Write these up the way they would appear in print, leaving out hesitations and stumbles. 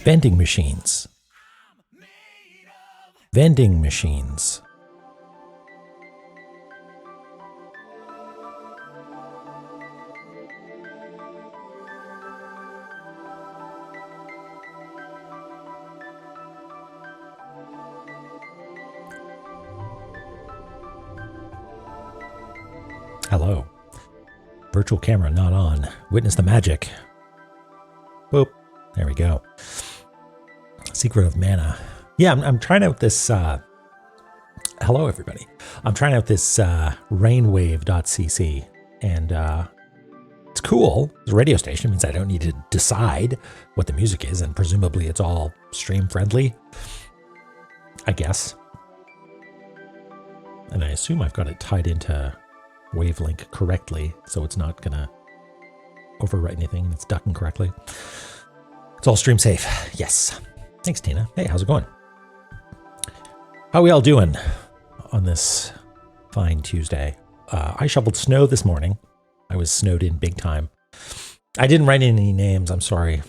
vending machines. Vending machines. Hello. Virtual camera not on. Witness the magic. Boop. There we go. Secret of mana. Yeah, I'm trying out this. Hello, everybody. I'm trying out this rainwave.cc, and it's cool. It's a radio station. It means I don't need to decide what the music is, and presumably it's all stream friendly, I guess. And I assume I've got it tied into Wavelink correctly, so it's not going to overwrite anything that's ducking correctly. It's all stream safe. Yes. Thanks, Tina. Hey, how's it going? How we all doing on this fine Tuesday? I shoveled snow this morning. I was snowed in big time. I didn't write any names. I'm sorry.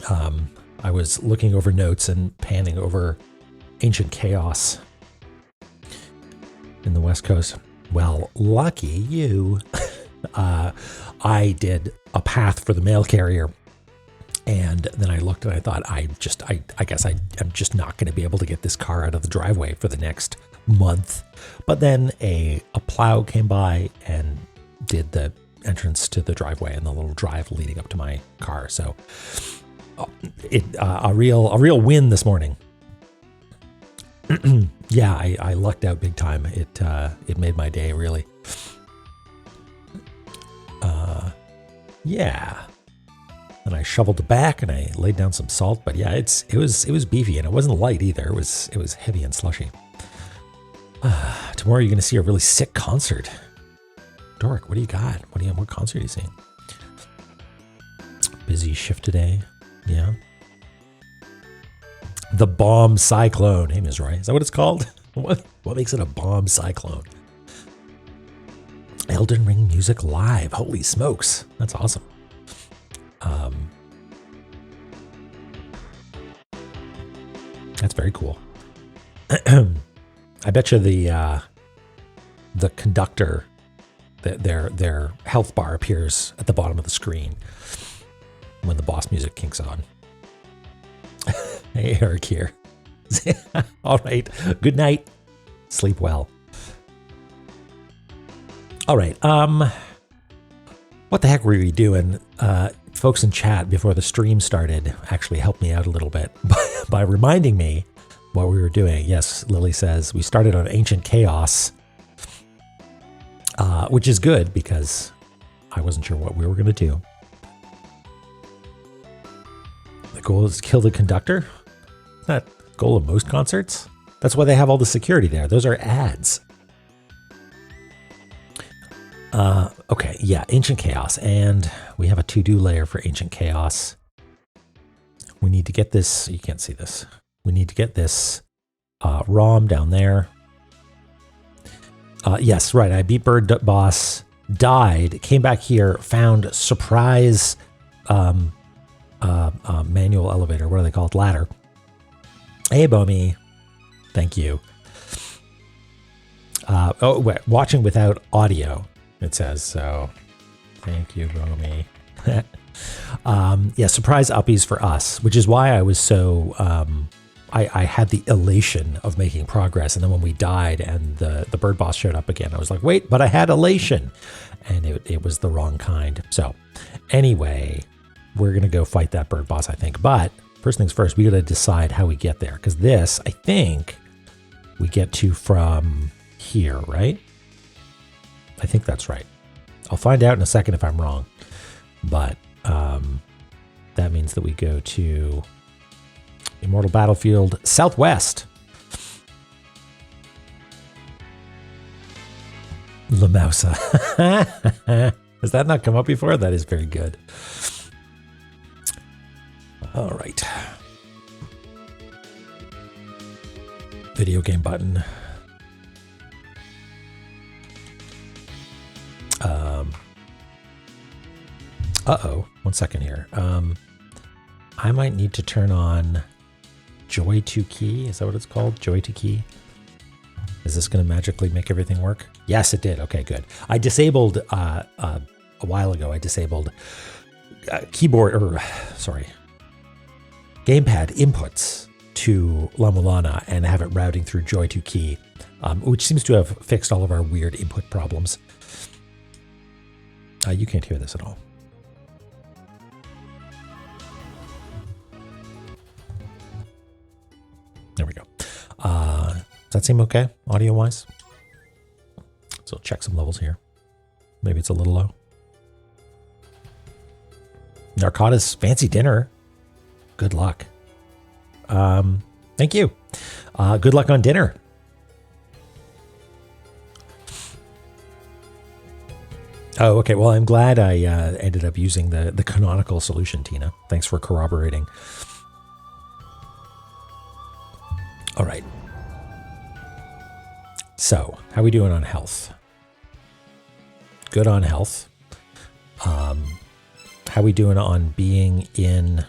I was looking over notes and panning over ancient chaos in the West Coast. Well, lucky you. I did a path for the mail carrier. And then I looked and I thought, I guess I'm just not going to be able to get this car out of the driveway for the next month. But then a plow came by and did the entrance to the driveway and the little drive leading up to my car. So a real win this morning. Yeah, I lucked out big time. It made my day, really. Yeah. And I shoveled the back and I laid down some salt, but yeah, it was beefy and it wasn't light either. It was heavy and slushy. Tomorrow you're gonna see a really sick concert. Dork, what do you got? What concert are you seeing? Busy shift today. Yeah. The bomb cyclone. Hey, Ms. Roy, is that what it's called? What makes it a bomb cyclone? Elden Ring music live. Holy smokes. That's awesome. That's very cool. I bet you the conductor, their health bar appears at the bottom of the screen when the boss music kicks on. Hey, Eric here. All right. Good night. Sleep well. All right. What the heck were we doing? Folks in chat before the stream started actually helped me out a little bit by reminding me what we were doing. Yes, Lily says we started on Ancient Chaos, which is good because I wasn't sure what we were going to do. The goal is to kill the conductor. Isn't that the goal of most concerts? That's why they have all the security there. Those are ads. Okay, yeah, Ancient Chaos, and we have a to-do layer for Ancient Chaos. We need to get this, you can't see this. We need to get this ROM down there. Yes, right, I beat Bird Boss, died, came back here, found surprise manual elevator, what do they call it? Ladder. Hey, Bomi, thank you. Oh, wait, watching without audio. It says, so thank you, Romy. Yeah, surprise uppies for us, which is why I was so, I had the elation of making progress. And then when we died and the bird boss showed up again, I was like, wait, but I had elation. And it was the wrong kind. So anyway, we're going to go fight that bird boss, I think. But first things first, we got to decide how we get there. Because this, I think, we get to from here, right? I think that's right. I'll find out in a second if I'm wrong. But that means that we go to Immortal Battlefield Southwest. Lamousa. Has that not come up before? That is very good. All right. Video game button. Uh-oh. 1 second here. I might need to turn on Joy to Key. Is that what it's called? Joy to Key. Is this going to magically make everything work? Yes, it did. Okay, good. I disabled, a while ago, I disabled gamepad inputs to La-Mulana and have it routing through Joy to Key, which seems to have fixed all of our weird input problems. You can't hear this at all. There we go. Does that seem okay, audio-wise? So I'll check some levels here. Maybe it's a little low. Narcota's fancy dinner. Good luck. Thank you. Good luck on dinner. Oh, okay. Well, I'm glad I ended up using the canonical solution, Tina. Thanks for corroborating. All right. So, how are we doing on health? Good on health. How are we doing on being in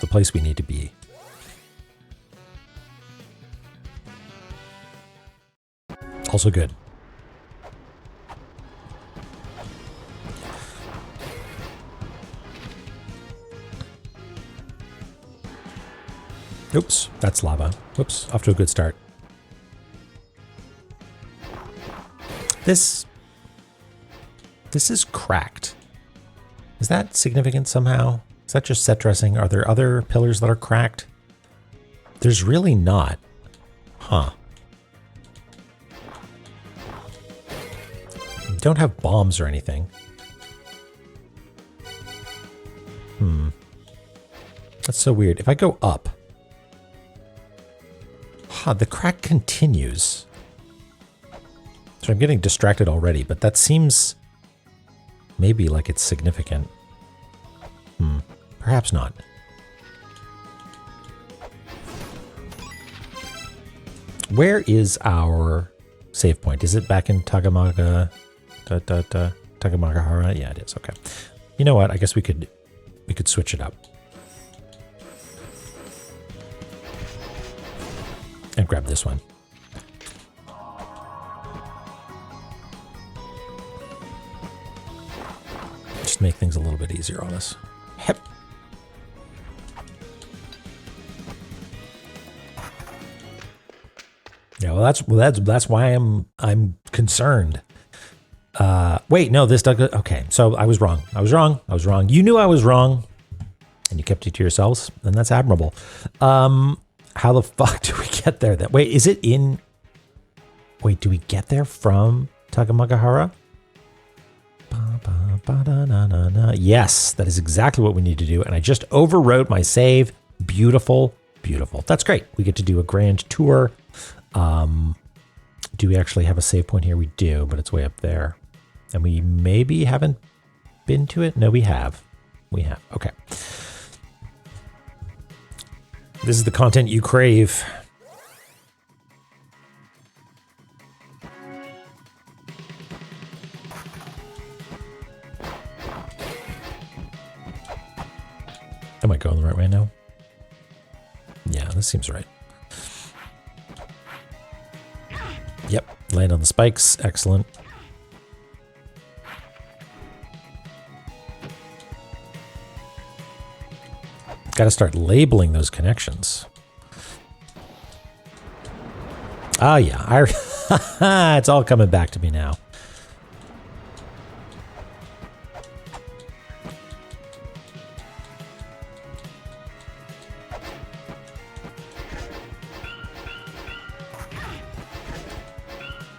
the place we need to be? Also good. Oops, that's lava. Whoops, off to a good start. This is cracked. Is that significant somehow? Is that just set dressing? Are there other pillars that are cracked? There's really not. Huh. Don't have bombs or anything. That's so weird. If I go up, the crack continues. So I'm getting distracted already, but that seems maybe like it's significant. Perhaps not. Where is our save point? Is it back in Tagamagahara? Yeah, it is. Okay. You know what? I guess we could switch it up. And grab this one. Just make things a little bit easier on us. Yep. Yeah, well that's why I'm concerned. Wait, no, this does. Okay, so I was wrong. You knew I was wrong, and you kept it to yourselves, and that's admirable. How the fuck do we get there? Wait, is it in? Wait, do we get there from Tagamagahara? Yes, that is exactly what we need to do. And I just overwrote my save. Beautiful, beautiful. That's great. We get to do a grand tour. Do we actually have a save point here? We do, but it's way up there. And we maybe haven't been to it. No, we have. We have. Okay. This is the content you crave. Am I going the right way now? Yeah, this seems right. Yep, land on the spikes. Excellent. Got to start labeling those connections. Oh yeah, it's all coming back to me now.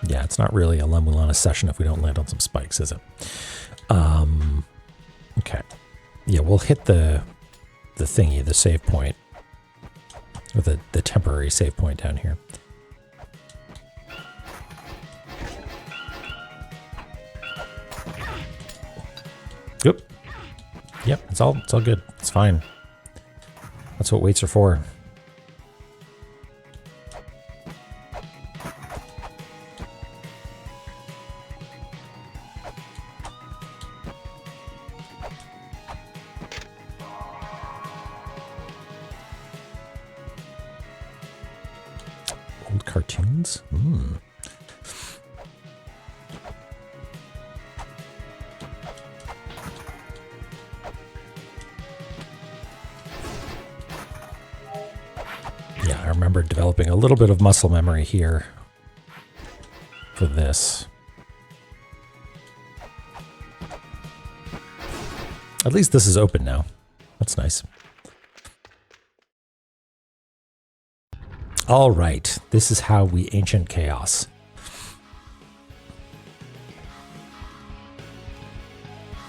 Yeah, it's not really a La-Mulana session if we don't land on some spikes, is it? Okay. Yeah, we'll hit the thingy, the save point, or the temporary save point down here. Yep. Yep, it's all good. It's fine. That's what weights are for. cartoons? Hmm. Yeah, I remember developing a little bit of muscle memory here for this. At least this is open now. That's nice. All right, this is how we ancient chaos.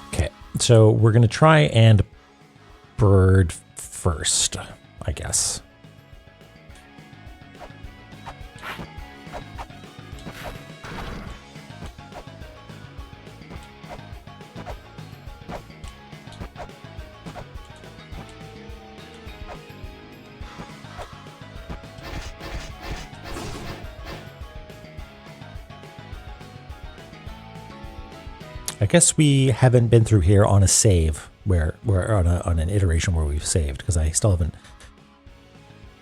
Okay, so we're going to try and bird first, I guess. I guess we haven't been through here on a save where we're on an iteration where we've saved, because I still haven't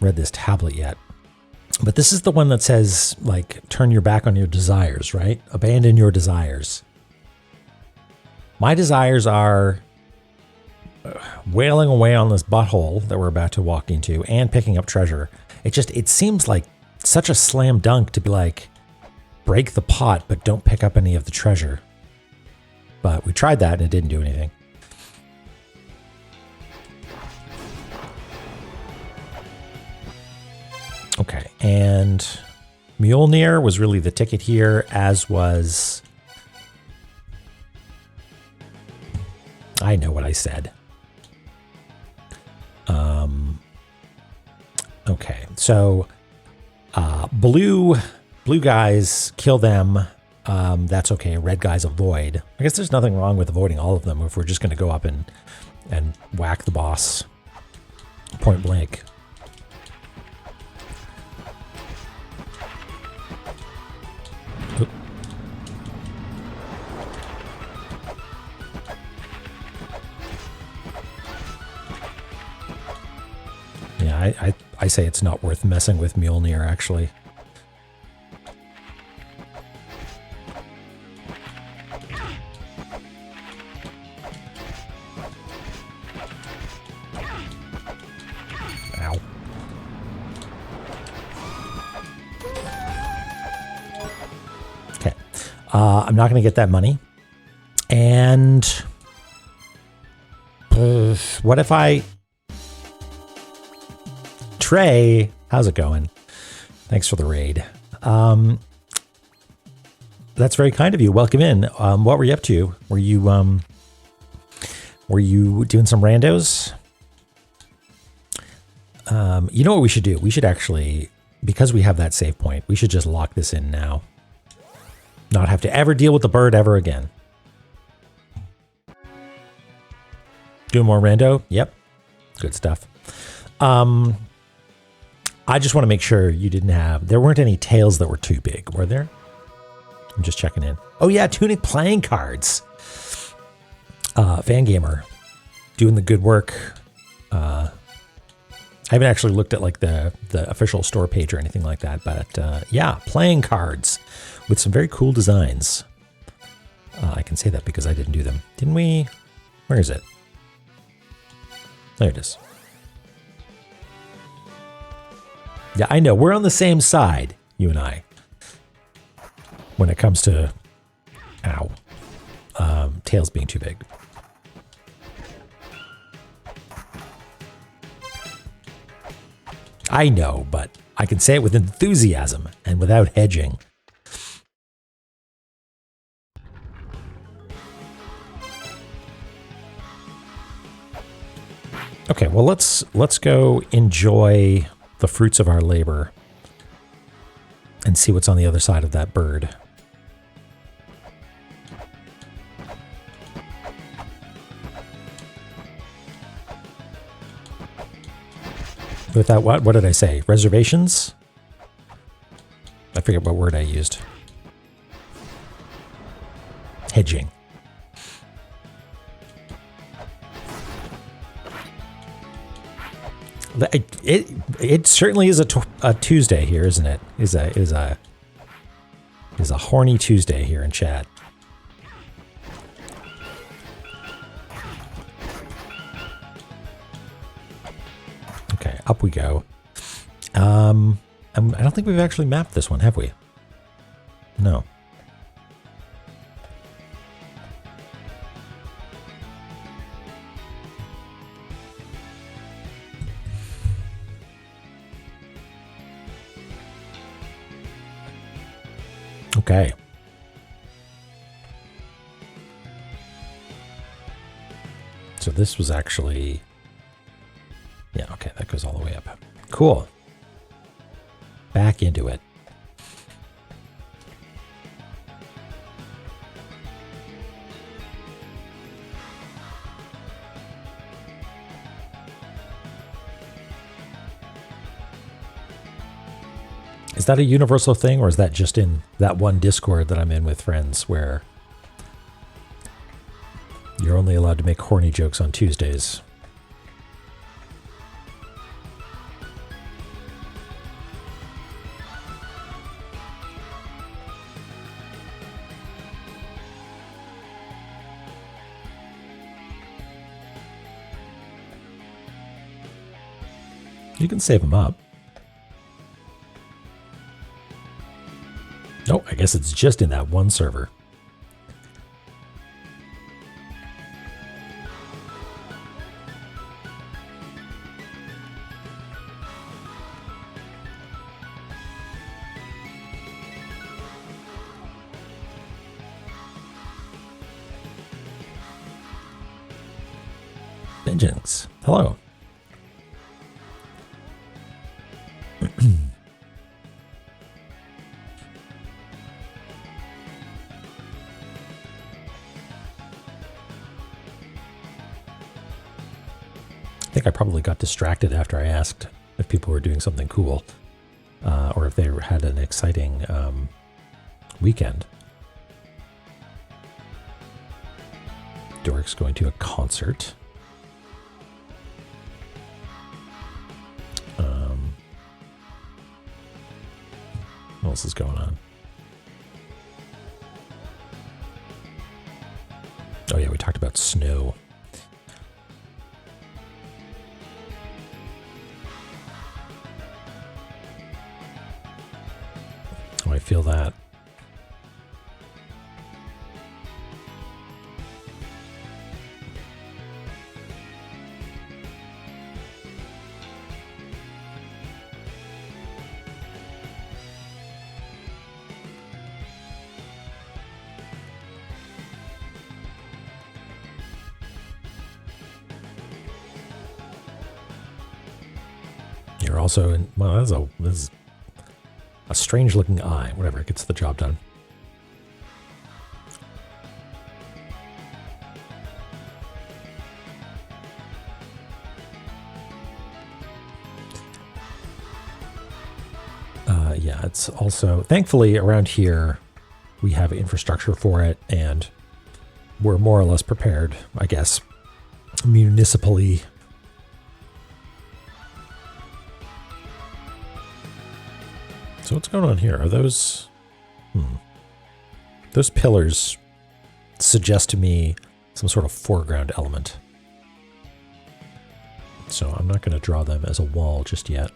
read this tablet yet. But this is the one that says, like, turn your back on your desires, right? Abandon your desires. My desires are wailing away on this butthole that we're about to walk into and picking up treasure. It seems like such a slam dunk to be like, break the pot, but don't pick up any of the treasure. But we tried that and it didn't do anything. Okay, and Mjolnir was really the ticket here, as was... I know what I said. Okay, so blue guys, kill them. That's okay. Red guys avoid. I guess there's nothing wrong with avoiding all of them if we're just going to go up and whack the boss point blank. Oop. Yeah, I say it's not worth messing with Mjolnir, actually. Ow. Okay. I'm not going to get that money. And what if I... Trey, how's it going? Thanks for the raid. That's very kind of you. Welcome in. What were you up to? Were you doing some randos? You know what we should do? We should actually, because we have that save point, we should just lock this in now. Not have to ever deal with the bird ever again. Doing more rando? Yep. Good stuff. I just want to make sure you didn't have... There weren't any tails that were too big, were there? I'm just checking in. Oh yeah, Tunic playing cards. Fangamer. Doing the good work. I haven't actually looked at like the official store page or anything like that, but yeah, playing cards with some very cool designs. I can say that because I didn't do them. Didn't we? Where is it? There it is. Yeah, I know. We're on the same side, you and I, when it comes to, tails being too big. I know, but I can say it with enthusiasm and without hedging. Okay, well, let's go enjoy the fruits of our labor and see what's on the other side of that bird. With that, what did I say? Reservations? I forget what word I used. Hedging. It certainly is a Tuesday here, isn't it? Is a horny Tuesday here in chat. Okay, up we go. I don't think we've actually mapped this one, have we? No. Okay. So this was actually... Yeah, okay, that goes all the way up. Cool. Back into it. Is that a universal thing, or is that just in that one Discord that I'm in with friends where you're only allowed to make horny jokes on Tuesdays? You can save them up. No, I guess it's just in that one server. Vengeance. Hello. I think I probably got distracted after I asked if people were doing something cool, or if they had an exciting weekend. Dork's going to a concert. What else is going on? Oh yeah, we talked about snow. Oh, I feel that. You're also in, well, this is a strange looking eye. Whatever, it gets the job done. Yeah, it's also, thankfully around here, we have infrastructure for it, and we're more or less prepared, I guess, municipally. So what's going on here? Are those... Those pillars suggest to me some sort of foreground element. So I'm not going to draw them as a wall just yet.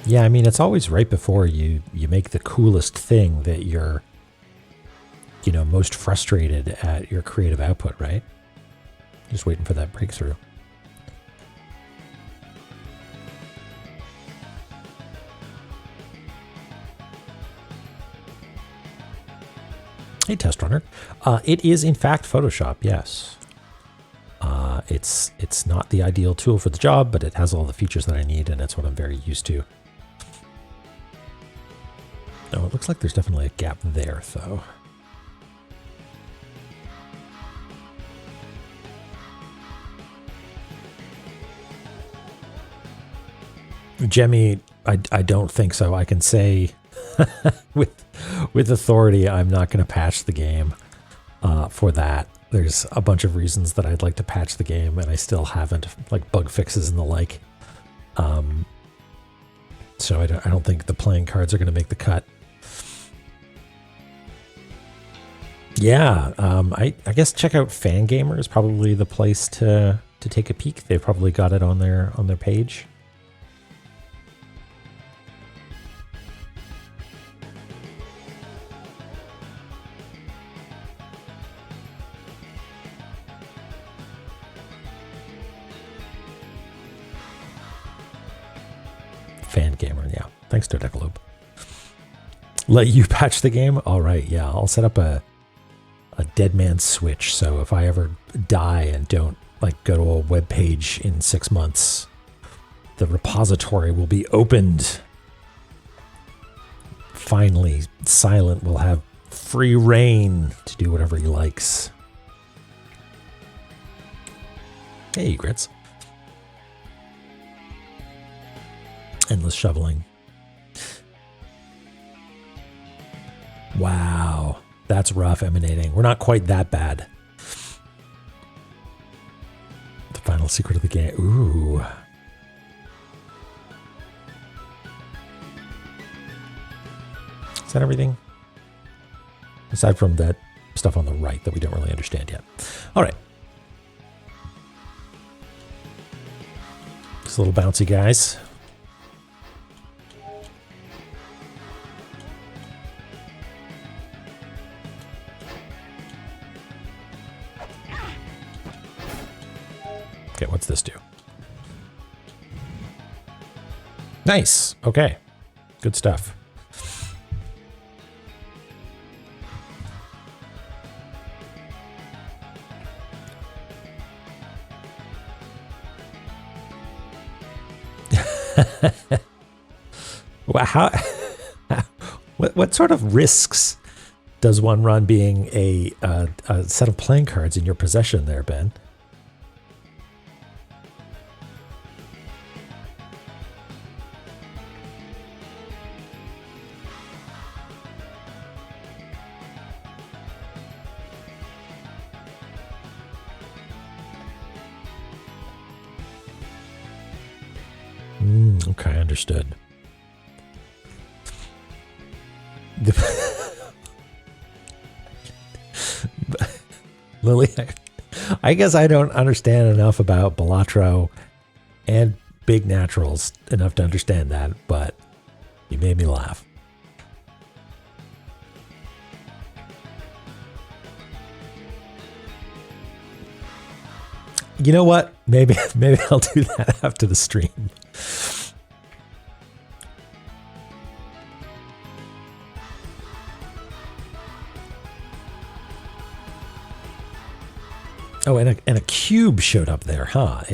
Yeah, I mean, it's always right before you make the coolest thing that you're, you know, most frustrated at your creative output, right? Just waiting for that breakthrough. Hey, test runner. It is in fact Photoshop, yes. It's not the ideal tool for the job, but it has all the features that I need, and it's what I'm very used to. Oh, it looks like there's definitely a gap there, though. Jemmy, I don't think so. I can say with authority, I'm not going to patch the game for that. There's a bunch of reasons that I'd like to patch the game, and I still haven't, like bug fixes and the like. So I don't think the playing cards are going to make the cut. Yeah, I guess check out Fangamer is probably the place to take a peek. They've probably got it on their page. Fangamer, yeah. Thanks to Decaloop. Let you patch the game? All right, yeah. I'll set up a dead man switch, so if I ever die and don't like go to a web page in 6 months, the repository will be opened. Finally, Silent will have free reign to do whatever he likes. Hey, Grits. Endless shoveling. Wow, that's rough emanating. We're not quite that bad. The final secret of the game. Ooh. Is that everything? Aside from that stuff on the right that we don't really understand yet. All right. These little bouncy guys. Okay, what's this do? Nice. Okay. Good stuff. Well, what sort of risks does one run being a set of playing cards in your possession there, Ben? Okay, understood. Lily, I guess I don't understand enough about Balatro and big naturals enough to understand that, but you made me laugh. You know what? Maybe I'll do that after the stream. Oh, and a cube showed up there, huh?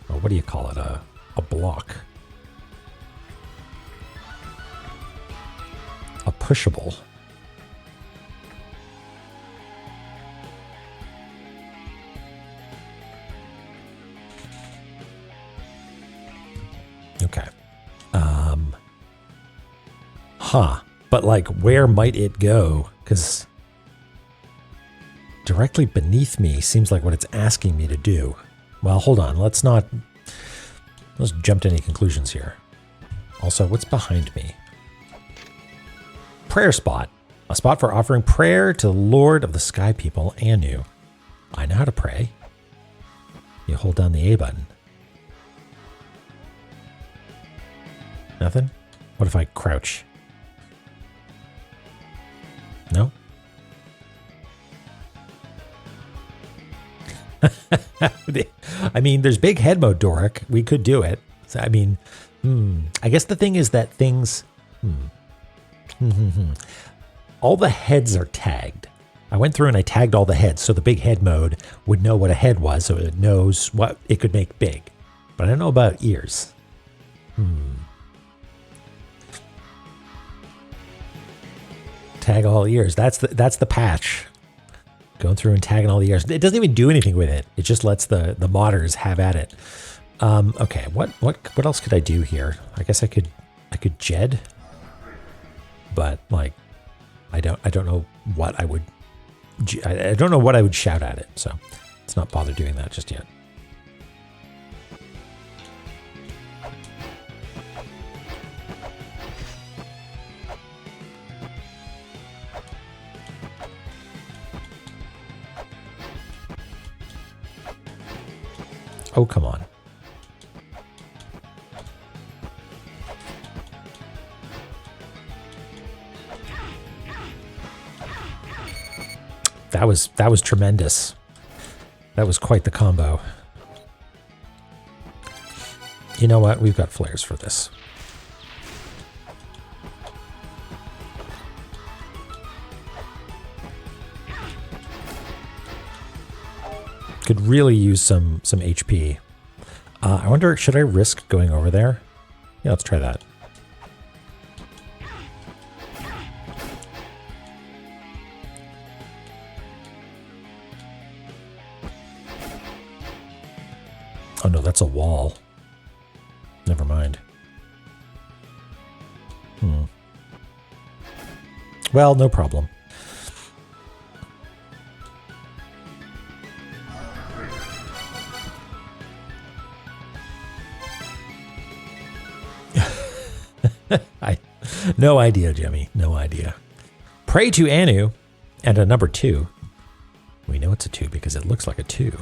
What do you call it? A block. A pushable. Okay. Huh. But like, where might it go? Because directly beneath me seems like what it's asking me to do. Well, hold on. Let's jump to any conclusions here. Also, what's behind me? Prayer spot. A spot for offering prayer to the Lord of the Sky People, Anu. I know how to pray. You hold down the A button. Nothing? What if I crouch? No? I mean, there's big head mode, Doric. We could do it. So, I mean, I guess the thing is that things... all the heads are tagged. I went through and I tagged all the heads, so the big head mode would know what a head was, so it knows what it could make big. But I don't know about ears. Tag all ears. That's the patch. Going through and tagging all the ears. It doesn't even do anything with it. It just lets the modders have at it. Okay, what else could I do here? I guess I could Jed, but like I don't know what I would I don't know what I would shout at it, so let's not bother doing that just yet. Oh, come on. That was tremendous. That was quite the combo. You know what? We've got flares for this. Could really use some HP. I wonder, should I risk going over there? Yeah, let's try that. Oh no, that's a wall. Never mind. Well, no problem. No idea, Jimmy. No idea. Pray to Anu and a number 2. We know it's a 2 because it looks like a 2.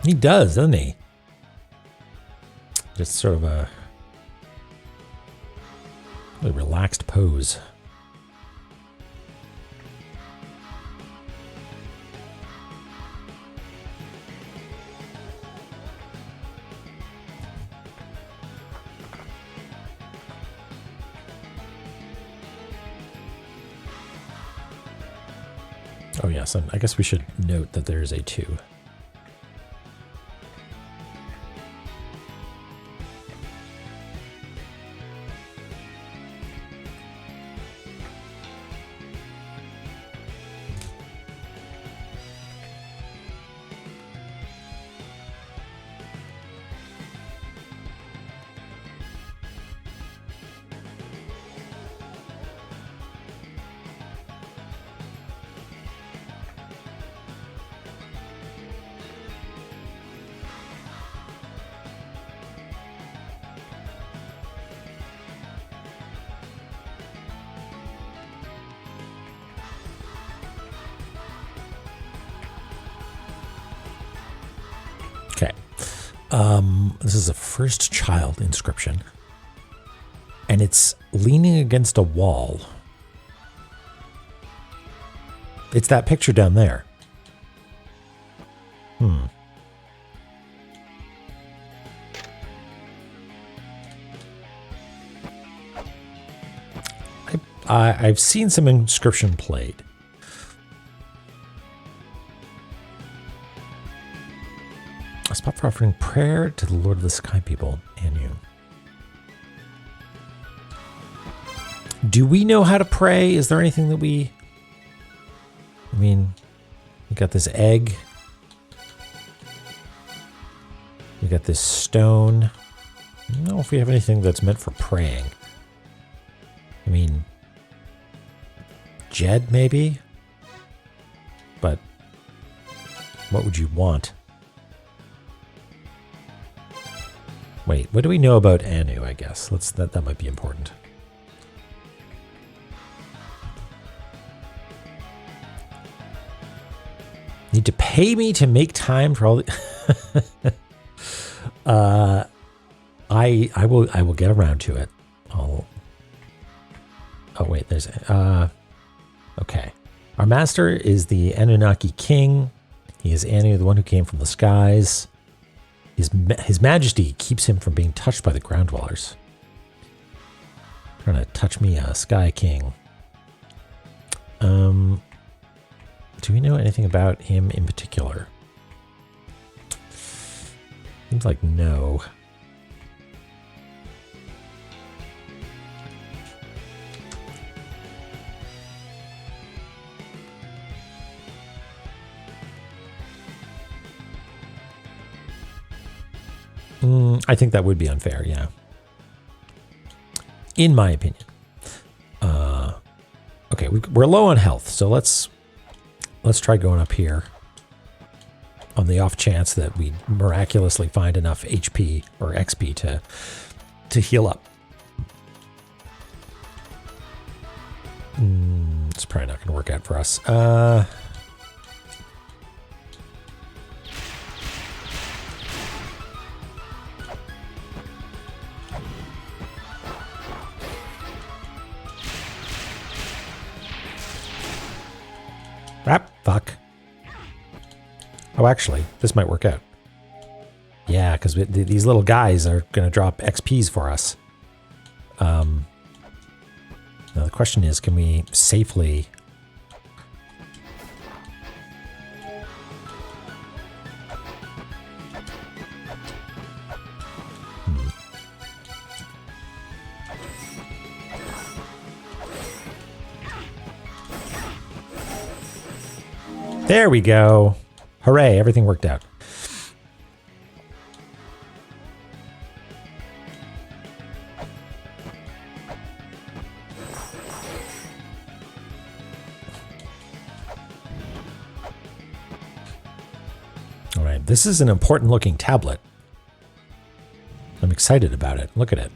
He does, doesn't he? Just sort of a really relaxed pose. Oh yes, and I guess we should note that there's a 2. Okay. This is a first child inscription. And it's leaning against a wall. It's that picture down there. I've seen some inscription played. A spot for offering prayer to the Lord of the Sky People, Anu. Do we know how to pray? Is there anything that we... I mean, we got this egg. We got this stone. I don't know if we have anything that's meant for praying. I mean, Jed maybe? But what would you want? Wait, what do we know about Anu, I guess? That might be important. Need to pay me to make time for all the I will get around to it. Oh wait, there's okay. Our master is the Anunnaki king. He is Anu, the one who came from the skies. His majesty keeps him from being touched by the ground dwellers. Trying to touch me, Sky King. To Do we know anything about him in particular? Seems like no. I think that would be unfair, yeah. In my opinion. Okay, we're low on health, so let's try going up here on the off chance that we miraculously find enough HP or XP to heal up. It's probably not going to work out for us. Fuck. Oh, actually, this might work out. Yeah, because these little guys are going to drop XPs for us. Now the question is, can we safely... There we go. Hooray, everything worked out. All right, this is an important looking tablet. I'm excited about it. Look at it.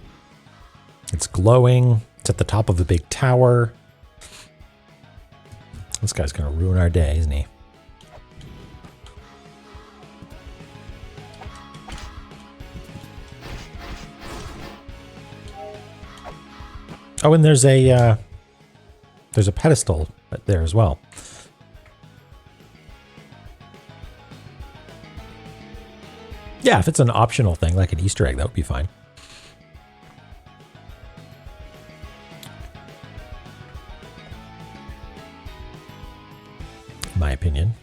It's glowing. It's at the top of a big tower. This guy's going to ruin our day, isn't he? Oh, and there's a pedestal there as well. Yeah, if it's an optional thing, like an Easter egg, that would be fine. In my opinion.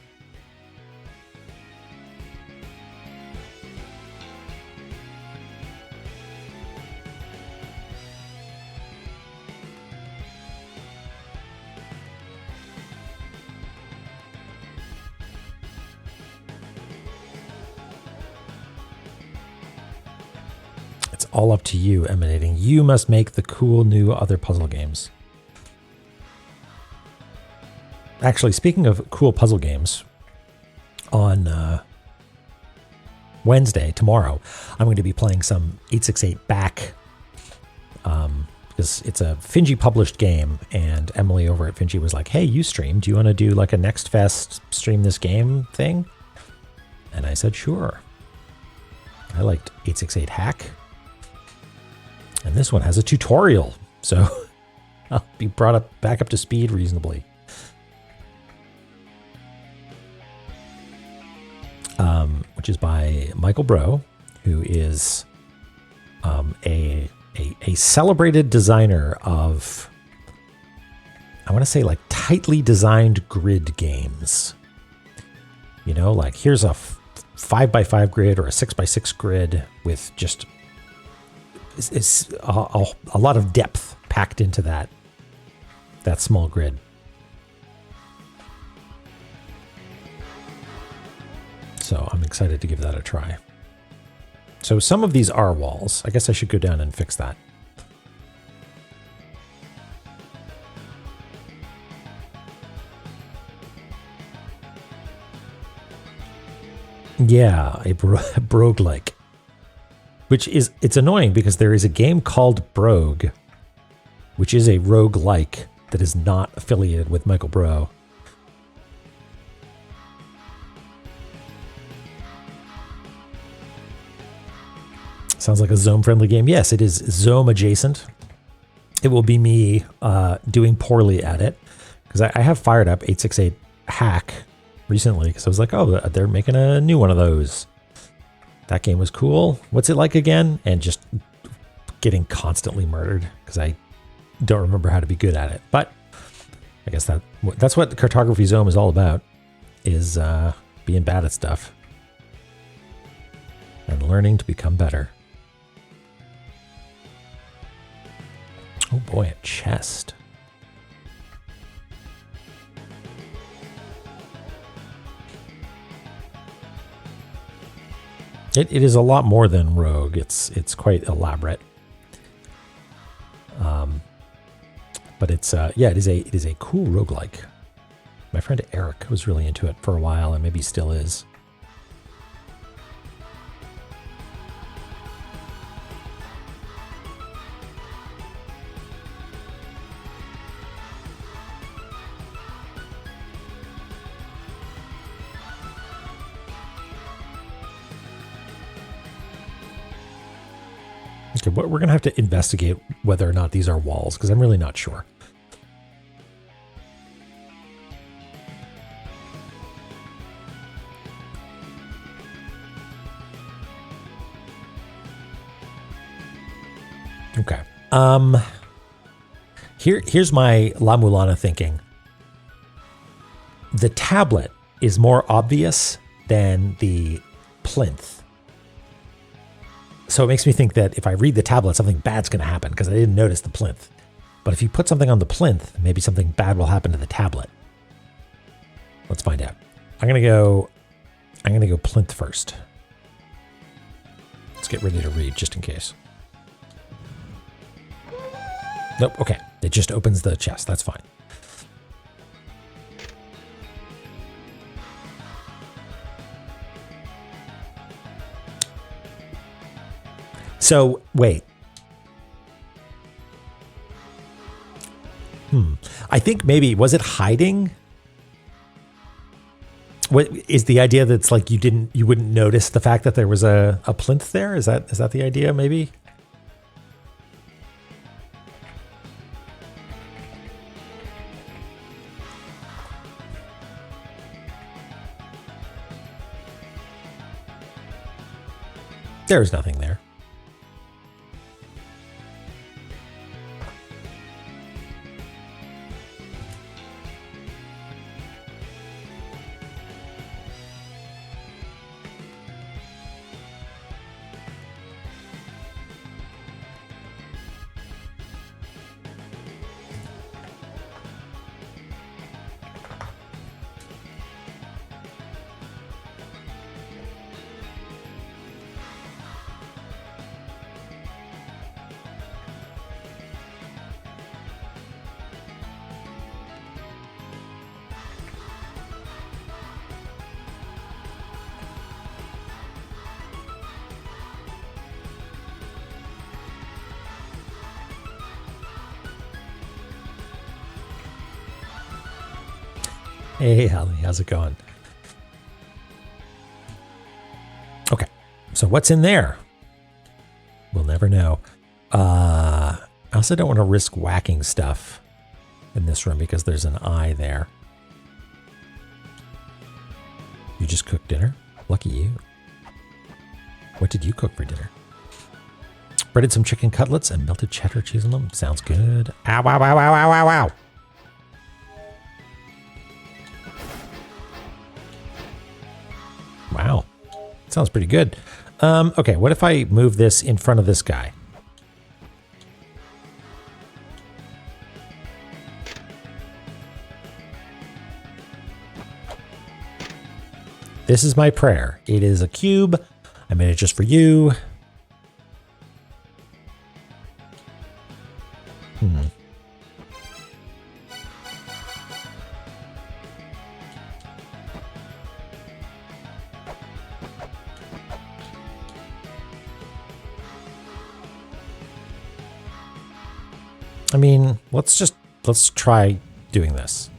All up to you, Emanating. You must make the cool new other puzzle games. Actually, speaking of cool puzzle games, on Wednesday, tomorrow, I'm going to be playing some 868 back. Because it's a Finji published game, and Emily over at Finji was like, hey, you stream. Do you want to do like a Next Fest stream this game thing? And I said, sure. I liked 868 Hack. And this one has a tutorial, so I'll be brought back up to speed reasonably. Which is by Michael Bro, who is a celebrated designer of, I want to say, like tightly designed grid games. You know, like here's a 5x5 grid or a 6x6 grid with just it's a lot of depth packed into that small grid. So I'm excited to give that a try. So some of these are walls. I guess I should go down and fix that. Yeah, a brogue-like. Which is, it's annoying because there is a game called Brogue, which is a roguelike that is not affiliated with Michael Bro. Sounds like a Zome-friendly game. Yes, it is Zome adjacent. It will be me doing poorly at it, because I have fired up 868 Hack recently, because I was like, oh, they're making a new one of those. That game was cool. What's it like again? And just getting constantly murdered because I don't remember how to be good at it. But I guess that's what Cartography Zone is all about. is being bad at stuff and learning to become better. Oh boy, a chest. It is a lot more than Rogue. It's quite elaborate. But it's yeah, it is a cool roguelike. My friend Eric was really into it for a while, and maybe still is. Okay, we're going to have to investigate whether or not these are walls, because I'm really not sure. Okay. Here's my La-Mulana thinking. The tablet is more obvious than the plinth. So it makes me think that if I read the tablet, something bad's going to happen because I didn't notice the plinth. But if you put something on the plinth, maybe something bad will happen to the tablet. Let's find out. I'm going to go plinth first. Let's get ready to read just in case. Nope, okay. It just opens the chest. That's fine. So, wait. I think maybe, was it hiding? What is the idea that it's like you wouldn't notice the fact that there was a plinth there? Is that the idea maybe? There's nothing there. Hey, Hallie, how's it going? Okay, so what's in there? We'll never know. I also don't want to risk whacking stuff in this room because there's an eye there. You just cooked dinner? Lucky you. What did you cook for dinner? Breaded some chicken cutlets and melted cheddar cheese on them. Sounds good. Ow, ow, ow, ow, ow, ow, ow. Wow. Sounds pretty good. Okay, what if I move this in front of this guy? This is my prayer. It is a cube. I made it just for you. I mean, let's try doing this.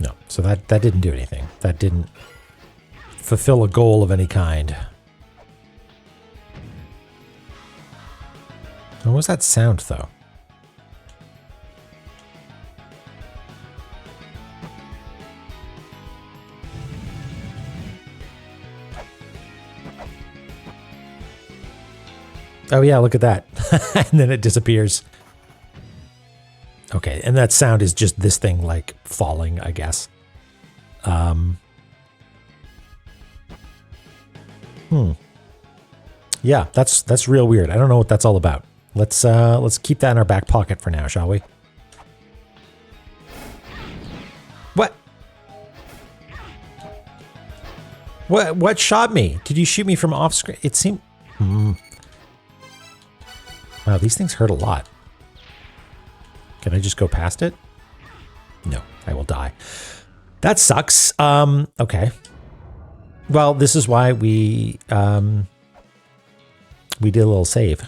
No, so that didn't do anything. That didn't fulfill a goal of any kind. What was that sound, though? Oh yeah, look at that. And then it disappears. Okay, and that sound is just this thing like falling, I guess. Yeah, that's real weird. I don't know what that's all about. Let's keep that in our back pocket for now, shall we? What? What shot me? Did you shoot me from off screen? It seemed... Wow, these things hurt a lot. Can I just go past it? No, I will die. That sucks. Okay. Well, this is why we did a little save.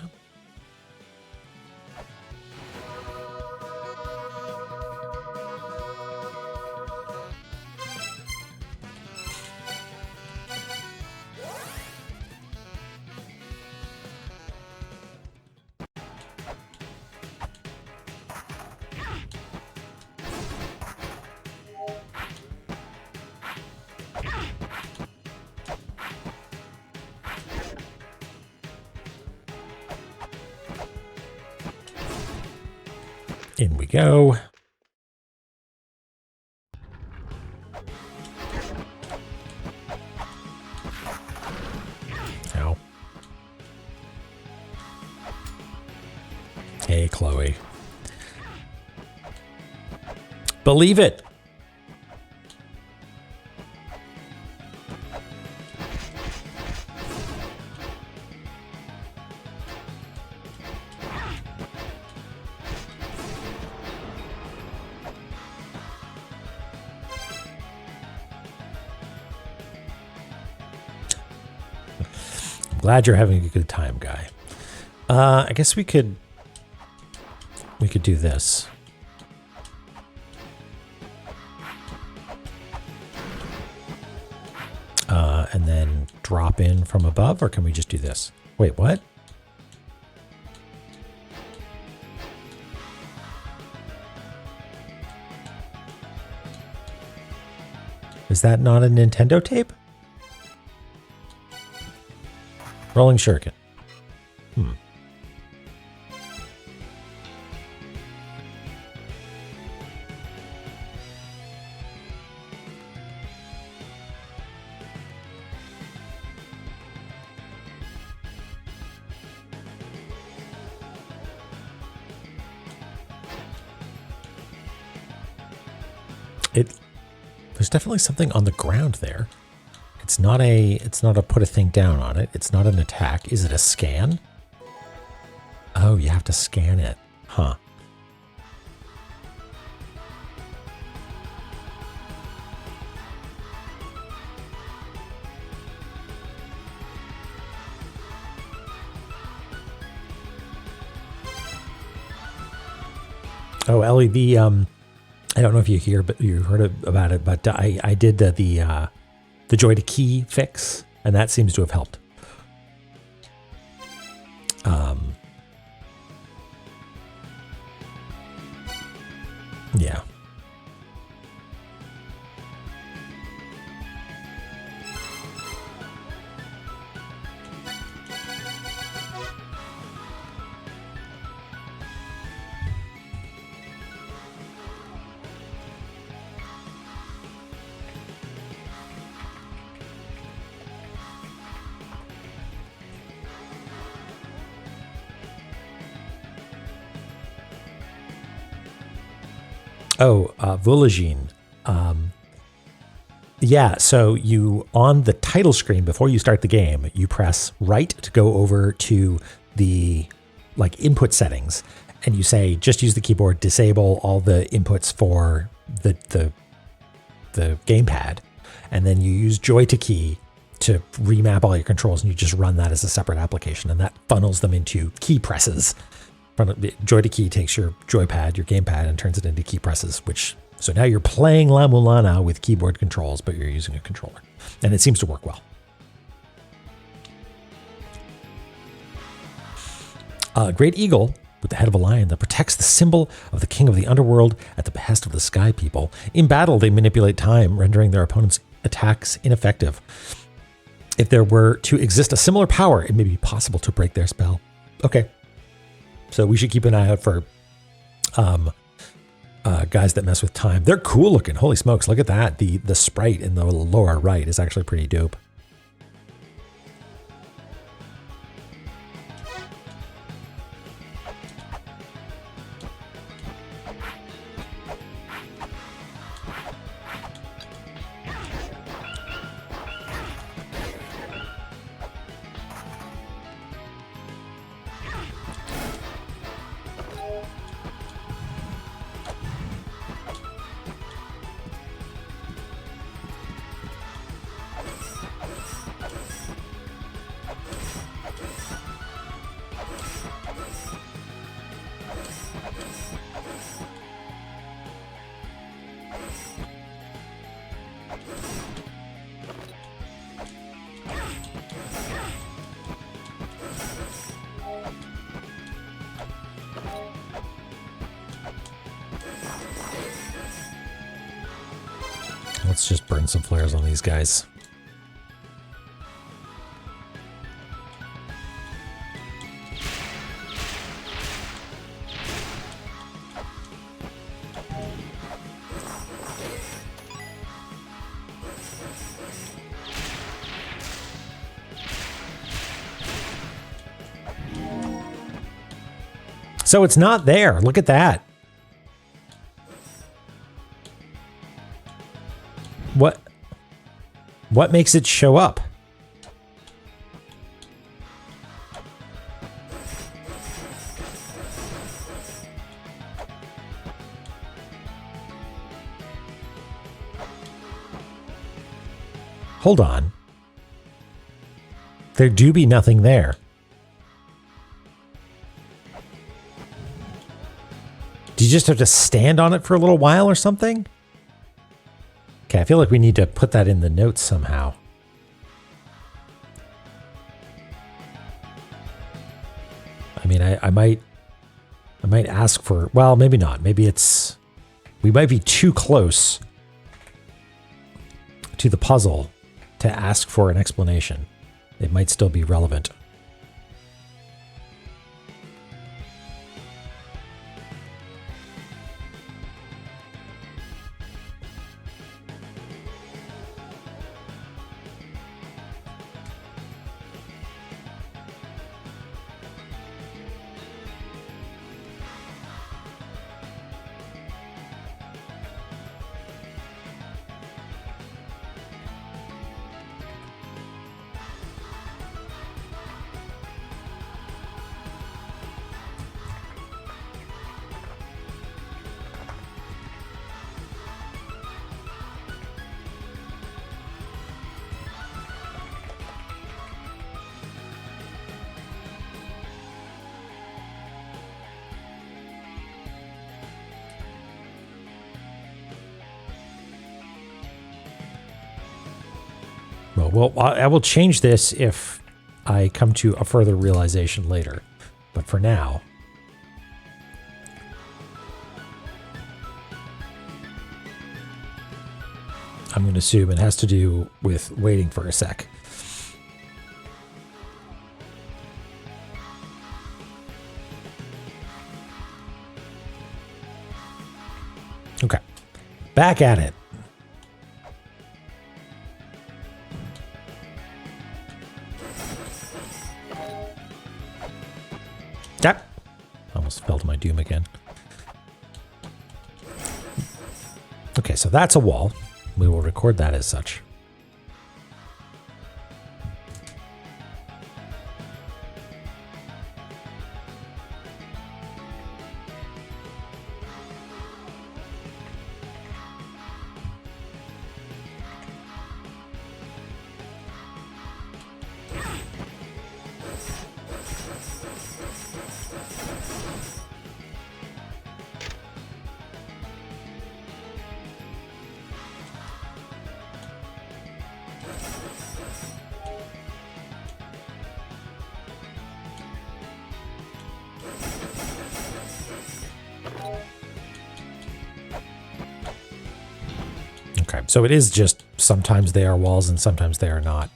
In we go. Ow. Hey, Chloe. Believe it. Glad you're having a good time, guy. I guess we could do this. And then drop in from above, or can we just do this? Wait, what? Is that not a Nintendo tape? Rolling shuriken. There's definitely something on the ground there. It's not a put a thing down on it. It's not an attack. Is it a scan? Oh, you have to scan it. Huh. Oh, Ellie, I don't know if you heard about it, but I did the joy to key fix, and that seems to have helped. Yeah. Oh, Volagine. Yeah, so you, on the title screen before you start the game, you press right to go over to the input settings, and you say, just use the keyboard, disable all the inputs for the gamepad, and then you use joy to key to remap all your controls, and you just run that as a separate application, and that funnels them into key presses. Joy to key takes your joypad, your gamepad, and turns it into key presses, so now you're playing La-Mulana with keyboard controls, but you're using a controller. And it seems to work well. Great Eagle, with the head of a lion that protects the symbol of the king of the underworld at the behest of the sky people. In battle, they manipulate time, rendering their opponent's attacks ineffective. If there were to exist a similar power, it may be possible to break their spell. Okay. So we should keep an eye out for guys that mess with time. They're cool looking. Holy smokes, look at that. The sprite in the lower right is actually pretty dope. Let's just burn some flares on these guys. So it's not there. Look at that. What makes it show up? Hold on. There do be nothing there. Do you just have to stand on it for a little while or something? Okay, I feel like we need to put that in the notes somehow. I mean, I might ask for, well, maybe not. Maybe we might be too close to the puzzle to ask for an explanation. It might still be relevant. Well, I will change this if I come to a further realization later. But for now, I'm going to assume it has to do with waiting for a sec. Okay, back at it. Yep. Almost fell to my doom again. Okay, so that's a wall. We will record that as such. Okay, so it is just sometimes they are walls and sometimes they are not.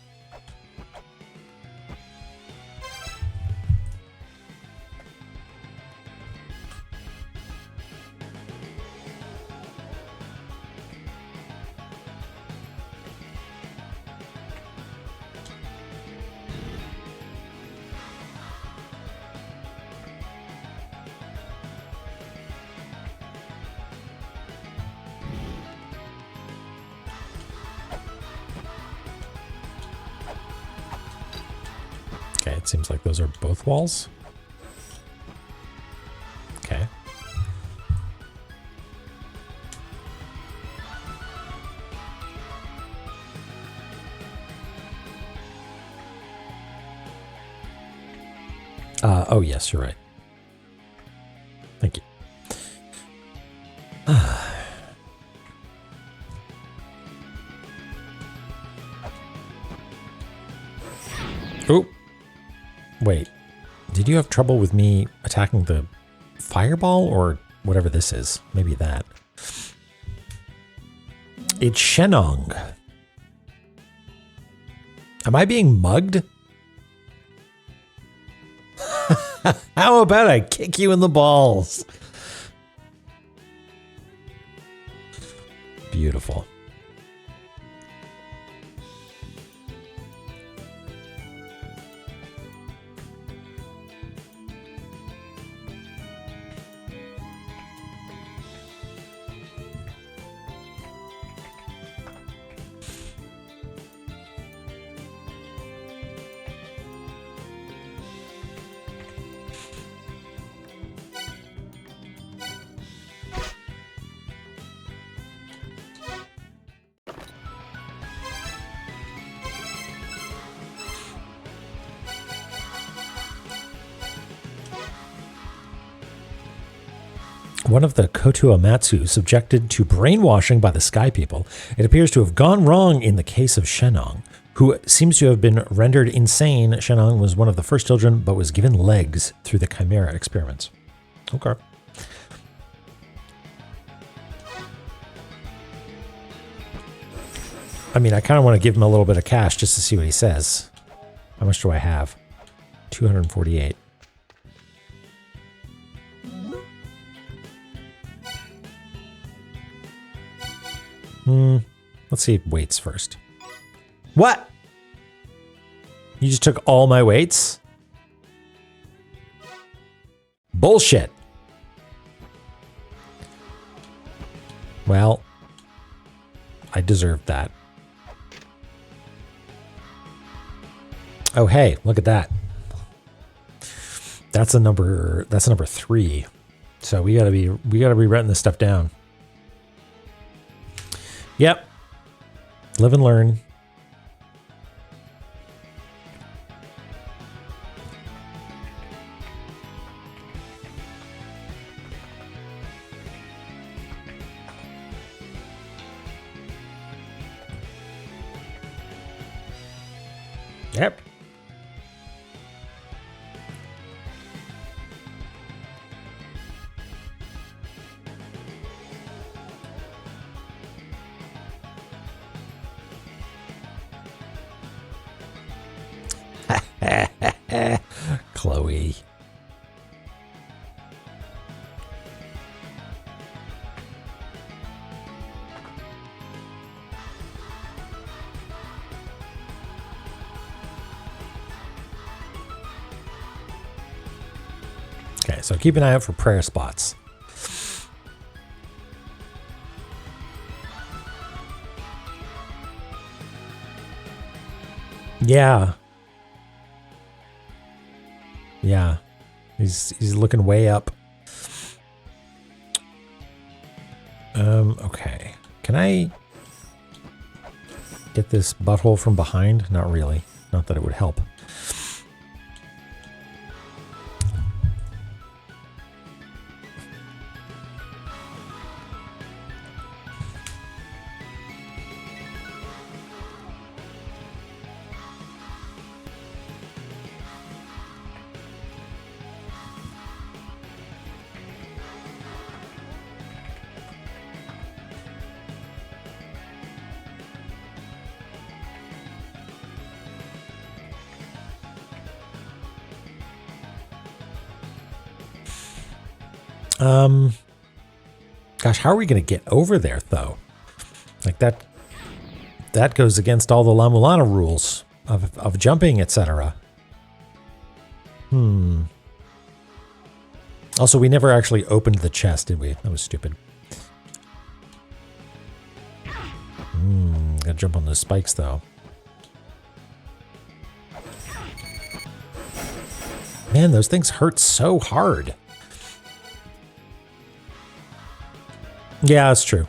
It seems like those are both walls. Okay. Oh, yes, you're right. Thank you. Oh, wait. Did you have trouble with me attacking the fireball or whatever this is? Maybe that. It's Shenong. Am I being mugged? How about I kick you in the balls? Beautiful. One of the Kotu Amatsu subjected to brainwashing by the Sky People. It appears to have gone wrong in the case of Shenong, who seems to have been rendered insane. Shenong was one of the first children, but was given legs through the Chimera experiments. Okay. I mean, I kind of want to give him a little bit of cash just to see what he says. How much do I have? 248. Let's see weights first. What? You just took all my weights? Bullshit. Well, I deserved that. Oh, hey, look at that. That's a number 3. So we gotta be writing this stuff down. Yep. Live and learn. Yep. Chloe. Okay, so keep an eye out for prayer spots. Yeah. Yeah. He's looking way up. Okay. Can I get this butthole from behind? Not really. Not that it would help. Gosh, how are we going to get over there, though? Like that goes against all the La-Mulana rules of jumping, etc. Also, we never actually opened the chest, did we? That was stupid. Gotta jump on those spikes, though. Man, those things hurt so hard. Yeah, that's true.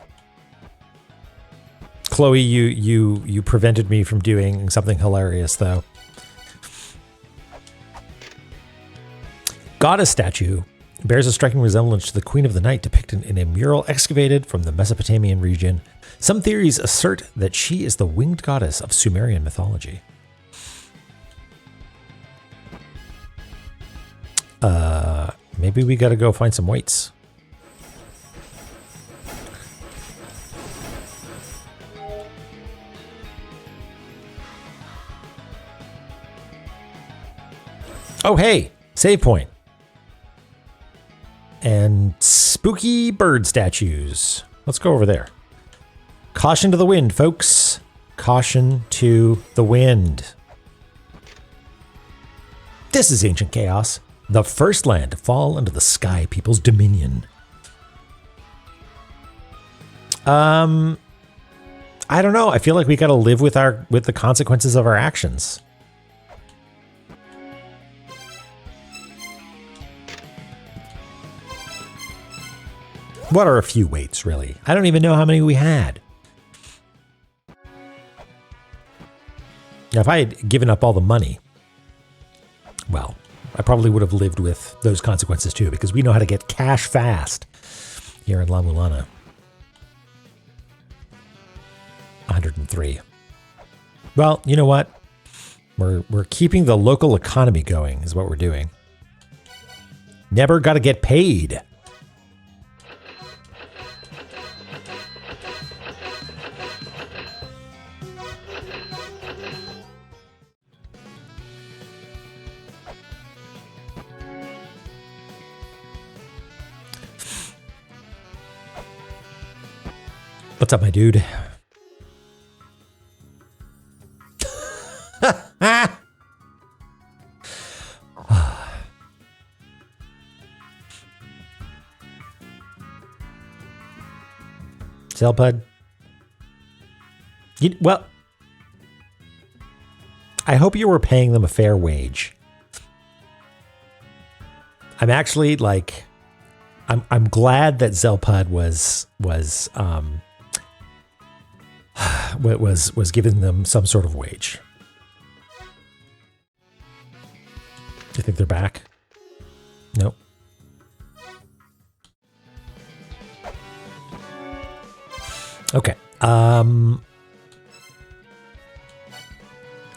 Chloe, you prevented me from doing something hilarious, though. Goddess statue bears a striking resemblance to the Queen of the Night depicted in a mural excavated from the Mesopotamian region. Some theories assert that she is the winged goddess of Sumerian mythology. Maybe we gotta go find some weights. Oh, hey, save point. And spooky bird statues. Let's go over there. Caution to the wind, folks. Caution to the wind. This is Ancient Chaos, the first land to fall under the Sky People's dominion. I don't know. I feel like we got to live with the consequences of our actions. What are a few weights, really? I don't even know how many we had. Now, if I had given up all the money, well, I probably would have lived with those consequences too, because we know how to get cash fast here in La-Mulana. 103. Well, you know what? We're keeping the local economy going is what we're doing. Never got to get paid. What's up, my dude? Zelpud? Well, I hope you were paying them a fair wage. I'm actually like, I'm glad that Zelpud was giving them some sort of wage. Do you think they're back? Nope. Okay.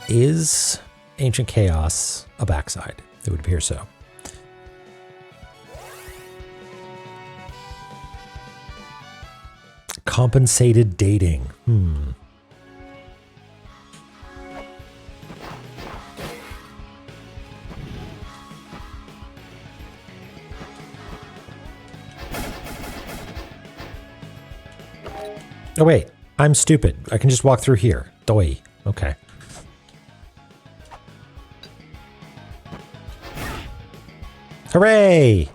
Is Ancient Chaos a backside? It would appear so. Compensated dating. Oh, wait. I'm stupid. I can just walk through here. Doi. Okay. Hooray!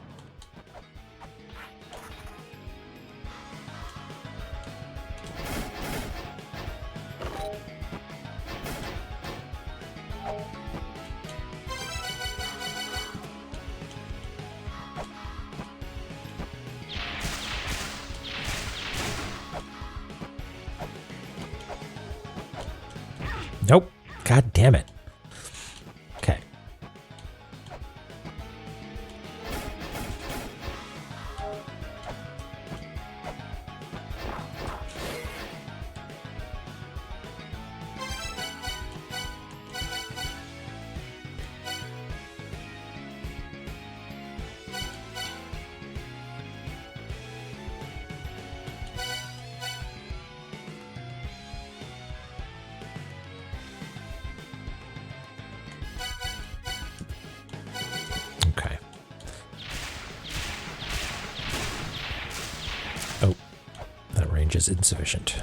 Nope. God damn it. Okay. Is insufficient.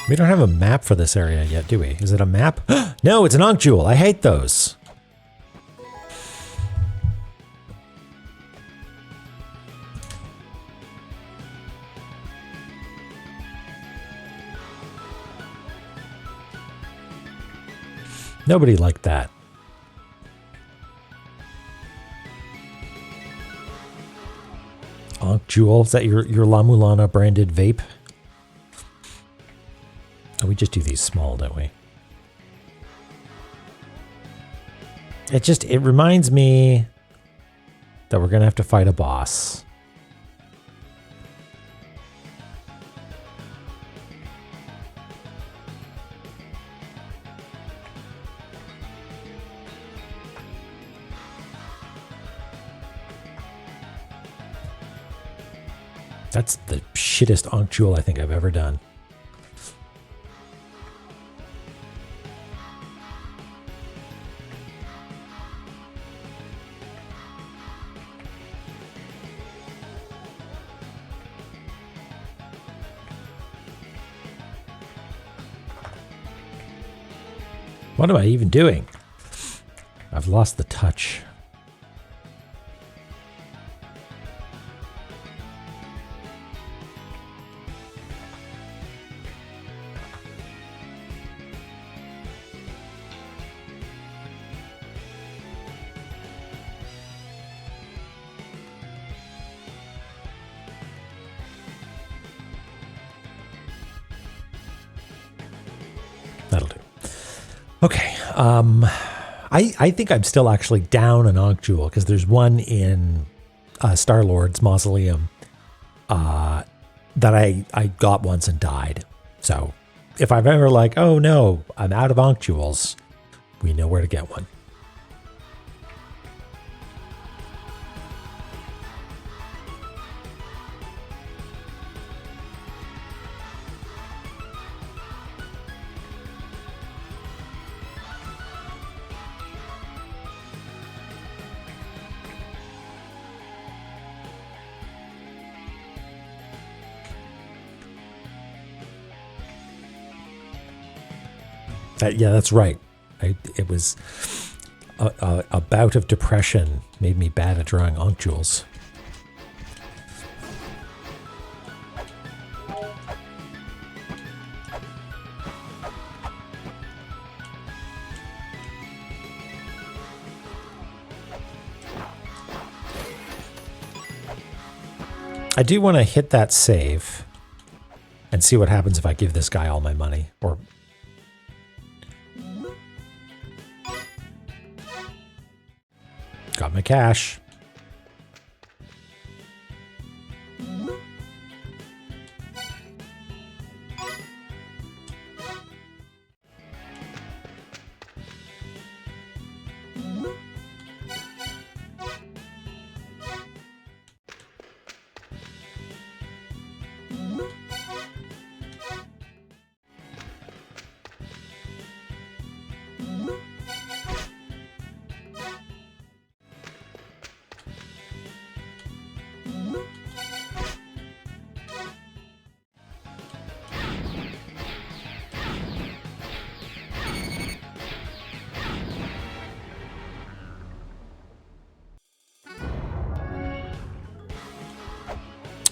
We don't have a map for this area yet, do we? Is it a map? No, it's an Ankh Jewel. I hate those. Nobody liked that. Ankh Jewel, is that your La-Mulana branded vape? Oh, we just do these small, don't we? It reminds me that we're gonna have to fight a boss. That's the shittest Ankh Jewel I think I've ever done. What am I even doing? I've lost the touch. That'll do. Okay. I think I'm still actually down an Ankh Jewel because there's one in Star-Lord's mausoleum that I got once and died. So if I'm ever like, oh no, I'm out of Ankh Jewels, we know where to get one. Yeah, that's right. It was a bout of depression made me bad at drawing Ankh Jewels. I do want to hit that save and see what happens if I give this guy all my money, or got my cash.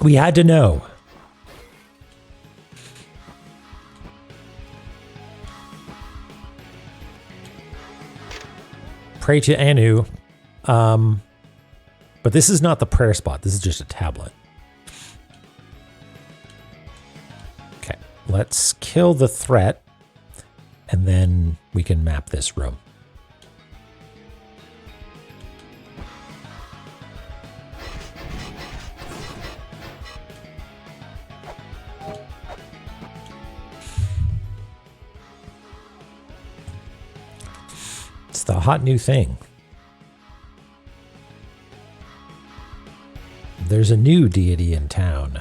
We had to know. Pray to Anu. But this is not the prayer spot. This is just a tablet. Okay, let's kill the threat, and then we can map this room. It's the hot new thing. There's a new deity in town.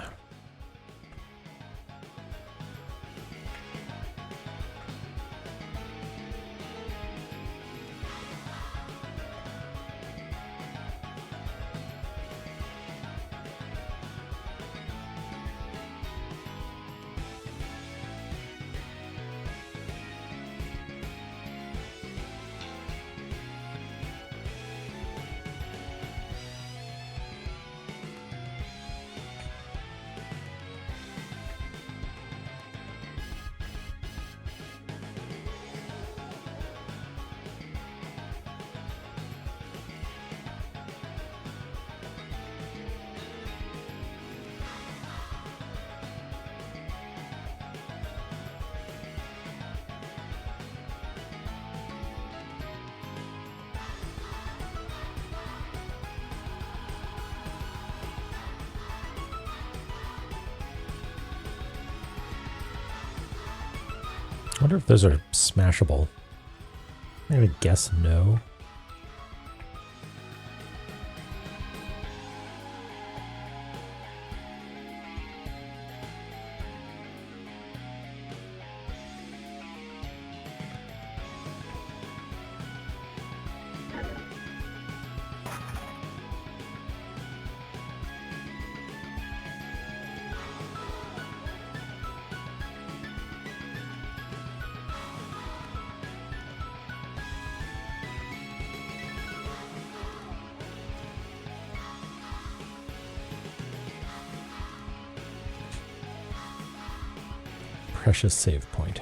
wonder if those are smashable. I'm going to guess no. Precious save point.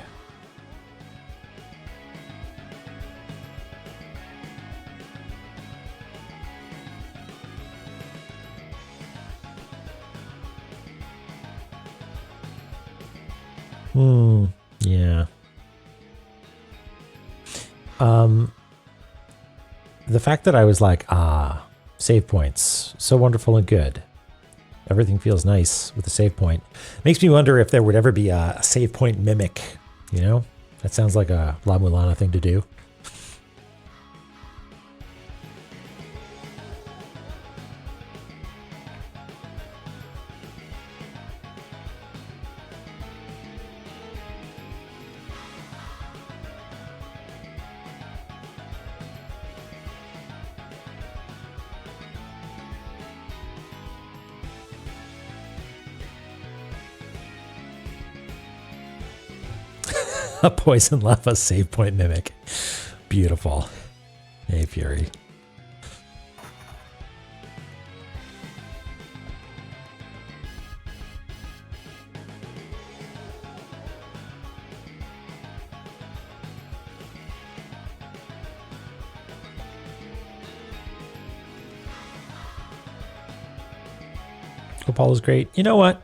Yeah. The fact that I was like, save points, so wonderful and good. Everything feels nice with a save point. Makes me wonder if there would ever be a save point mimic, you know? That sounds like a La-Mulana thing to do. A poison lava save point mimic. Beautiful. Hey, Fury. Hope all is great. You know what?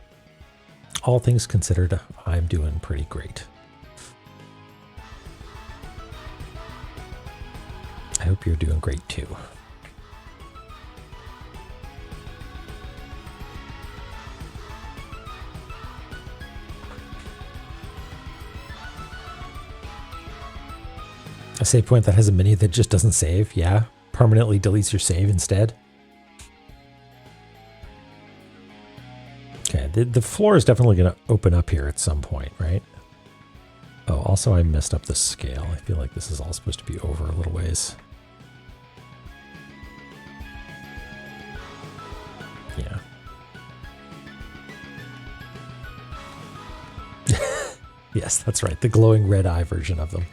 All things considered, I'm doing pretty great. I hope you're doing great too. A save point that has a mini that just doesn't save, yeah. Permanently deletes your save instead. Okay, the floor is definitely going to open up here at some point, right? Oh, also I messed up the scale. I feel like this is all supposed to be over a little ways. Yeah. Yes, that's right. The glowing red eye version of them.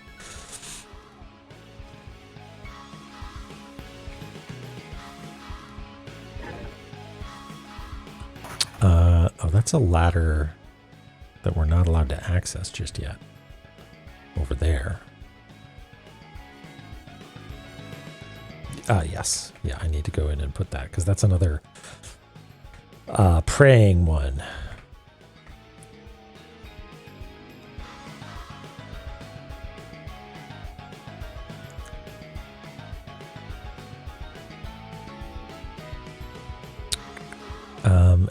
Oh, that's a ladder that we're not allowed to access just yet. Over there. Yes. Yeah, I need to go in and put that because that's another praying one.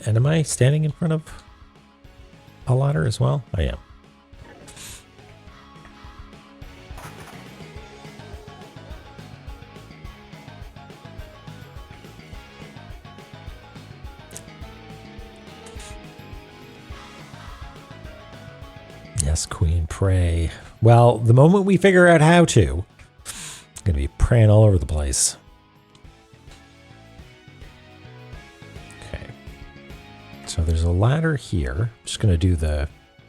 And am I standing in front of a ladder as well? I am. Yes, Queen, pray. Well, the moment we figure out how to, I'm going to be praying all over the place. Okay. So there's a ladder here. I'm just going to do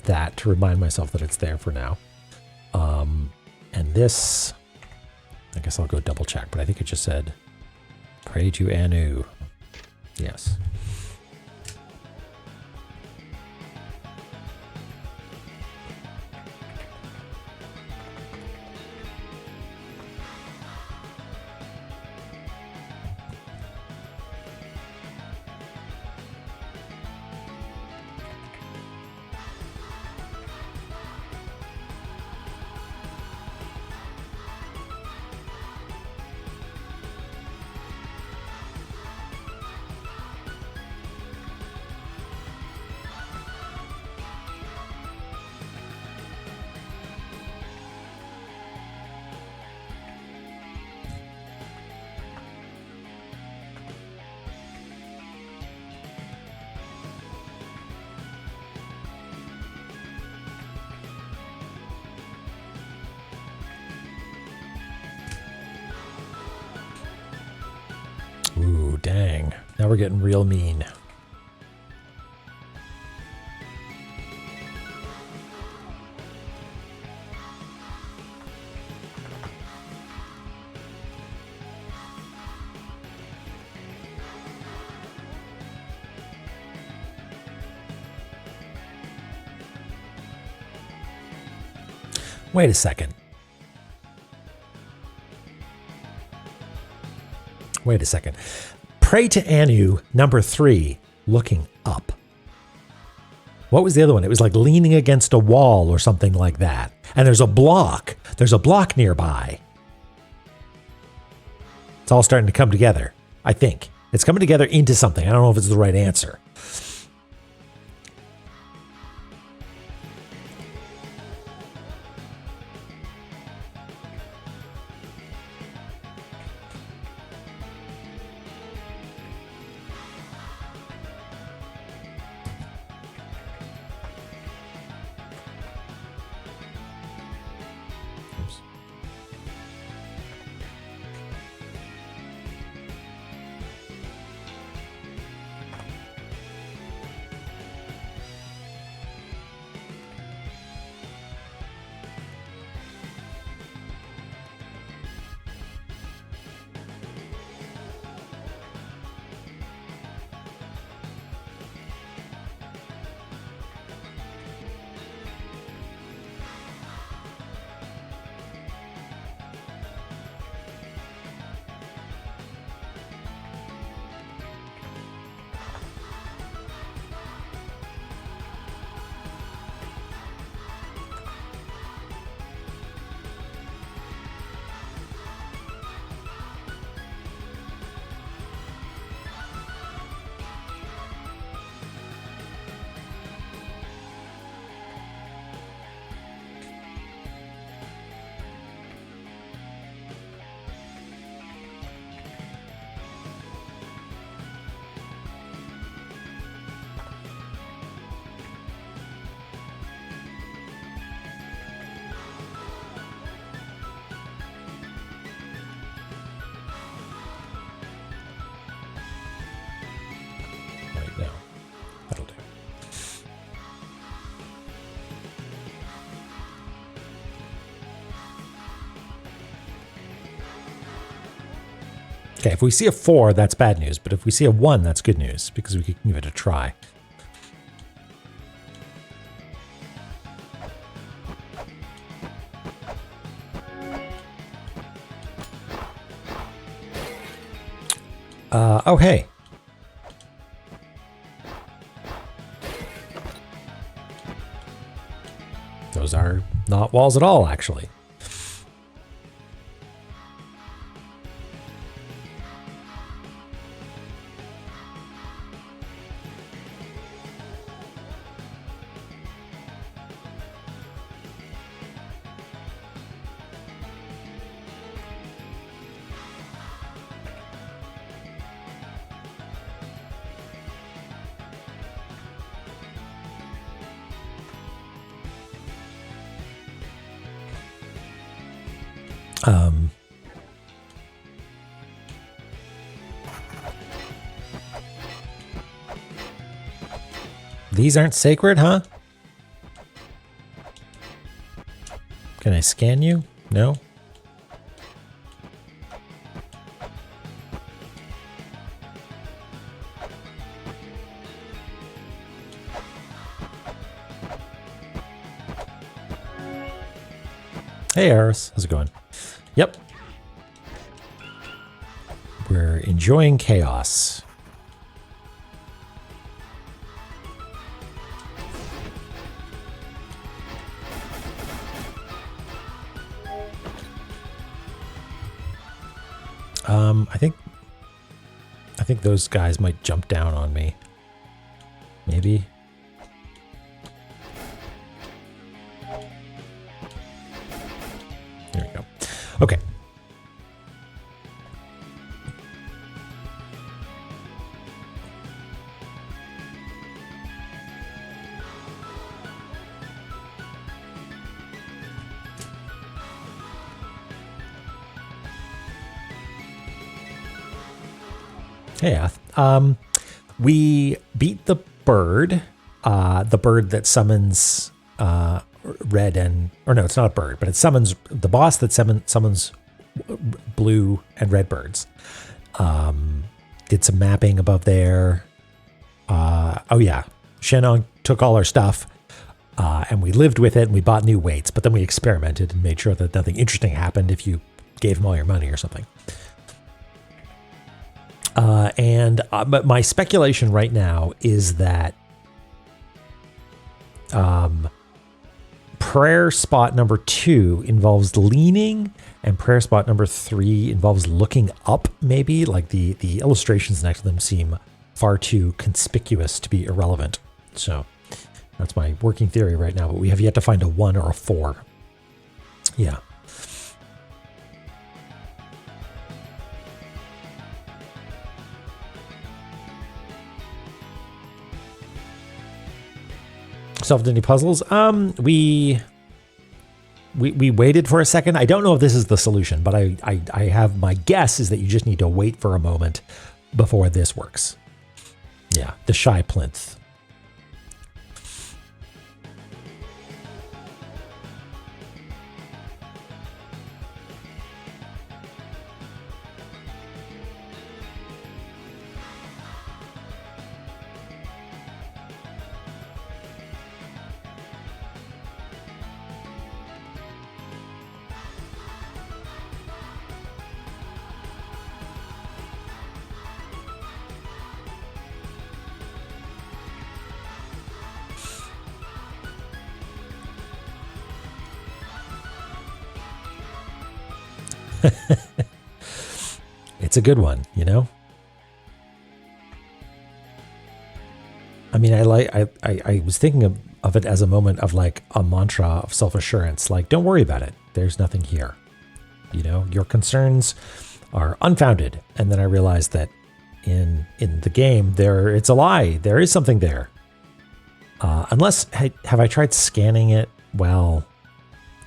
that to remind myself that it's there for now. And this, I guess I'll go double check, but I think it just said, pray to Anu. Yes. Now we're getting real mean. Wait a second. Wait a second. Pray to Anu, number 3, looking up. What was the other one? It was like leaning against a wall or something like that. And there's a block. There's a block nearby. It's all starting to come together, I think. It's coming together into something. I don't know if it's the right answer. Okay, if we see a 4, that's bad news. But if we see a 1, that's good news because we can give it a try. Oh, hey. Those are not walls at all, actually. These aren't sacred, huh? Can I scan you? No? Hey, Eris. How's it going? Yep. We're enjoying chaos. I think those guys might jump down on me. Maybe. There we go. Okay. Yeah. We beat the bird that summons red and, or no, it's not a bird, but it summons the boss that summons blue and red birds. Did some mapping above there. Oh yeah, Shenong took all our stuff, and we lived with it, and we bought new weights, but then we experimented and made sure that nothing interesting happened if you gave him all your money or something. But my speculation right now is that prayer spot number 2 involves leaning, and prayer spot number 3 involves looking up, maybe. Like the illustrations next to them seem far too conspicuous to be irrelevant. So that's my working theory right now, but we have yet to find a 1 or a 4. Yeah. Solved any puzzles? We waited for a second. I don't know if this is the solution, but I have, my guess is that you just need to wait for a moment before this works. Yeah, the shy plinth. It's a good one, you know? I mean, I was thinking of it as a moment of like a mantra of self-assurance. Like, don't worry about it. There's nothing here. You know, your concerns are unfounded. And then I realized that in the game, it's a lie. There is something there. Unless, have I tried scanning it? Well,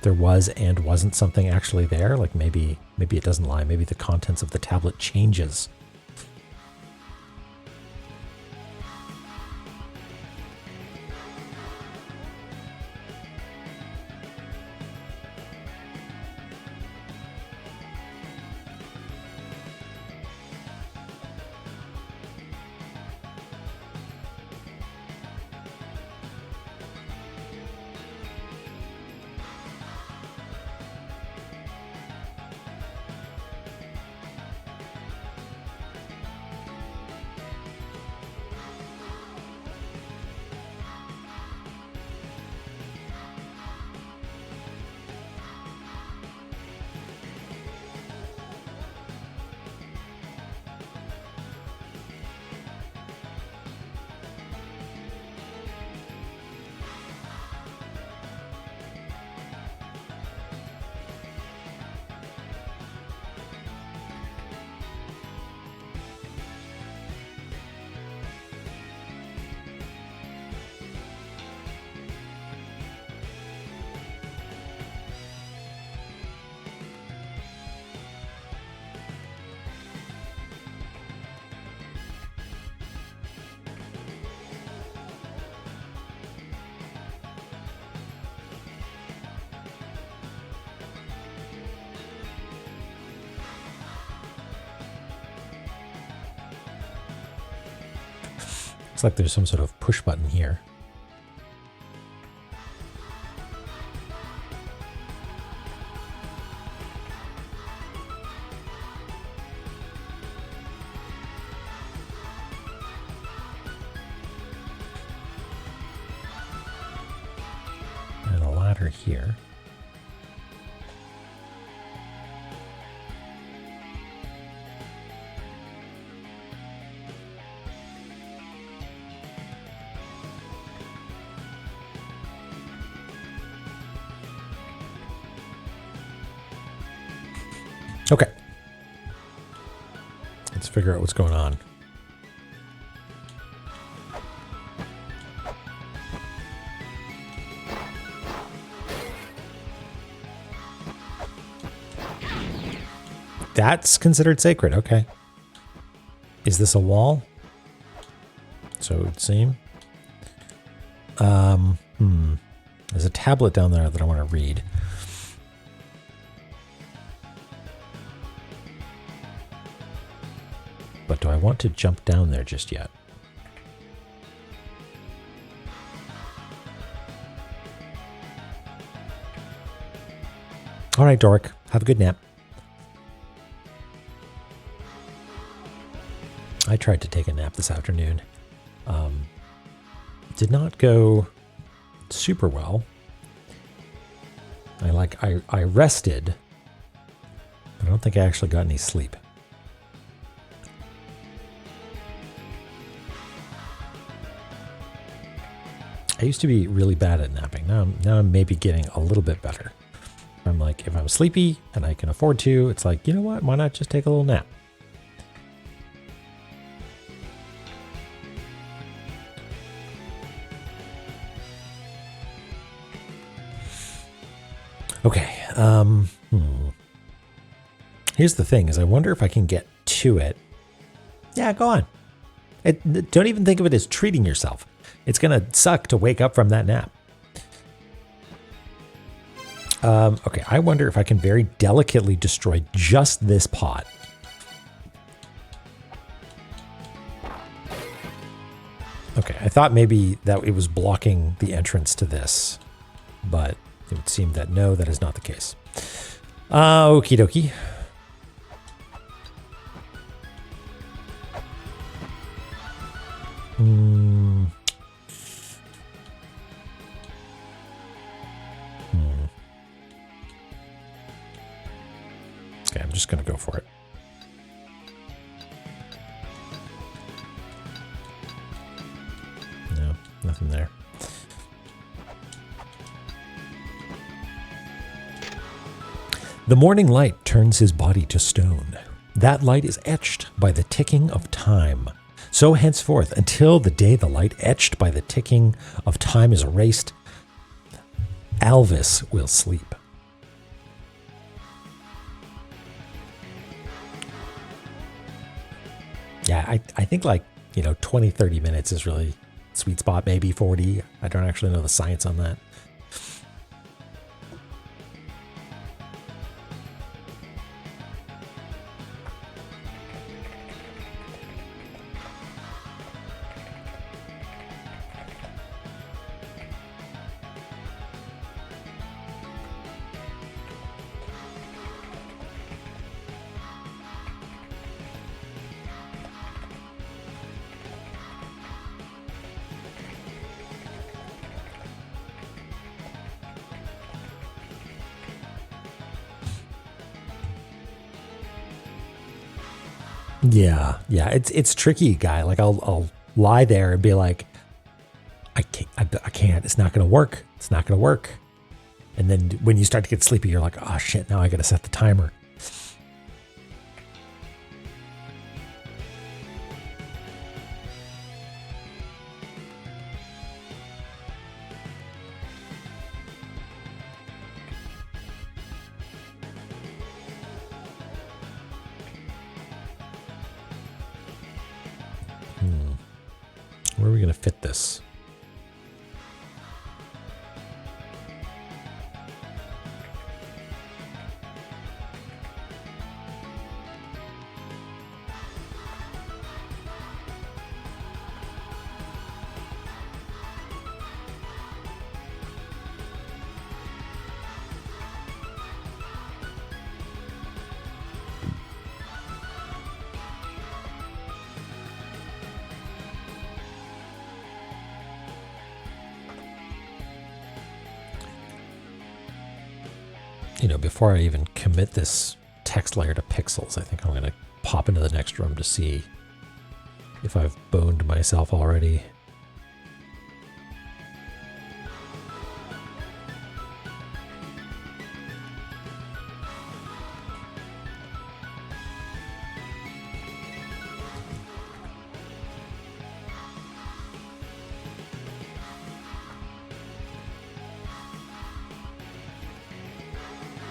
there was and wasn't something actually there. Like maybe it doesn't lie. Maybe the contents of the tablet changes. Looks like there's some sort of push button here. And a ladder here. Okay. Let's figure out what's going on. That's considered sacred. Okay. Is this a wall? So it would seem. There's a tablet down there that I want to read. But do I want to jump down there just yet? All right, Dork. Have a good nap. I tried to take a nap this afternoon. Did not go super well. I rested, but I don't think I actually got any sleep. I used to be really bad at napping. Now I'm maybe getting a little bit better. I'm like, if I'm sleepy and I can afford to, it's like, you know what? Why not just take a little nap? Okay. Here's the thing: is I wonder if I can get to it. Yeah, go on. Don't even think of it as treating yourself. It's gonna suck to wake up from that nap. Okay, I wonder if I can very delicately destroy just this pot. Okay, I thought maybe that it was blocking the entrance to this, but it would seem that no, that is not the case. Okie dokie. Okay, I'm just going to go for it. No, nothing there. The morning light turns his body to stone. That light is etched by the ticking of time. So henceforth, until the day the light etched by the ticking of time is erased, Alvis will sleep. Yeah, I think 20, 30 minutes is really sweet spot, maybe 40. I don't actually know the science on that. Yeah, it's tricky, guy. Like I'll lie there and be like, I can't. It's not gonna work. It's not gonna work. And then when you start to get sleepy, you're like, oh shit, now I gotta set the timer. Where are we going to fit this? Before I even commit this text layer to pixels, I think I'm going to pop into the next room to see if I've boned myself already.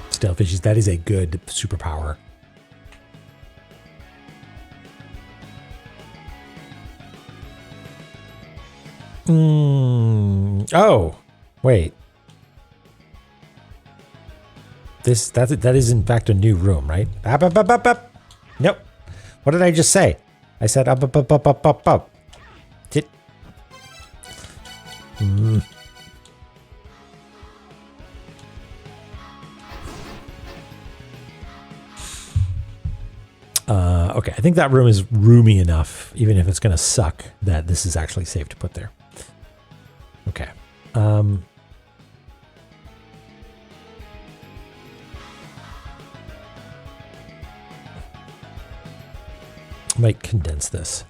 Stealth issues, that is a good superpower. Oh, wait. That is in fact a new room, right? Up, up, up, up, up. Nope. What did I just say? I said up, up, up, up, up, up, up. Did. Okay, I think that room is roomy enough, even if it's going to suck, that this is actually safe to put there. Okay. Might condense this.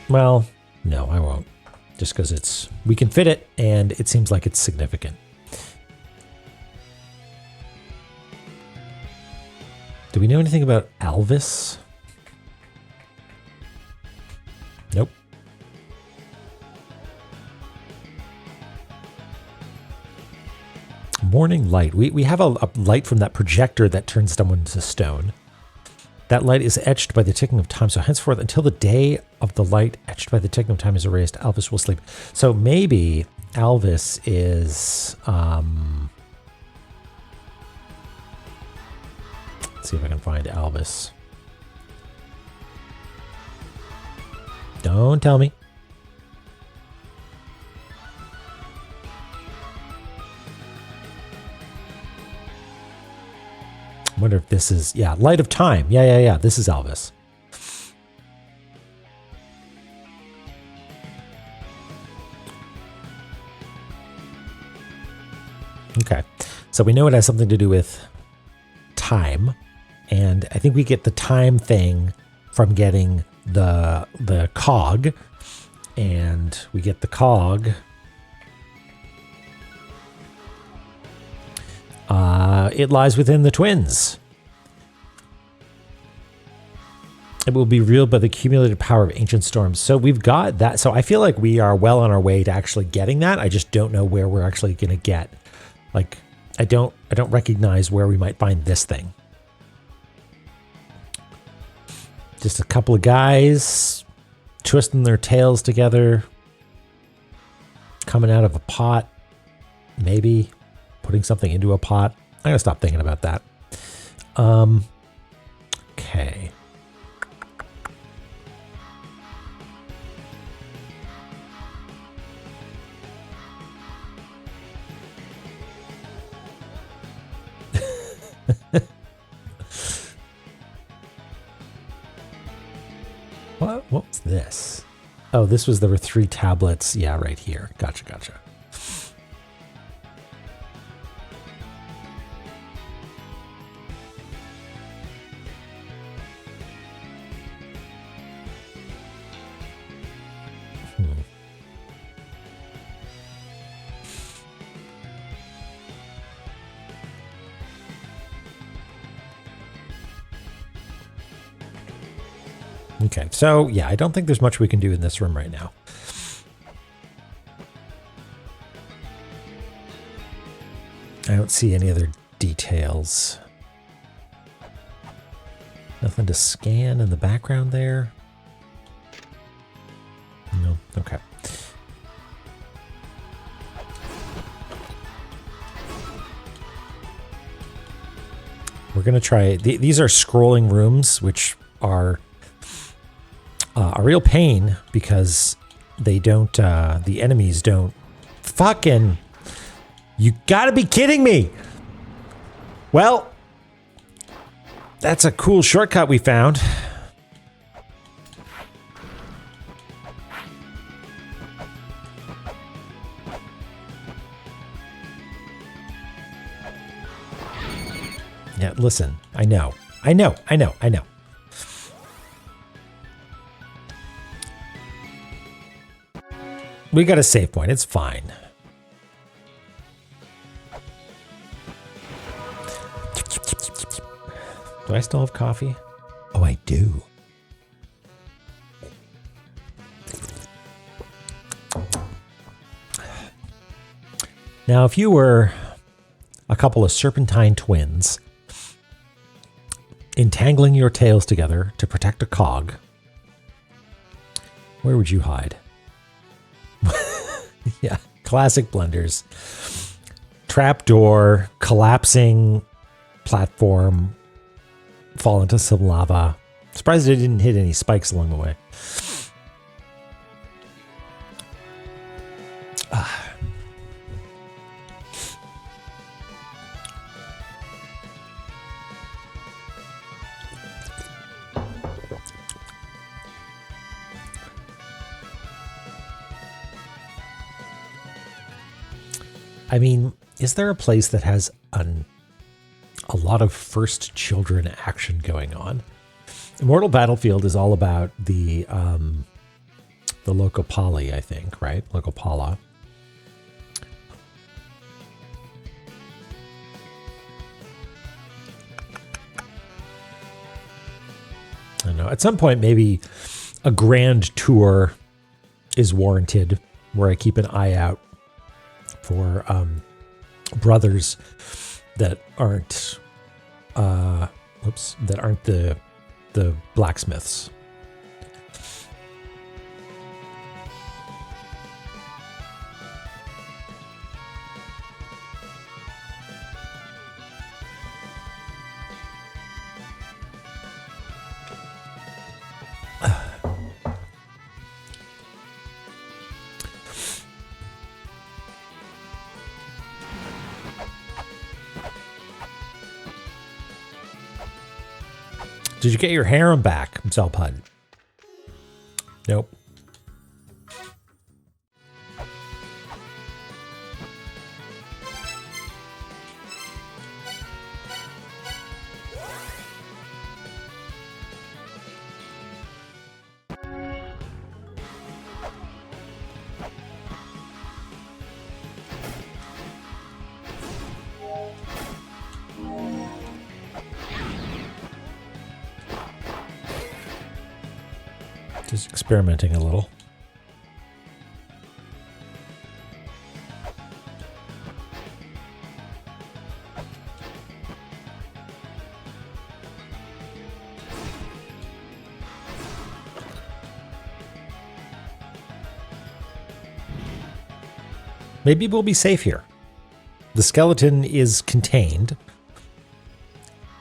Well, no, I won't. Just because we can fit it, and it seems like it's significant. Do we know anything about Alvis? Nope. Morning light. We have a light from that projector that turns someone to stone. That light is etched by the ticking of time. So henceforth, until the day of the light etched by the ticking of time is erased, Alvis will sleep. So maybe Alvis is... Let's see if I can find Alvis. Don't tell me. I wonder if this is... Yeah, Light of Time. Yeah. This is Alvis. Okay. So we know it has something to do with time. And I think we get the time thing from getting the cog. And we get the cog... it lies within the twins. It will be revealed by the accumulated power of ancient storms. So we've got that. So I feel like we are well on our way to actually getting that. I just don't know where we're actually going to get. Like, I don't recognize where we might find this thing. Just a couple of guys twisting their tails together, coming out of a pot, maybe putting something into a pot. I'm gonna stop thinking about that. Okay. What was this? Oh, this was, there were 3 tablets. Yeah, right here. Gotcha. Okay, so yeah, I don't think there's much we can do in this room right now. I don't see any other details. Nothing to scan in the background there. No, okay. We're gonna try, these are scrolling rooms, which are a real pain because they don't, the enemies don't fucking, you gotta be kidding me. Well, that's a cool shortcut we found. Yeah, listen, I know. We got a save point. It's fine. Do I still have coffee? Oh, I do. Now, if you were a couple of serpentine twins entangling your tails together to protect a cog. Where would you hide? Yeah, classic blunders. Trapdoor, collapsing platform, fall into some lava. Surprised it didn't hit any spikes along the way. I mean, is there a place that has a lot of first children action going on? Immortal Battlefield is all about the Locopali, I think, right? Locopala. I don't know. At some point, maybe a grand tour is warranted where I keep an eye out for brothers that aren't the blacksmiths. Did you get your harem back, Zelpud? Nope. Just experimenting a little. Maybe we'll be safe here. The skeleton is contained.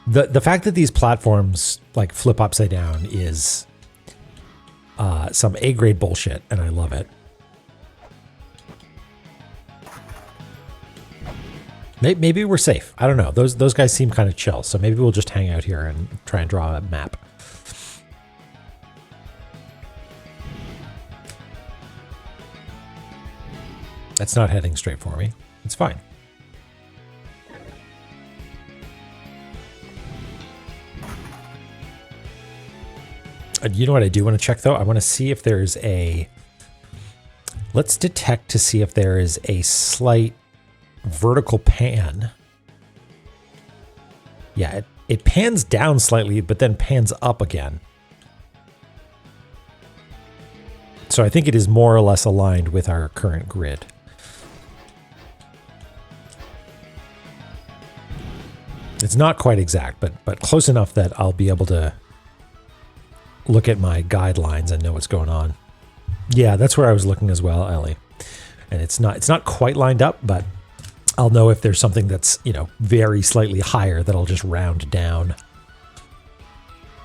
The fact that these platforms like flip upside down is some A-grade bullshit, and I love it. Maybe we're safe. I don't know. Those guys seem kind of chill, so maybe we'll just hang out here and try and draw a map. That's not heading straight for me. It's fine. You know what I do want to check, though? I want to see if there's a... Let's detect to see if there is a slight vertical pan. Yeah, it pans down slightly, but then pans up again. So I think it is more or less aligned with our current grid. It's not quite exact, but close enough that I'll be able to look at my guidelines and know what's going on. Yeah, that's where I was looking as well, Ellie. And it's not quite lined up, but I'll know if there's something that's, you know, very slightly higher that I'll just round down.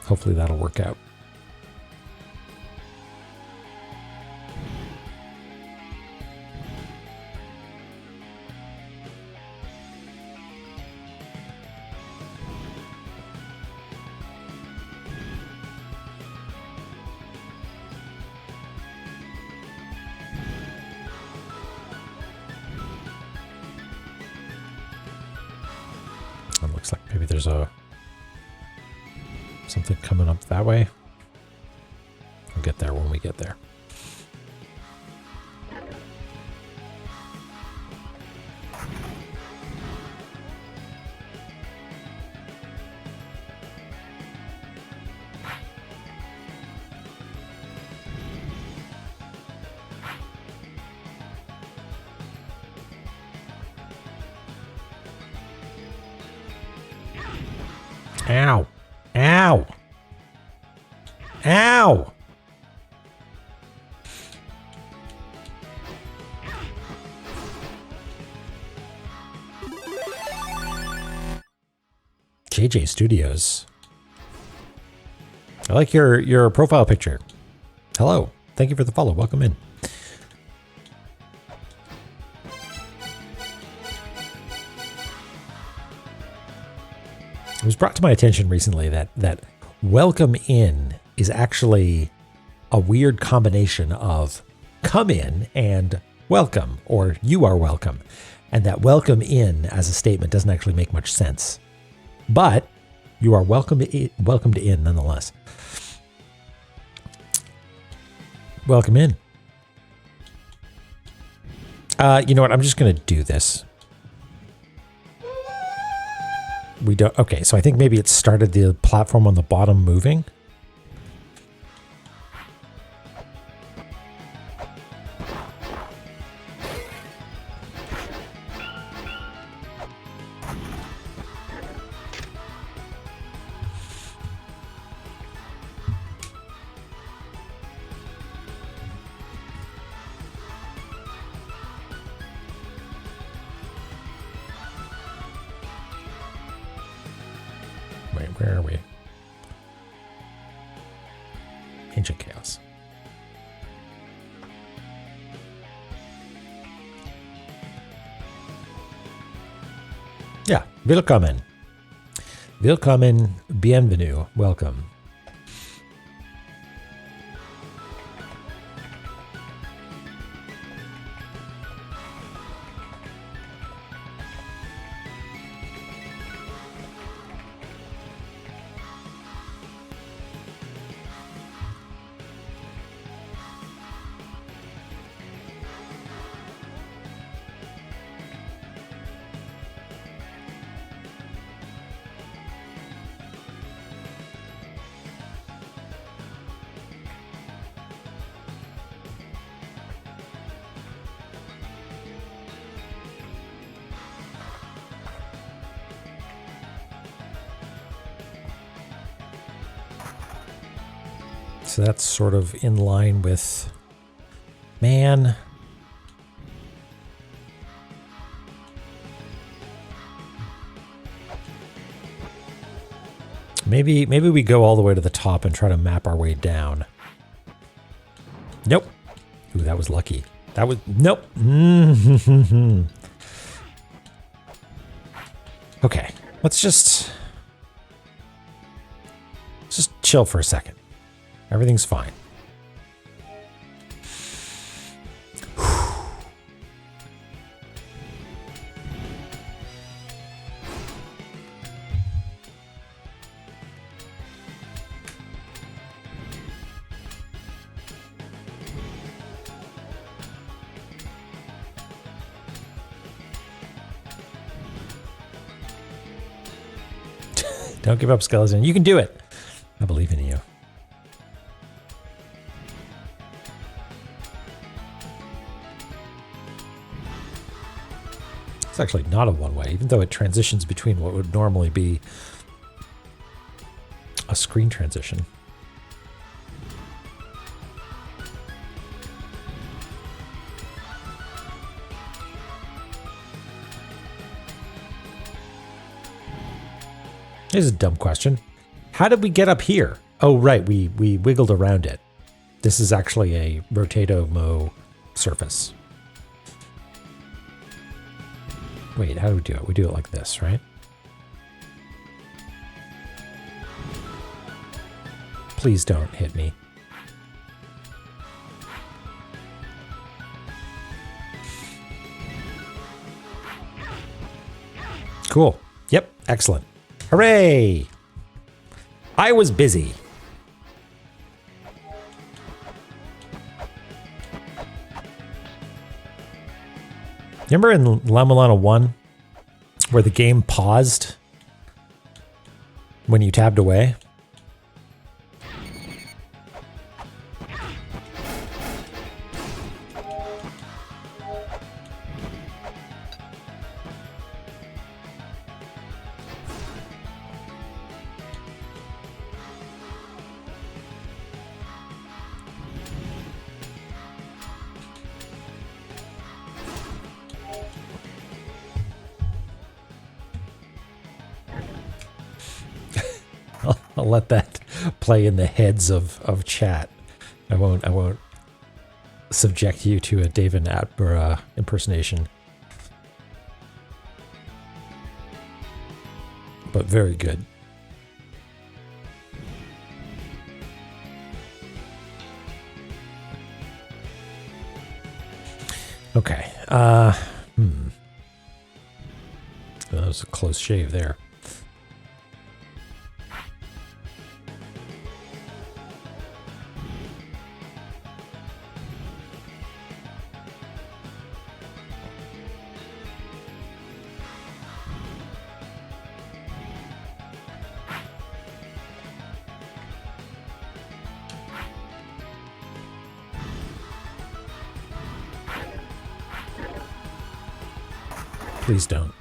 Hopefully that'll work out. Looks like maybe there's something coming up that way. We'll get there when we get there. Ow. Ow! Ow! JJ Studios. I like your profile picture. Hello. Thank you for the follow. Welcome in. It was brought to my attention recently that welcome in is actually a weird combination of come in and welcome, or you are welcome. And that welcome in as a statement doesn't actually make much sense. But you are welcomed in nonetheless. Welcome in. You know what? I'm just going to do this. We don't. Okay, so I think maybe it started the platform on the bottom moving. Wait, where are we? Ancient Chaos. Yeah, willkommen. Willkommen, bienvenue, welcome. So that's sort of in line with, man. Maybe we go all the way to the top and try to map our way down. Nope. Ooh, that was lucky. That was, nope. Okay, let's just chill for a second. Everything's fine. Don't give up, Skeleton. You can do it. I believe in you. It's actually not a one-way, even though it transitions between what would normally be a screen transition. Here's a dumb question. How did we get up here? Oh, right, we wiggled around it. This is actually a Rotato-Mo surface. Wait, how do we do it? We do it like this, right? Please don't hit me. Cool. Yep, excellent. Hooray! I was busy. Remember in La-Mulana 1 where the game paused when you tabbed away? I'll let that play in the heads of chat. I won't subject you to a David Attenborough impersonation. But very good. Okay. That was a close shave there. Please don't.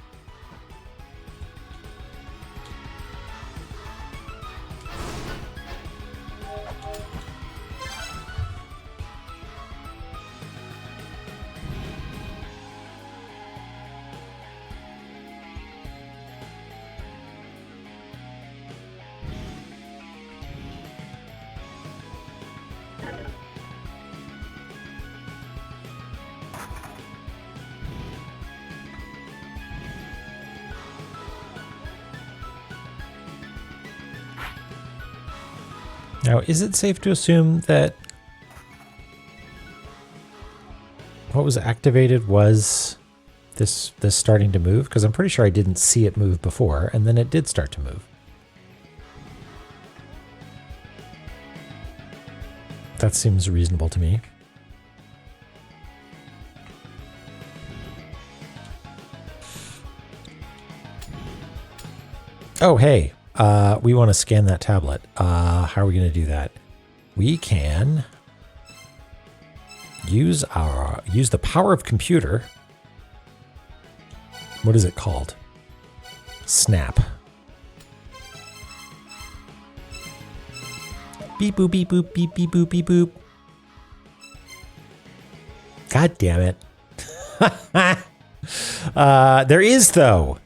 Now, is it safe to assume that what was activated was this starting to move? Because I'm pretty sure I didn't see it move before, and then it did start to move. That seems reasonable to me. Oh, hey. We want to scan that tablet. How are we going to do that? We can use the power of computer. What is it called? Snap. Beep boop beep boop beep beep boop beep boop. God damn it. There is though.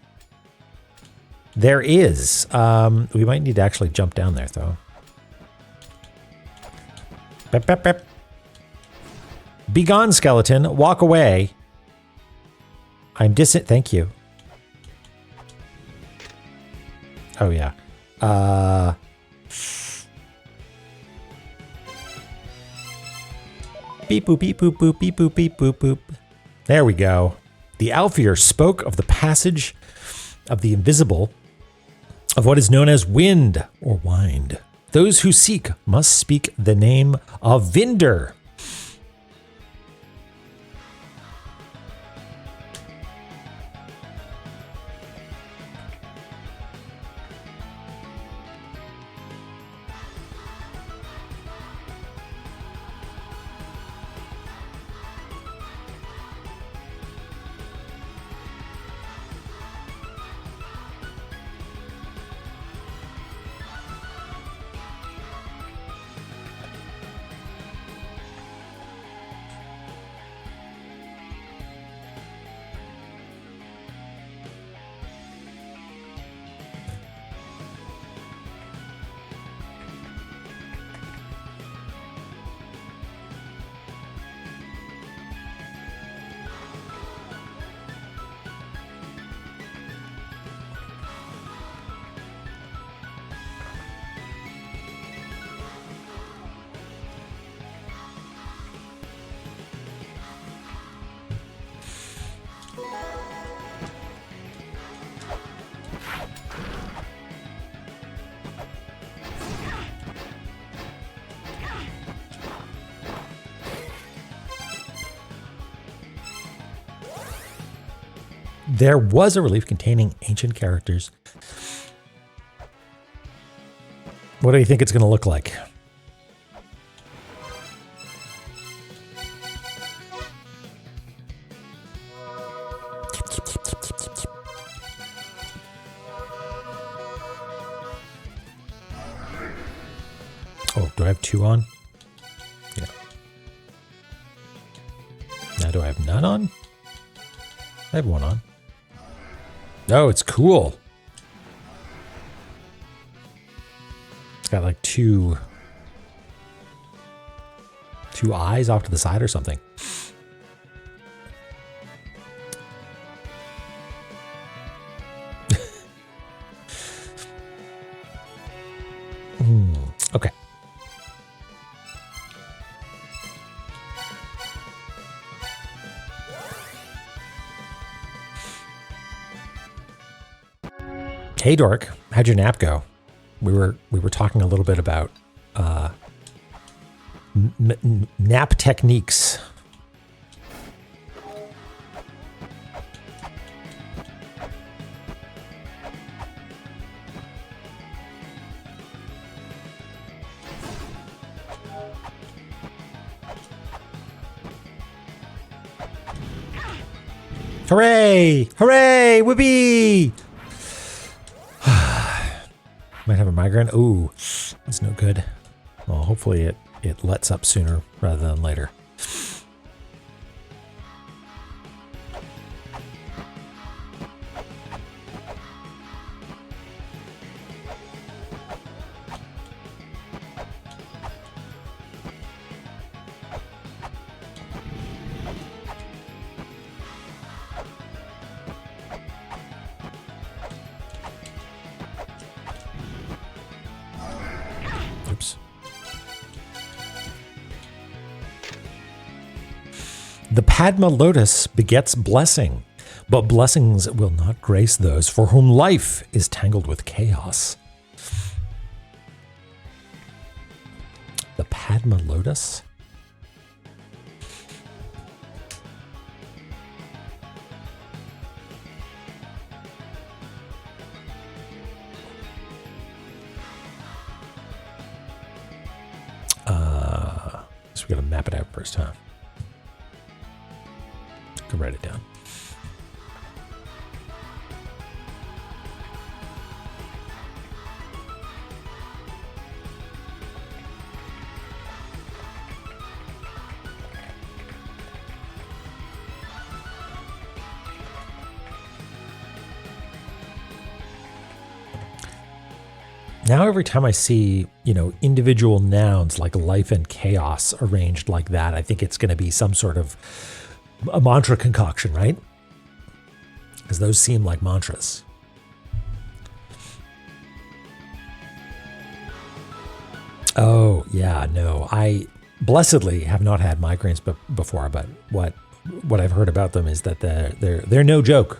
There is. We might need to actually jump down there, though. Bep, bep, bep. Be gone, skeleton. Walk away. I'm Thank you. Oh, yeah. Beep, boop, beep, boop, boop, beep, boop, beep, boop, boop. There we go. The Alfier spoke of the passage of the invisible, of what is known as wind or wind. Those who seek must speak the name of Vinder. There was a relief containing ancient characters. What do you think it's going to look like? Oh, do I have two on? Yeah. Now do I have none on? I have one on. Oh, it's cool. It's got like two eyes off to the side or something. Okay. Hey Dork, how'd your nap go? We were talking a little bit about nap techniques. Hooray! Hooray! Whippy! Might have a migraine. Ooh, that's no good. Well, hopefully it lets up sooner rather than later. Oops. The Padma lotus begets blessing, but blessings will not grace those for whom life is tangled with chaos. The Padma lotus? So we gotta map it out first, huh? Go write it down. Now every time I see, individual nouns like life and chaos arranged like that, I think it's going to be some sort of a mantra concoction, right? Because those seem like mantras. Oh, yeah, no. I blessedly have not had migraines before, but what I've heard about them is that they're no joke.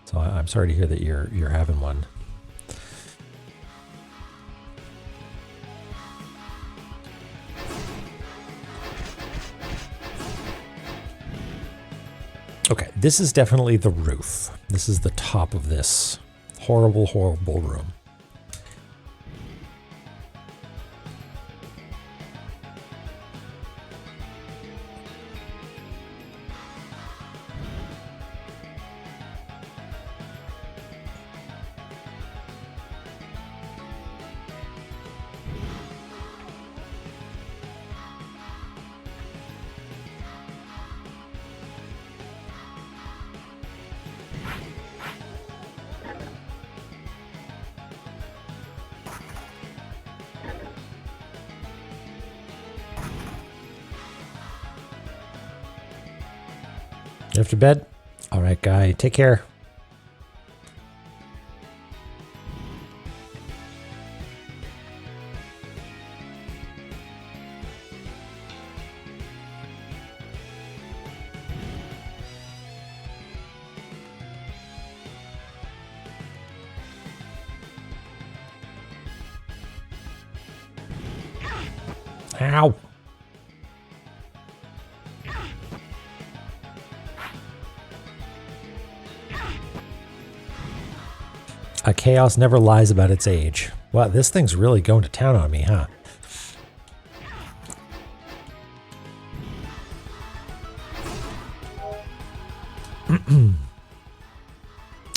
So I'm sorry to hear that you're having one. Okay, this is definitely the roof. This is the top of this horrible, horrible room. You off to bed? All right, guy. Take care. Ow. A chaos never lies about its age. Wow, this thing's really going to town on me, huh?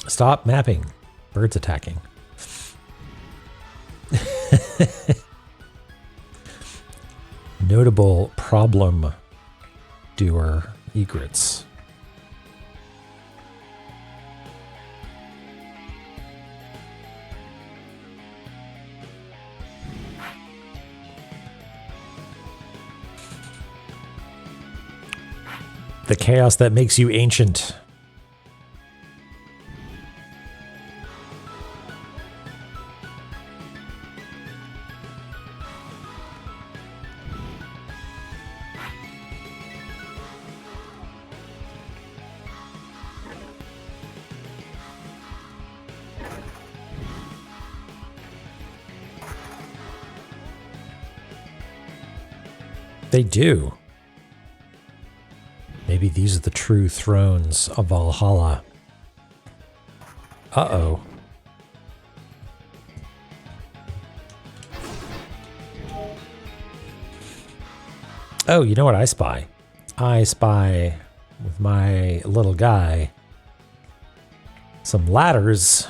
Stop mapping. Birds attacking. Notable problem doer egrets. The chaos that makes you ancient. They do. Maybe these are the true thrones of Valhalla. Uh-oh. Oh, you know what I spy? I spy with my little guy some ladders.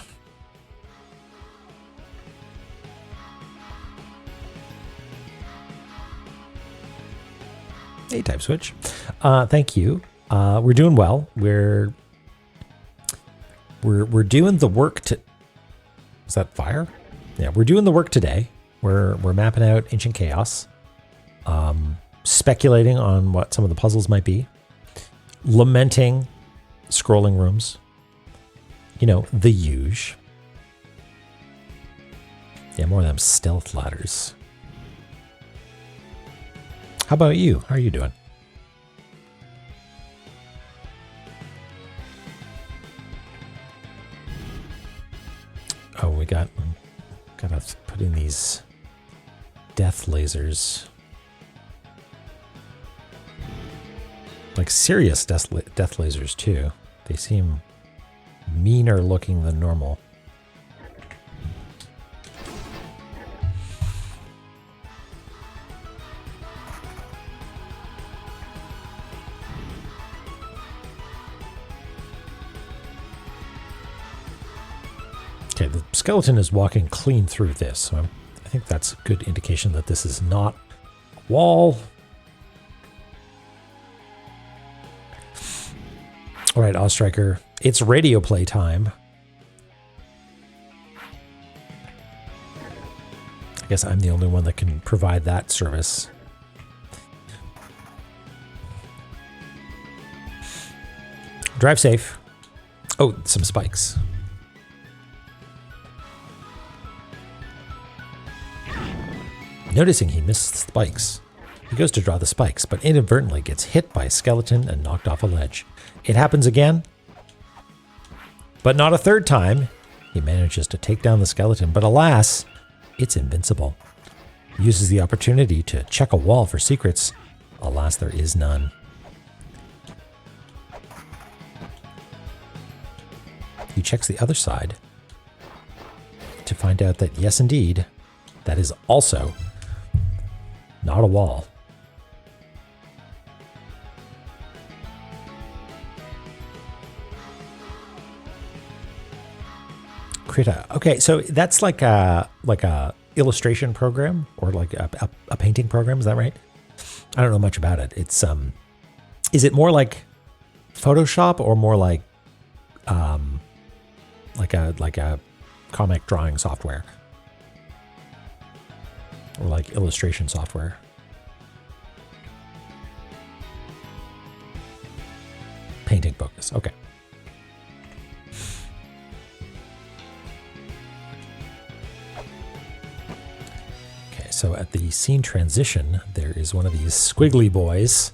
A-type switch. Thank you. We're doing well. We're doing the work to. Is that fire? Yeah, we're doing the work today. We're mapping out Ancient Chaos, speculating on what some of the puzzles might be, lamenting scrolling rooms. You know, the huge. Yeah, more of them stealth ladders. How about you? How are you doing? Oh, we gotta put in these death lasers. Like serious death lasers too. They seem meaner looking than normal. Okay, the skeleton is walking clean through this, so I think that's a good indication that this is not a wall. All right, Ozstriker, it's radio play time. I guess I'm the only one that can provide that service. Drive safe. Oh, some spikes. Noticing he missed spikes, he goes to draw the spikes, but inadvertently gets hit by a skeleton and knocked off a ledge. It happens again, but not a third time. He manages to take down the skeleton, but alas, it's invincible. He uses the opportunity to check a wall for secrets. Alas, there is none. He checks the other side to find out that, yes, indeed, that is also not a wall. Krita. Okay, so that's like a illustration program or like a painting program. Is that right? I don't know much about it. It's is it more like Photoshop or more like a comic drawing software? Or like illustration software. Painting focus. Okay. Okay, so at the scene transition, there is one of these squiggly boys,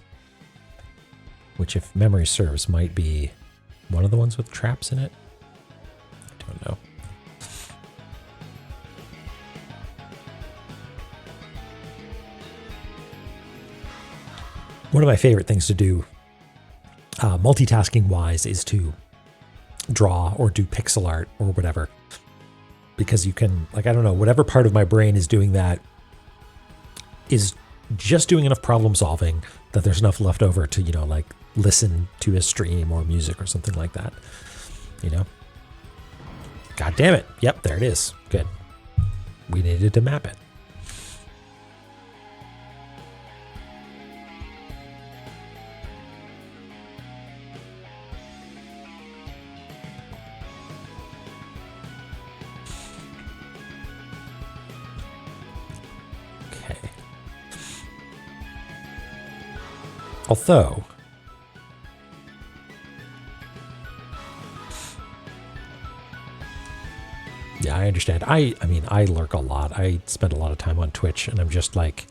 which if memory serves might be one of the ones with traps in it. I don't know. One of my favorite things to do, multitasking wise, is to draw or do pixel art or whatever. Because you can, like, I don't know, whatever part of my brain is doing that is just doing enough problem solving that there's enough left over to, you know, like listen to a stream or music or something like that. You know? God damn it. Yep, there it is. Good. We needed to map it. Although, understand. I mean, I lurk a lot. I spend a lot of time on Twitch, and I'm just like,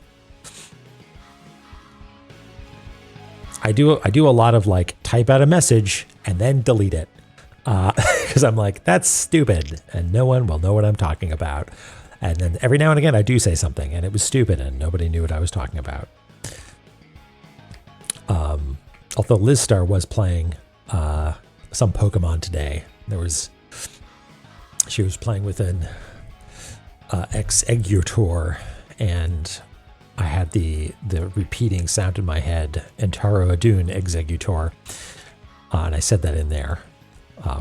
I do a lot of like type out a message and then delete it. Because I'm like, that's stupid, and no one will know what I'm talking about. And then every now and again, I do say something, and it was stupid, and nobody knew what I was talking about. Although Liz Star was playing some Pokemon today. She was playing with an Exeggutor, and I had the repeating sound in my head, Entaro Adun Exeggutor, and I said that in there.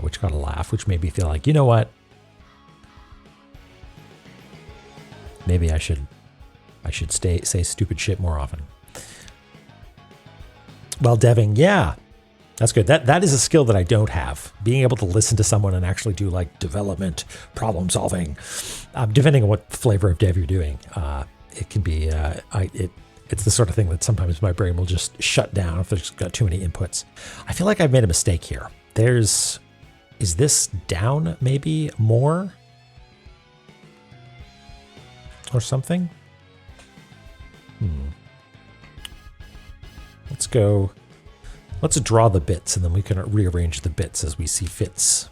Which got a laugh, which made me feel like, you know what? Maybe I should say stupid shit more often. Well, deving, yeah, that's good. That is a skill that I don't have. Being able to listen to someone and actually do like development, problem solving, depending on what flavor of dev you're doing. It can be it's the sort of thing that sometimes my brain will just shut down if there's got too many inputs. I feel like I've made a mistake here. Is this down maybe more? Or something? Let's draw the bits, and then we can rearrange the bits as we see fits.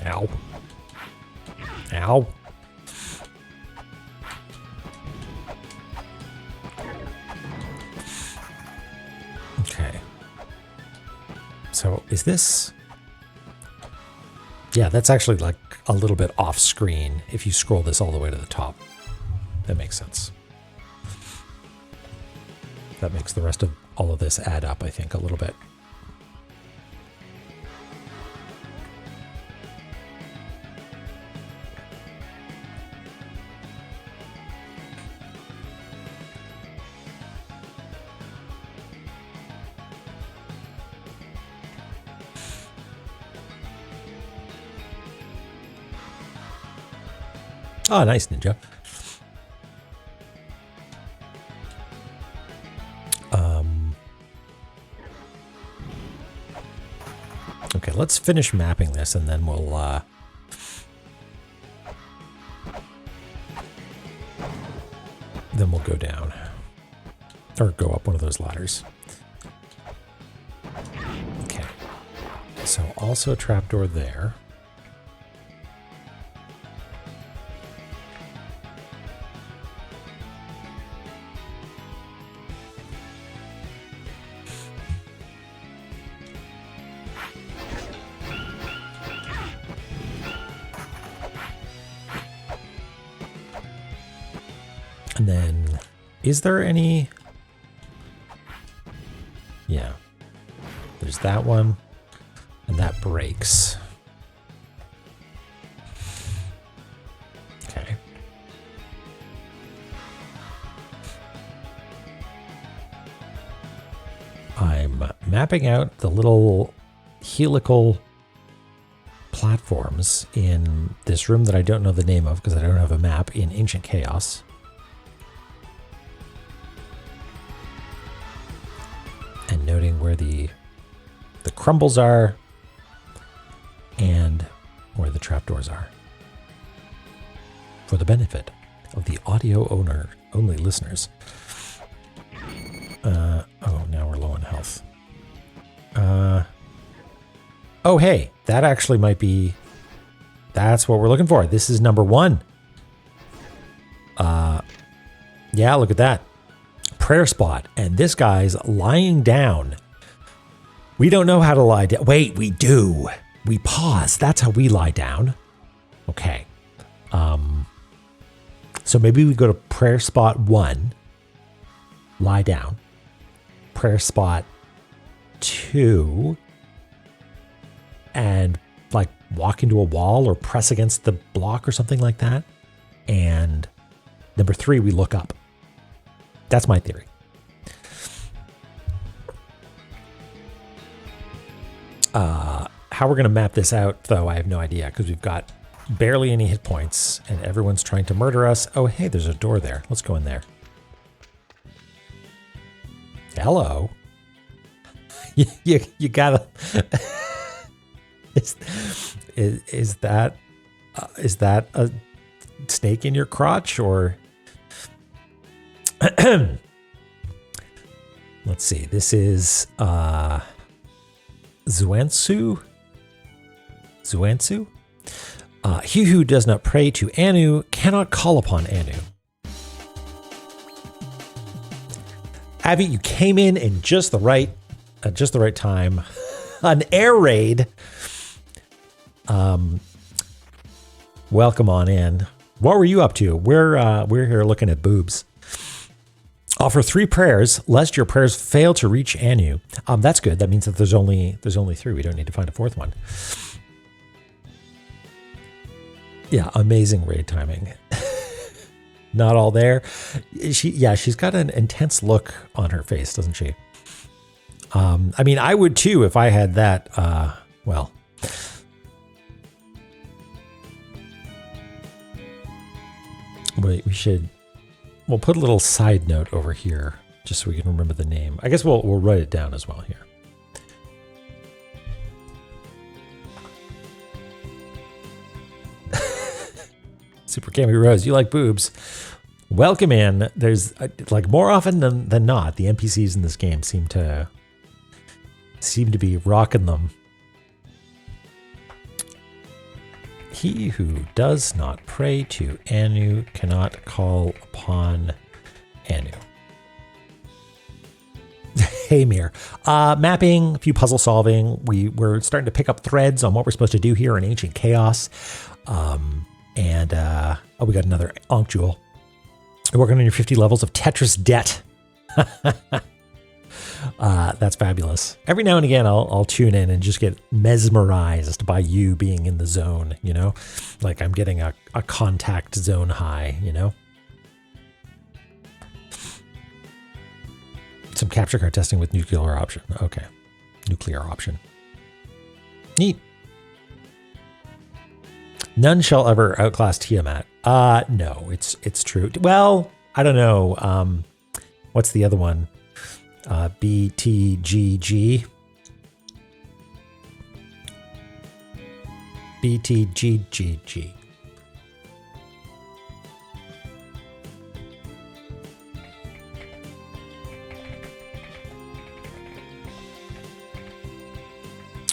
Ow. Ow. Okay. So is this... Yeah, that's actually like a little bit off screen if you scroll this all the way to the top. That makes sense. That makes the rest of all of this add up, I think, a little bit. Oh, nice, Ninja. Okay, let's finish mapping this, and then we'll go down. Or go up one of those ladders. Okay. So also a trapdoor there. And then, is there any... Yeah. There's that one, and that breaks. Okay. I'm mapping out the little helical platforms in this room that I don't know the name of because I don't have a map in Ancient Chaos. And noting where the crumbles are and where the trapdoors are for the benefit of the audio only listeners. Oh, now we're low on health. Oh, hey, that actually might be, that's what we're looking for. This is number 1. Yeah, look at that. Prayer spot, and this guy's lying down. We don't know how to lie down. Wait, we do. We pause. That's how we lie down. Okay. So maybe we go to prayer spot 1, lie down. Prayer spot 2, and like walk into a wall or press against the block or something like that. And number 3, we look up. That's my theory. How we're going to map this out, though, I have no idea, because we've got barely any hit points and everyone's trying to murder us. Oh, hey, there's a door there. Let's go in there. Hello. You gotta. Is that a snake in your crotch, or? Let's see. This is Zuansu. He who does not pray to Anu cannot call upon Anu. Abby, you came in just the right time. An air raid. Welcome on in. What were you up to? We're here looking at boobs. Offer 3 prayers, lest your prayers fail to reach Anu. That's good. That means that there's only 3. We don't need to find a 4th one. Yeah, amazing raid timing. Not all there. She's got an intense look on her face, doesn't she? I mean, I would too if I had that. Well, wait, we'll put a little side note over here just so we can remember the name. I guess we'll write it down as well here. Super Cammy Rose, you like boobs. Welcome in. There's like more often than not, the NPCs in this game seem to be rocking them. He who does not pray to Anu cannot call upon Anu. Hey, Mir. Mapping, a few puzzle solving. We're starting to pick up threads on what we're supposed to do here in Ancient Chaos. We got another Ankh Jewel. We're working on your 50 levels of Tetris debt. That's fabulous. Every now and again, I'll tune in and just get mesmerized by you being in the zone, you know? Like I'm getting a contact zone high, you know? Some capture card testing with nuclear option. Okay. Nuclear option. Neat. None shall ever outclass Tiamat. No, it's true. Well, I don't know. What's the other one? BTGG. BTGGG.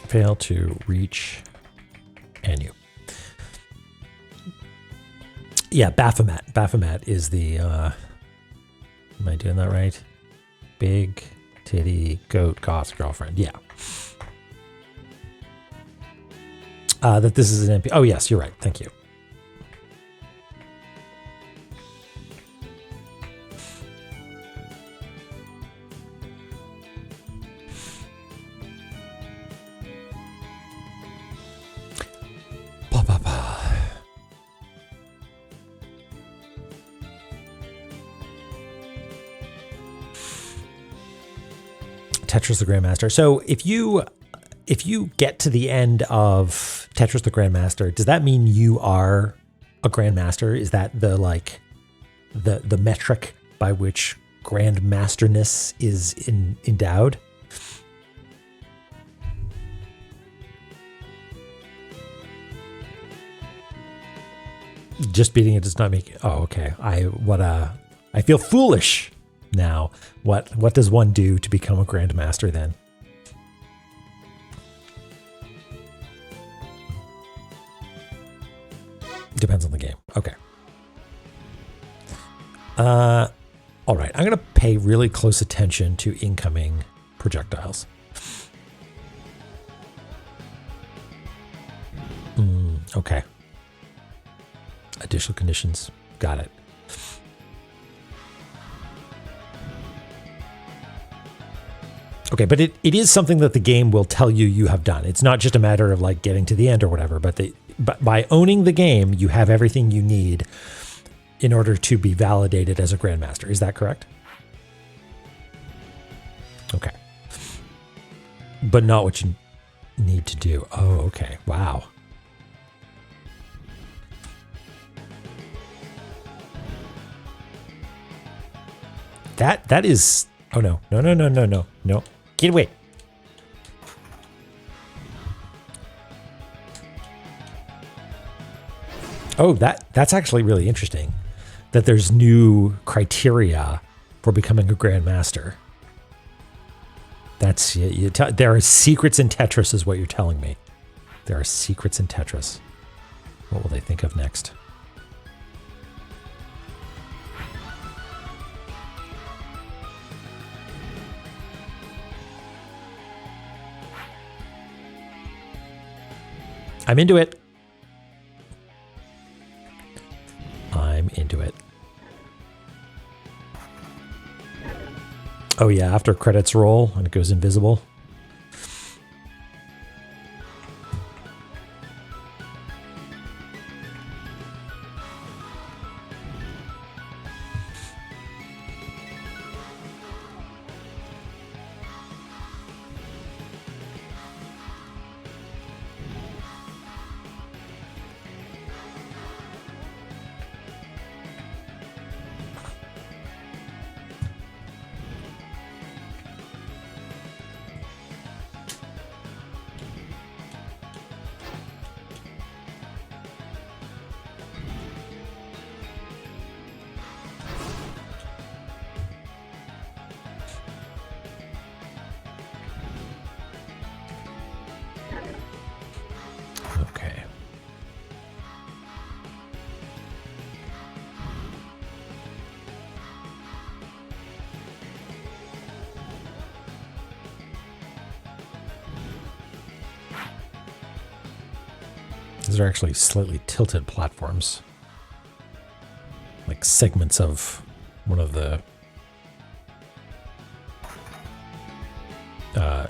Fail to reach Anu. Yeah, Baphomet. Baphomet is the, am I doing that right? Big titty goat goth girlfriend. Yeah. That this is an MP. Oh, yes, you're right. Thank you. Tetris the Grandmaster. So if you get to the end of Tetris the Grandmaster, does that mean you are a Grandmaster? Is that the metric by which Grandmasterness is endowed? Just beating it does not make it. Oh, okay. I feel foolish now. What does one do to become a Grandmaster then? Depends on the game. Okay. All right. I'm going to pay really close attention to incoming projectiles. Okay. Additional conditions. Got it. Okay, but it is something that the game will tell you you have done. It's not just a matter of like getting to the end or whatever, but by owning the game, you have everything you need in order to be validated as a Grandmaster. Is that correct? Okay. But not what you need to do. Oh, okay. Wow. That is... Oh, no. No, no, no, no, no. No. Get away. Oh, that's actually really interesting. That there's new criteria for becoming a Grandmaster. That's... there are secrets in Tetris is what you're telling me. There are secrets in Tetris. What will they think of next? I'm into it. I'm into it. Oh yeah, after credits roll and it goes invisible. Okay. These are actually slightly tilted platforms. Like segments of one of the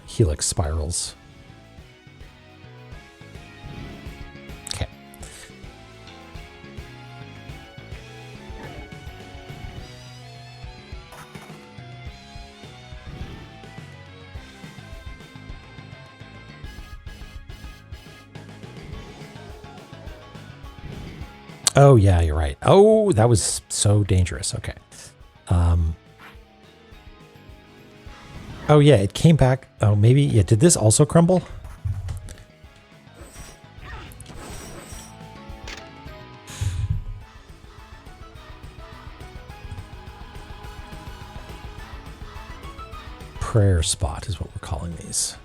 helix spirals. Okay. Oh, yeah, you're right. Oh, that was so dangerous. Okay. Oh, yeah, it came back. Oh, maybe. Yeah, did this also crumble? Prayer spot is what we're calling these.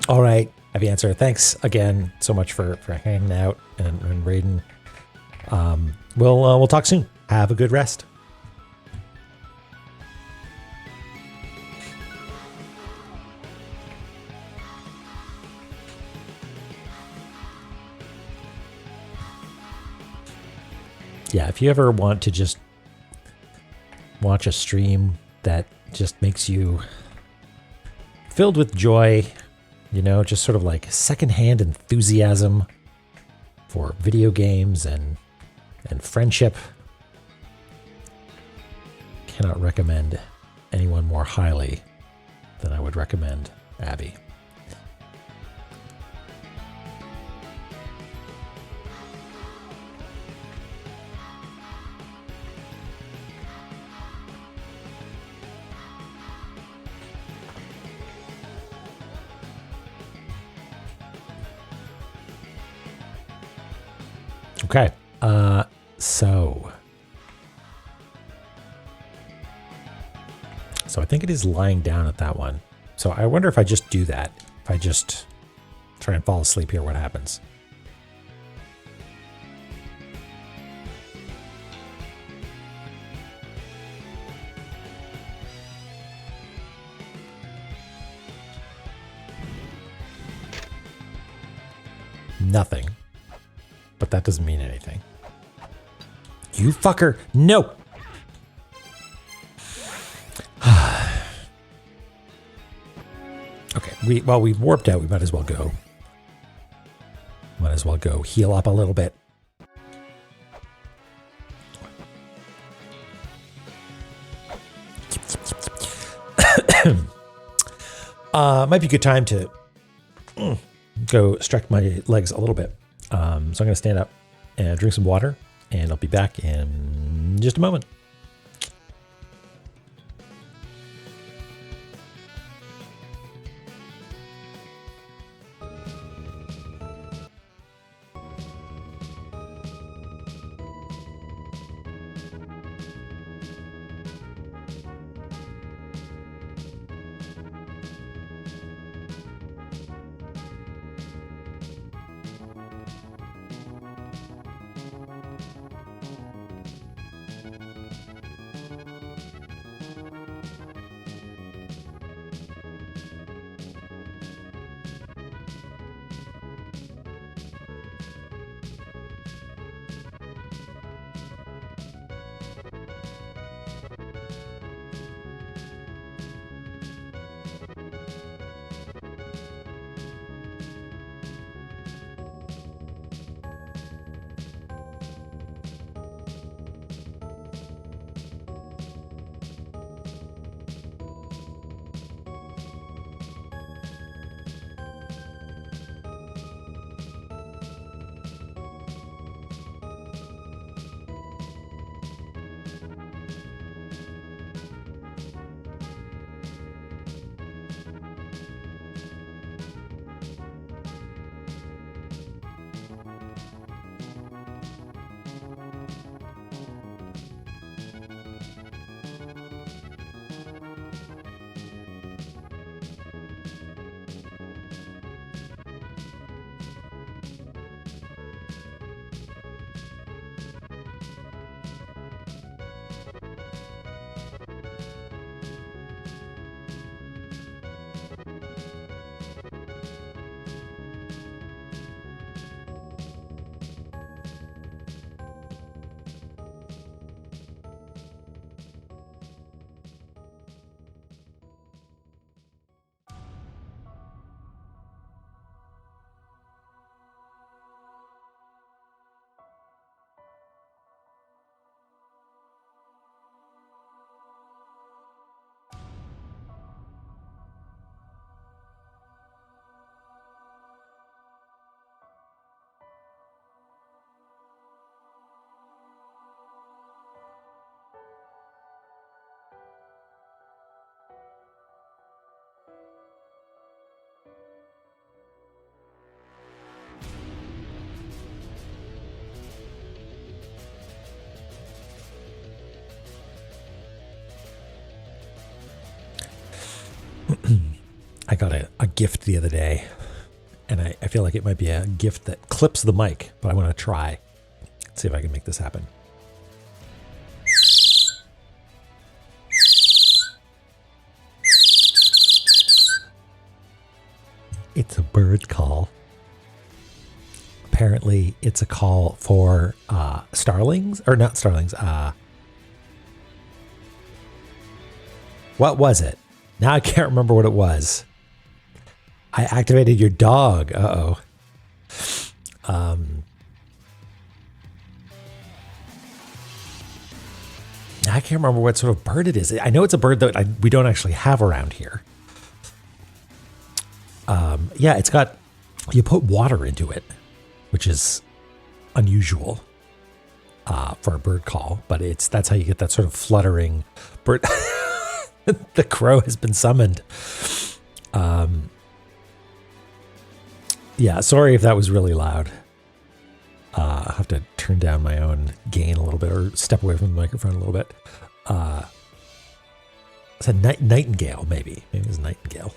All right, I have the answer. Thanks again so much for hanging out and raiding. We'll talk soon. Have a good rest. Yeah, if you ever want to just watch a stream that just makes you filled with joy, you know, just sort of like secondhand enthusiasm for video games and friendship. Cannot recommend anyone more highly than I would recommend Abby. Okay, so I think it is lying down at that one. So I wonder if I just do that. If I just try and fall asleep here, what happens? nothing. But that doesn't mean anything. You fucker. No. Okay. We've warped out. We might as well go. Might as well go heal up a little bit. Might be a good time to go stretch my legs a little bit. So I'm going to stand up and drink some water, and I'll be back in just a moment. I got a gift the other day, and I feel like it might be a gift that clips the mic, but I want to try. See if I can make this happen. It's a bird call. Apparently, it's a call for starlings, or not starlings. What was it? Now I can't remember what it was. I activated your dog. Uh-oh. I can't remember what sort of bird it is. I know it's a bird that we don't actually have around here. Yeah, it's got, you put water into it, which is unusual for a bird call, but that's how you get that sort of fluttering bird. The crow has been summoned. Yeah, sorry if that was really loud. I'll have to turn down my own gain a little bit, or step away from the microphone a little bit. It's a nightingale, maybe. Maybe it's a nightingale.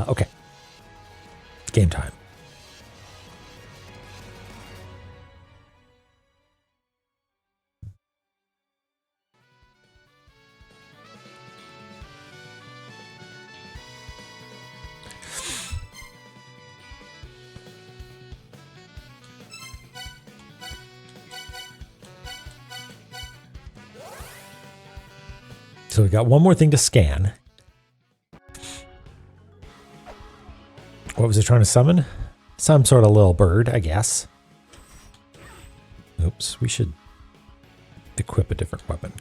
Okay. Game time. So we got one more thing to scan. What was it trying to summon? Some sort of little bird, I guess. Oops, we should equip a different weapon.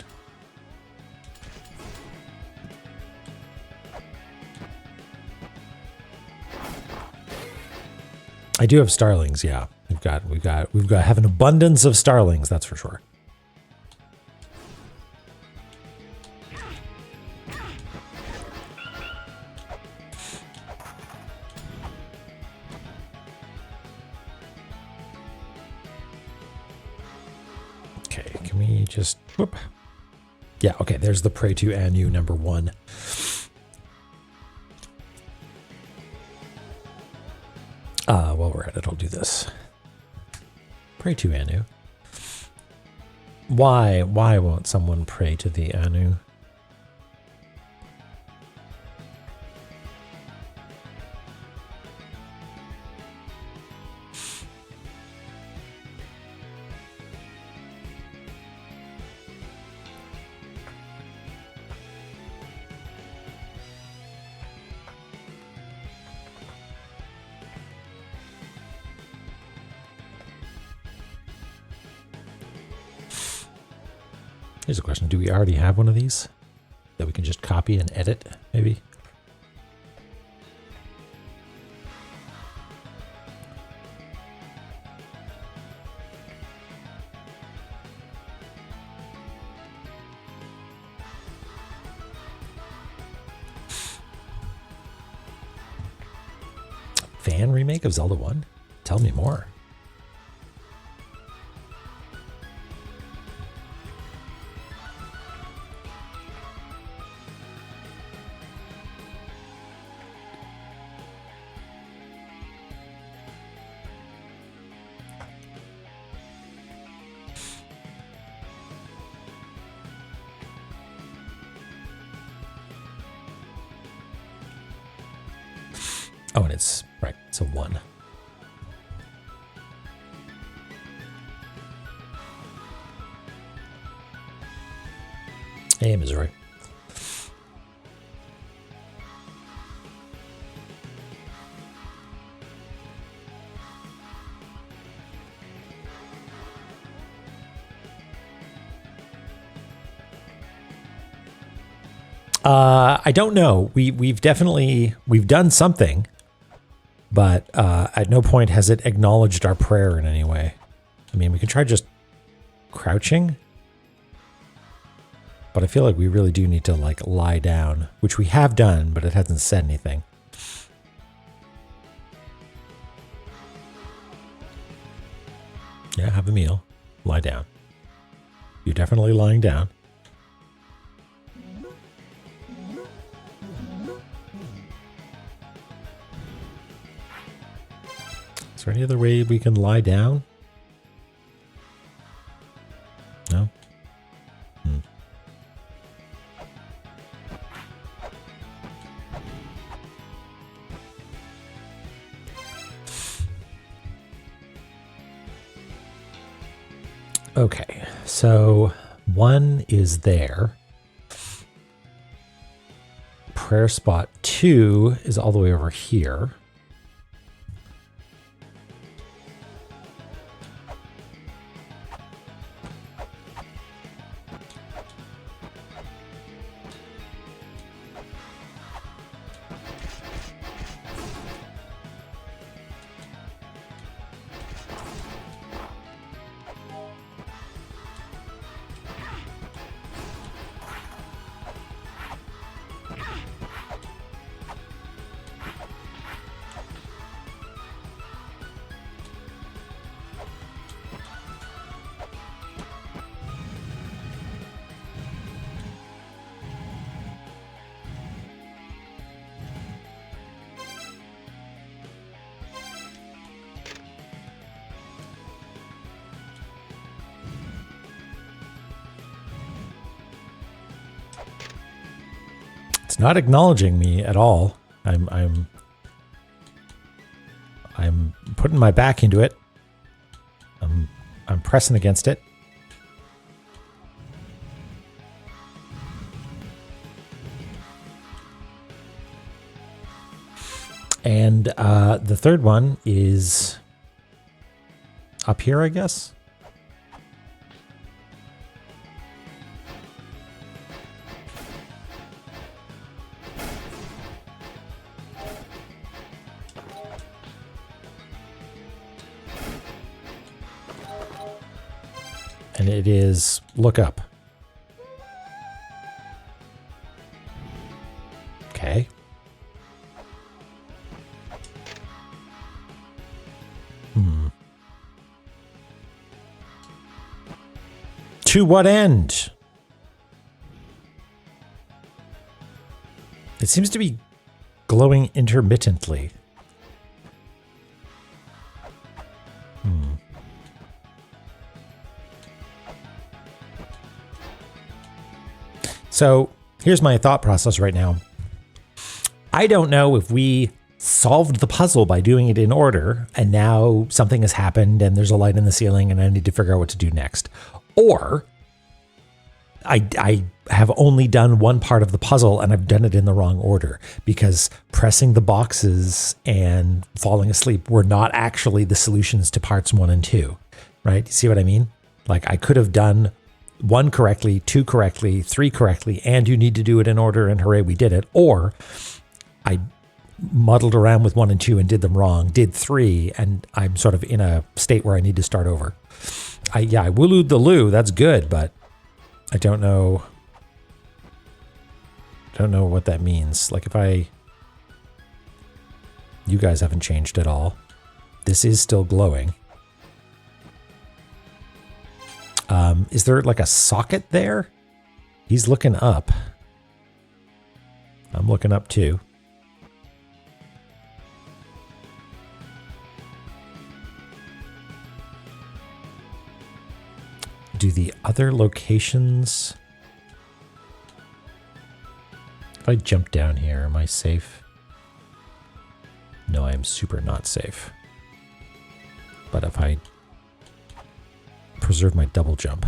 I do have starlings, yeah. We've got have an abundance of starlings, that's for sure. Okay, can we just whoop? Yeah, okay, there's the Pray to Anu number 1. While we're at it, I'll do this. Pray to Anu. Why won't someone pray to the Anu? Here's a question. Do we already have one of these that we can just copy and edit, maybe? Fan remake of Zelda 1? Tell me more. Oh, and it's, right, it's a 1. Hey, Missouri. I don't know. We've done something. But at no point has it acknowledged our prayer in any way. I mean, we can try just crouching. But I feel like we really do need to, like, lie down. Which we have done, but it hasn't said anything. Yeah, have a meal. Lie down. You're definitely lying down. Is there any other way we can lie down? No? Okay, so 1 is there. Prayer spot 2 is all the way over here. It's not acknowledging me at all. I'm putting my back into it. I'm pressing against it. And the third one is up here, I guess. And it is look up. Okay. To what end? It seems to be glowing intermittently. So here's my thought process right now. I don't know if we solved the puzzle by doing it in order, and now something has happened and there's a light in the ceiling and I need to figure out what to do next. Or I have only done one part of the puzzle and I've done it in the wrong order because pressing the boxes and falling asleep were not actually the solutions to parts 1 and 2, right? You see what I mean? Like I could have done 1 correctly, 2 correctly, 3 correctly, and you need to do it in order and hooray, we did it. Or I muddled around with 1 and 2 and did them wrong, did 3, and I'm sort of in a state where I need to start over. I woolooed the loo, that's good, but I don't know what that means. Like you guys haven't changed at all. This is still glowing. Is there like a socket there? He's looking up. I'm looking up too. Do the other locations... If I jump down here, am I safe? No, I am super not safe. But if I preserve my double jump...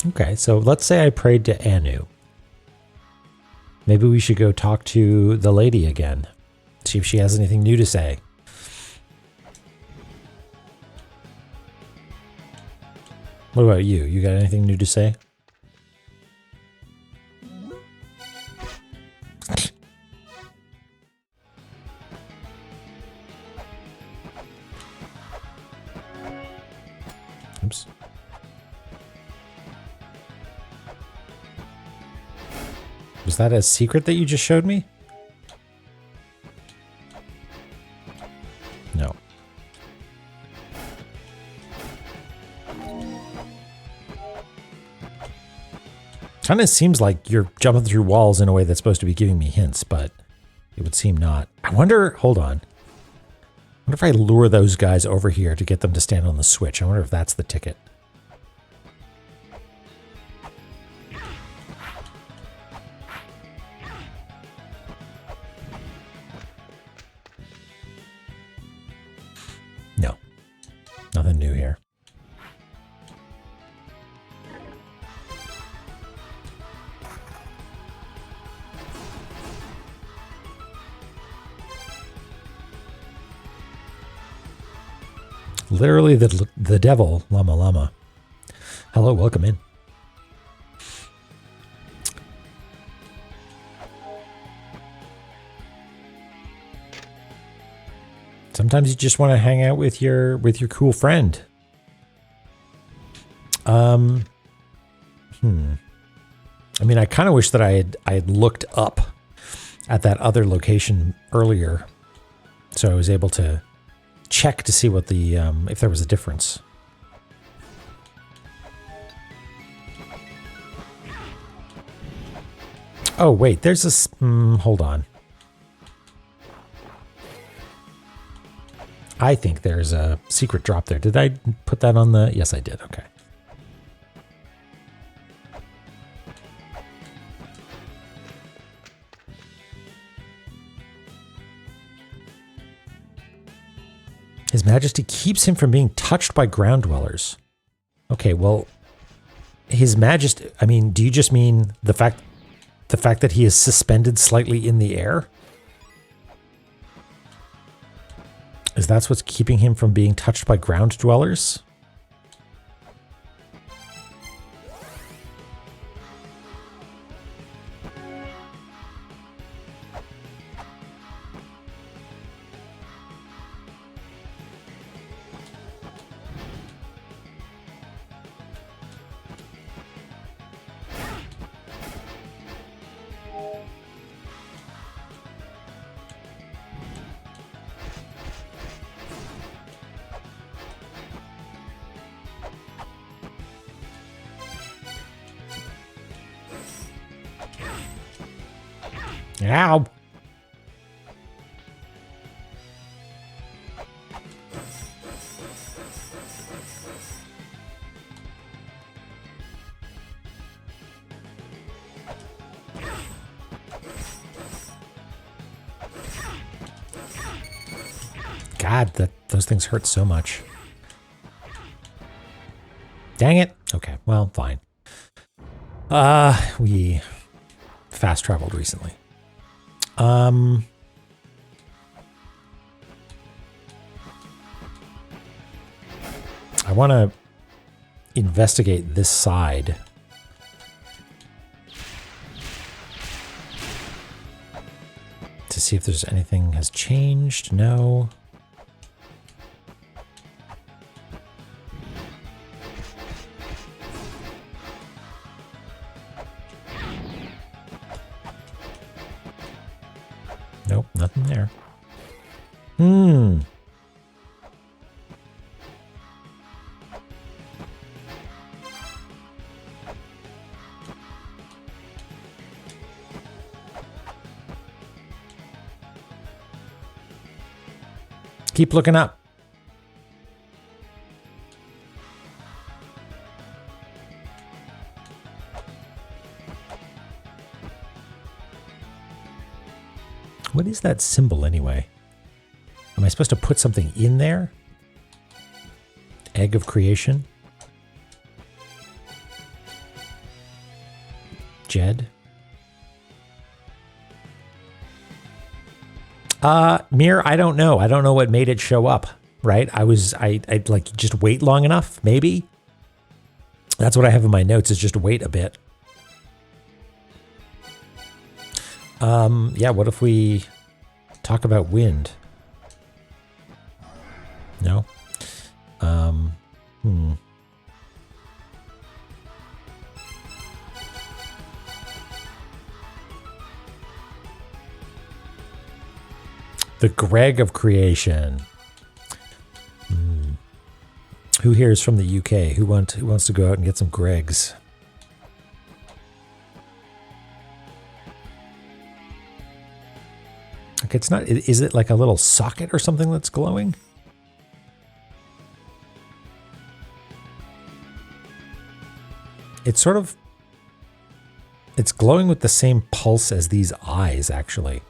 Okay, so let's say I prayed to Anu. Maybe we should go talk to the lady again. See if she has anything new to say. What about you? You got anything new to say? Oops. Was that a secret that you just showed me? No. Kind of seems like you're jumping through walls in a way that's supposed to be giving me hints, but it would seem not. I wonder, hold on. I wonder if I lure those guys over here to get them to stand on the switch. I wonder if that's the ticket. No, nothing new here. Literally the devil, La-Mulana. Hello, welcome in. Sometimes you just want to hang out with your cool friend. I mean, I kind of wish that I had looked up at that other location earlier, so I was able to check to see what the if there was a difference. Oh wait, there's this. Hold on. I think there's a secret drop there. Did I put that on the... Yes, I did. Okay. His Majesty keeps him from being touched by ground dwellers. Okay, well, His Majesty... I mean, do you just mean the fact that he is suspended slightly in the air? Is that what's keeping him from being touched by ground dwellers? Ow! God, those things hurt so much. Dang it. Okay, well, fine. We fast traveled recently. I want to investigate this side. To see if there's anything has changed. No. Nope, nothing there. Keep looking up. What is that symbol anyway? Am I supposed to put something in there? Egg of creation? Jed? Mir, I don't know. I don't know what made it show up, right? I'd like just wait long enough, maybe? That's what I have in my notes, is just wait a bit. Yeah, what if we talk about wind? No? The Greg of creation. Who here is from the UK? Who wants to go out and get some Gregs? Like, it's not... Is it like a little socket or something that's glowing? It's sort of... It's glowing with the same pulse as these eyes, actually.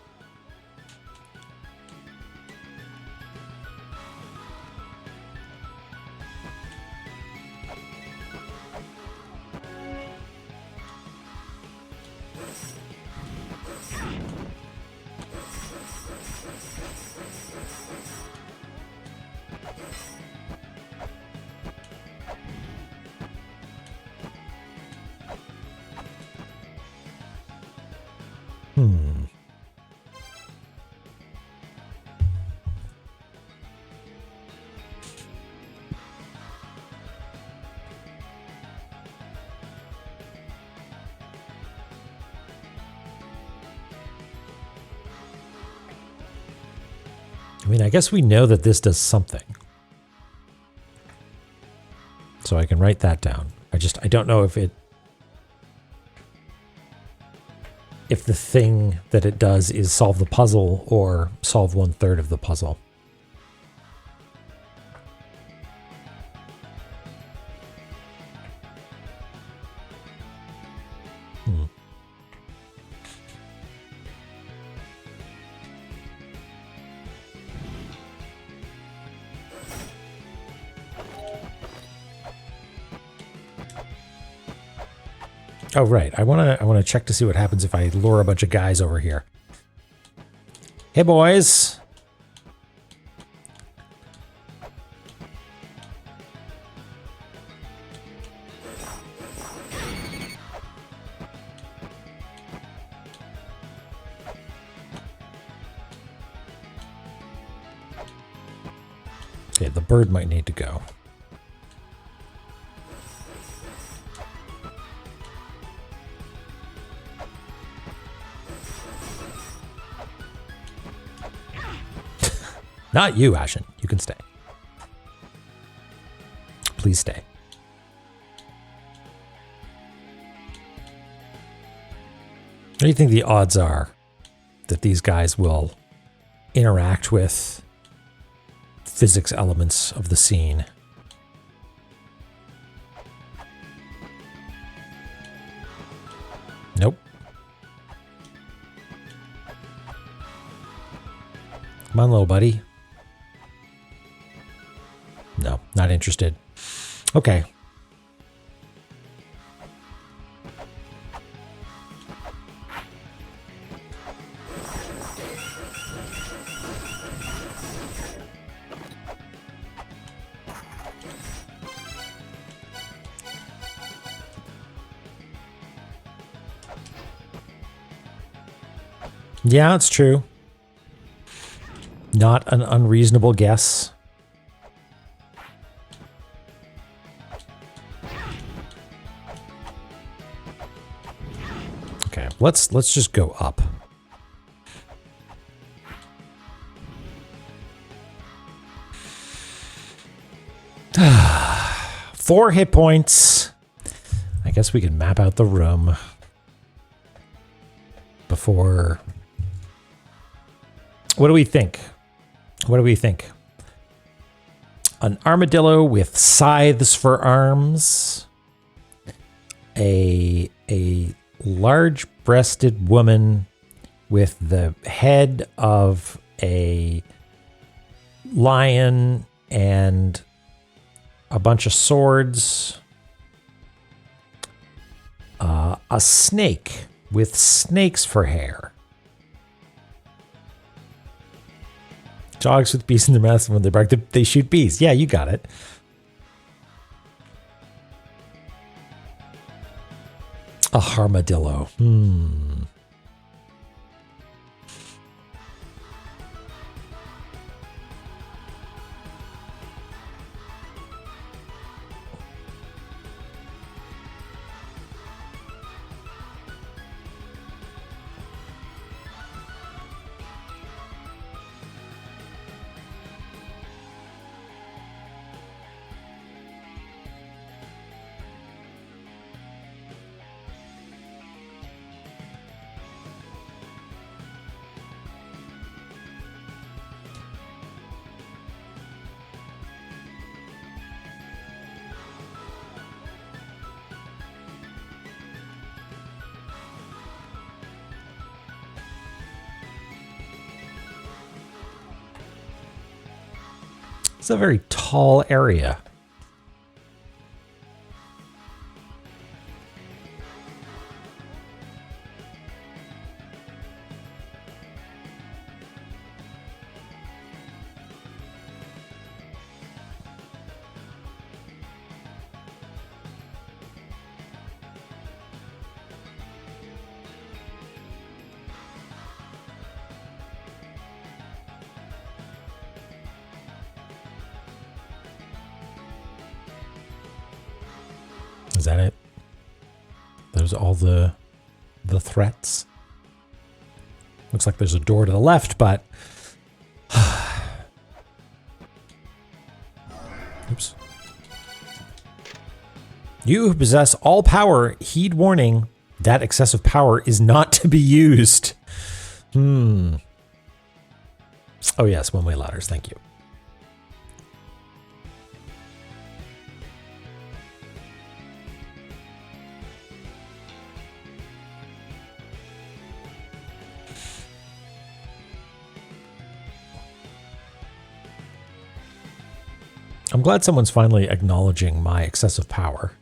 I mean, I guess we know that this does something. So I can write that down. I don't know if the thing that it does is solve the puzzle or solve 1/3 of the puzzle. Oh, right. I wanna check to see what happens if I lure a bunch of guys over here. Hey, boys. Okay, the bird might need to go. Not you, Ashen. You can stay. Please stay. What do you think the odds are that these guys will interact with physics elements of the scene? Nope. Come on, little buddy. No, not interested. Okay. Yeah, it's true. Not an unreasonable guess. Okay, let's just go up. Four hit points. I guess we can map out the room before. What do we think? What do we think? An armadillo with scythes for arms. A large-breasted woman with the head of a lion and a bunch of swords. A snake with snakes for hair. Dogs with bees in their mouths, when they bark, they shoot bees. Yeah, you got it. A armadillo. It's a very tall area. Is that it? Those are all the threats. Looks like there's a door to the left, but oops. You who possess all power, heed warning. That excessive power is not to be used. Oh yes, one-way ladders. Thank you. I'm glad someone's finally acknowledging my excessive power.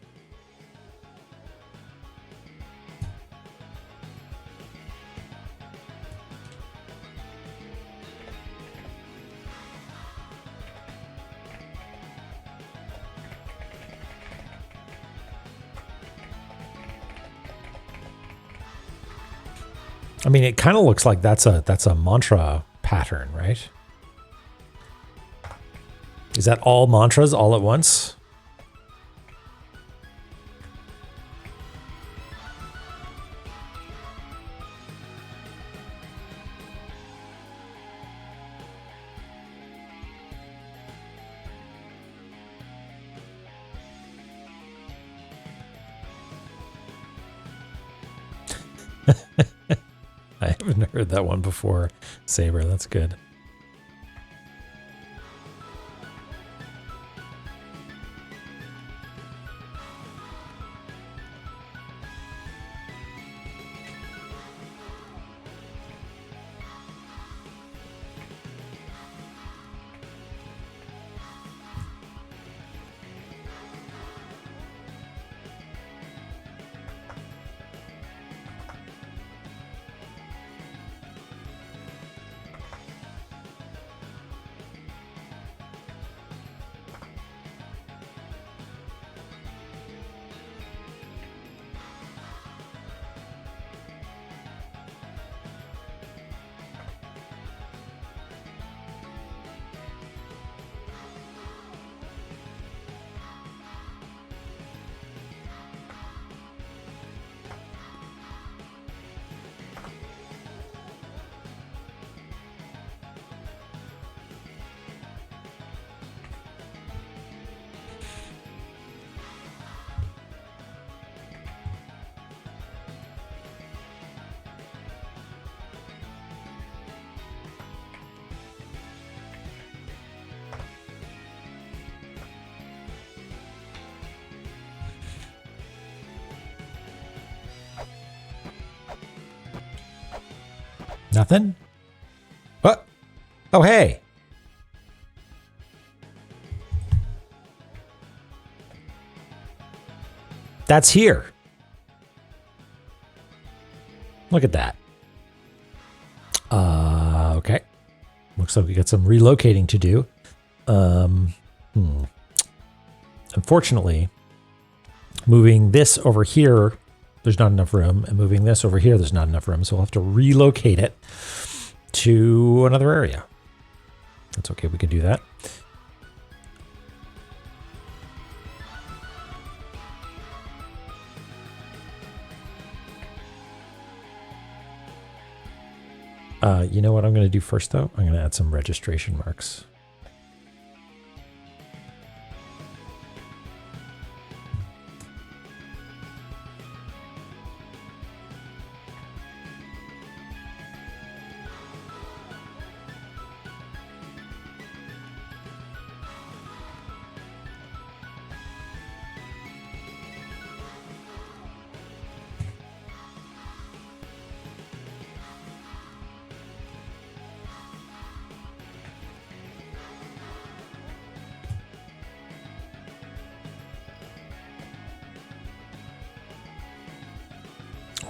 I mean, it kind of looks like that's a mantra pattern, right? Is that all mantras all at once? I haven't heard that one before, Saber. That's good. Nothing? What? Oh, hey. That's here. Look at that. Okay. Looks like we got some relocating to do. Unfortunately, moving this over here, there's not enough room, and moving this over here, there's not enough room, so we'll have to relocate it to another area. That's okay, we can do that. You know what I'm going to do first, though? I'm going to add some registration marks.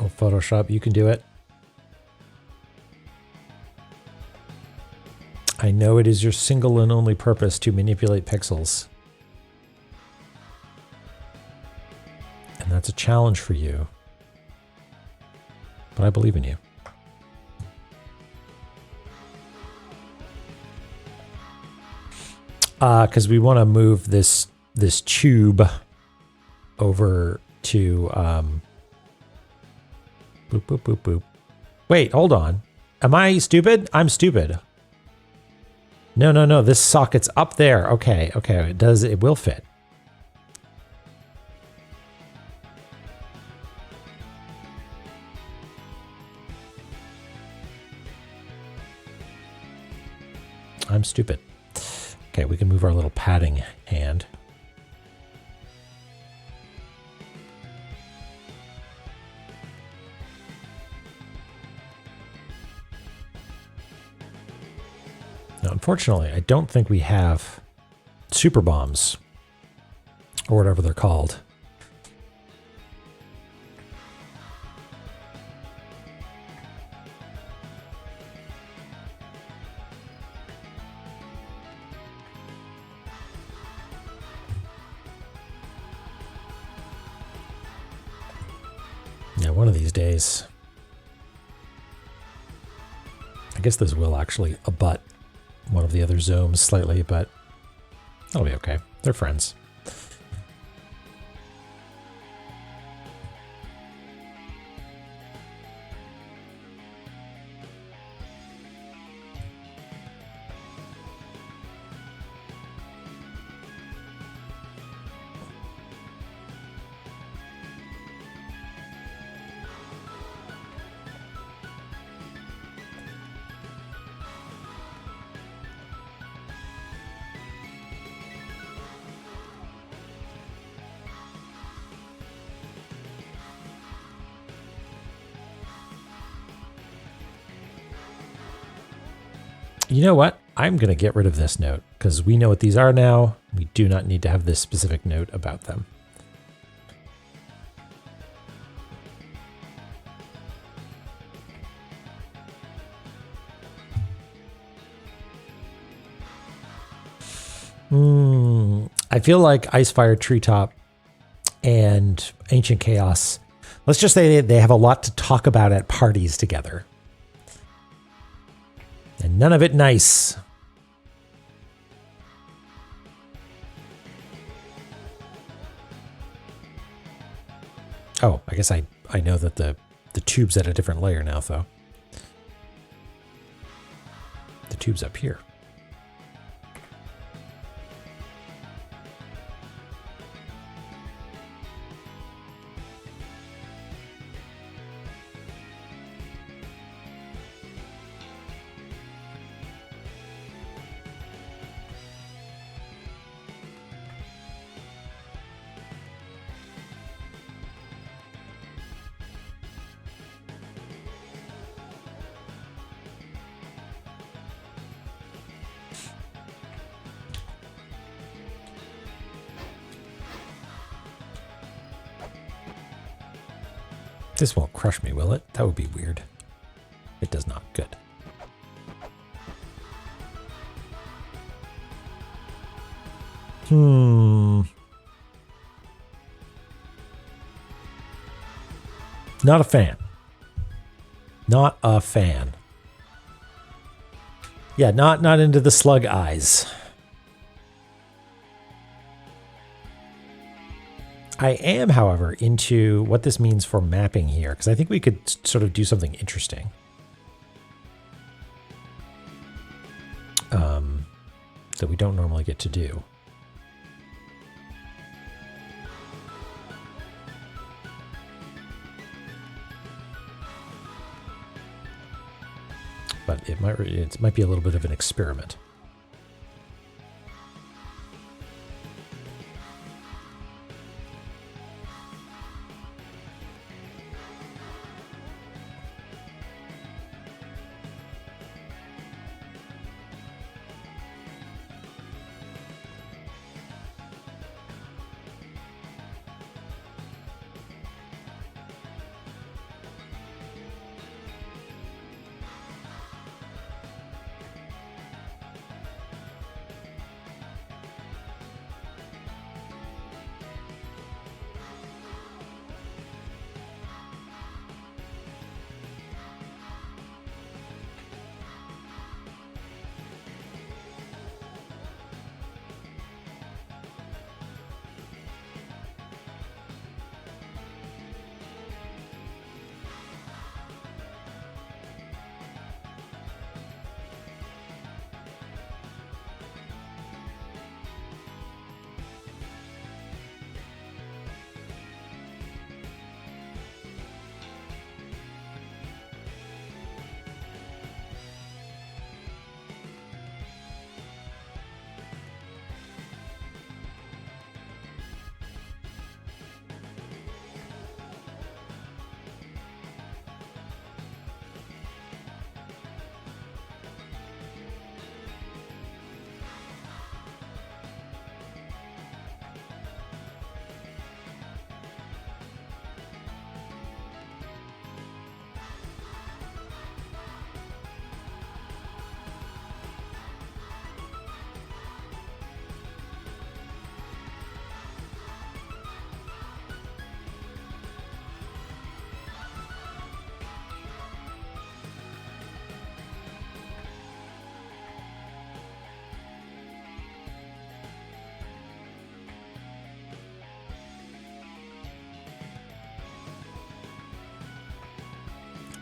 Oh, Photoshop, you can do it. I know it is your single and only purpose to manipulate pixels. And that's a challenge for you. But I believe in you. Because we want to move this tube over to boop, boop, boop, boop. Wait, hold on. Am I stupid? I'm stupid. No, no, no. This socket's up there. Okay, okay. It will fit. I'm stupid. Okay, we can move our little padding hand. Now, unfortunately, I don't think we have super bombs or whatever they're called. Yeah, one of these days. I guess those will actually abut one of the other zones slightly, but that'll be okay. They're friends. You know what? I'm going to get rid of this note because we know what these are now. We do not need to have this specific note about them. I feel like Icefire Treetop and Ancient Chaos, let's just say they have a lot to talk about at parties together. And none of it nice. Oh, I guess I know that the tube's at a different layer now, though. The tube's up here. This won't crush me, will it? That would be weird. It does not. Good. Not a fan. Not a fan. Yeah, not into the slug eyes. I am, however, into what this means for mapping here, because I think we could sort of do something interesting. That we don't normally get to do. But it might be a little bit of an experiment.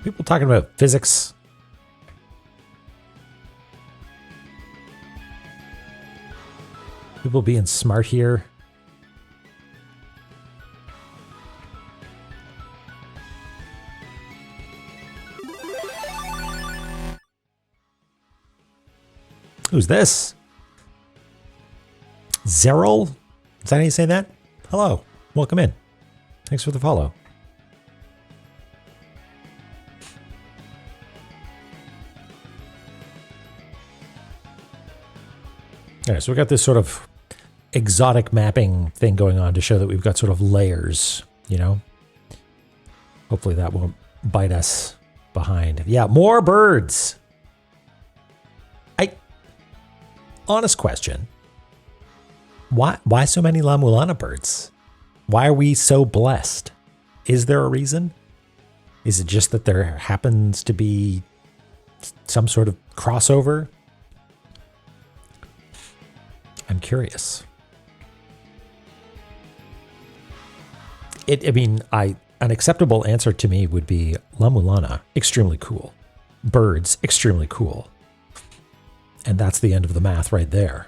People talking about physics. People being smart here. Who's this? Zeril? Is that how you say that? Hello. Welcome in. Thanks for the follow. All right, so we've got this sort of exotic mapping thing going on to show that we've got sort of layers, you know? Hopefully that won't bite us behind. Yeah, more birds. Honest question. Why so many La-Mulana birds? Why are we so blessed? Is there a reason? Is it just that there happens to be some sort of crossover? I'm curious. An acceptable answer to me would be La-Mulana, extremely cool. Birds, extremely cool. And that's the end of the math right there.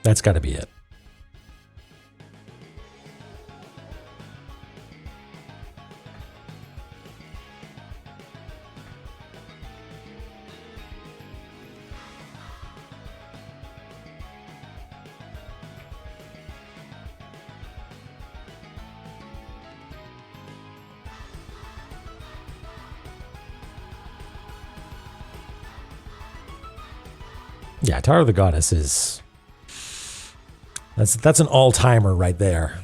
That's got to be it. Yeah, Tower of the Goddess is... That's an all-timer right there.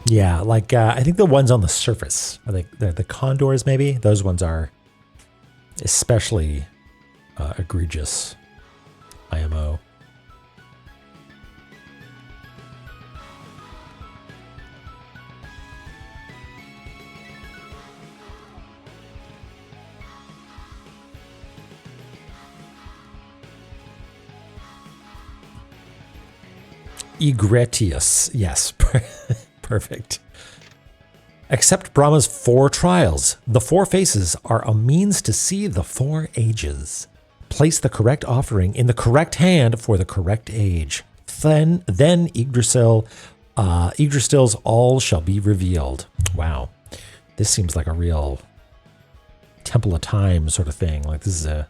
Yeah, like I think the ones on the surface, I think the condors maybe, those ones are especially egregious. IMO. E28, yes, perfect. Accept Brahma's 4 trials. The 4 faces are a means to see the 4 ages. Place the correct offering in the correct hand for the correct age. Then Yggdrasil's all shall be revealed. Wow. This seems like a real Temple of Time sort of thing. Like this is a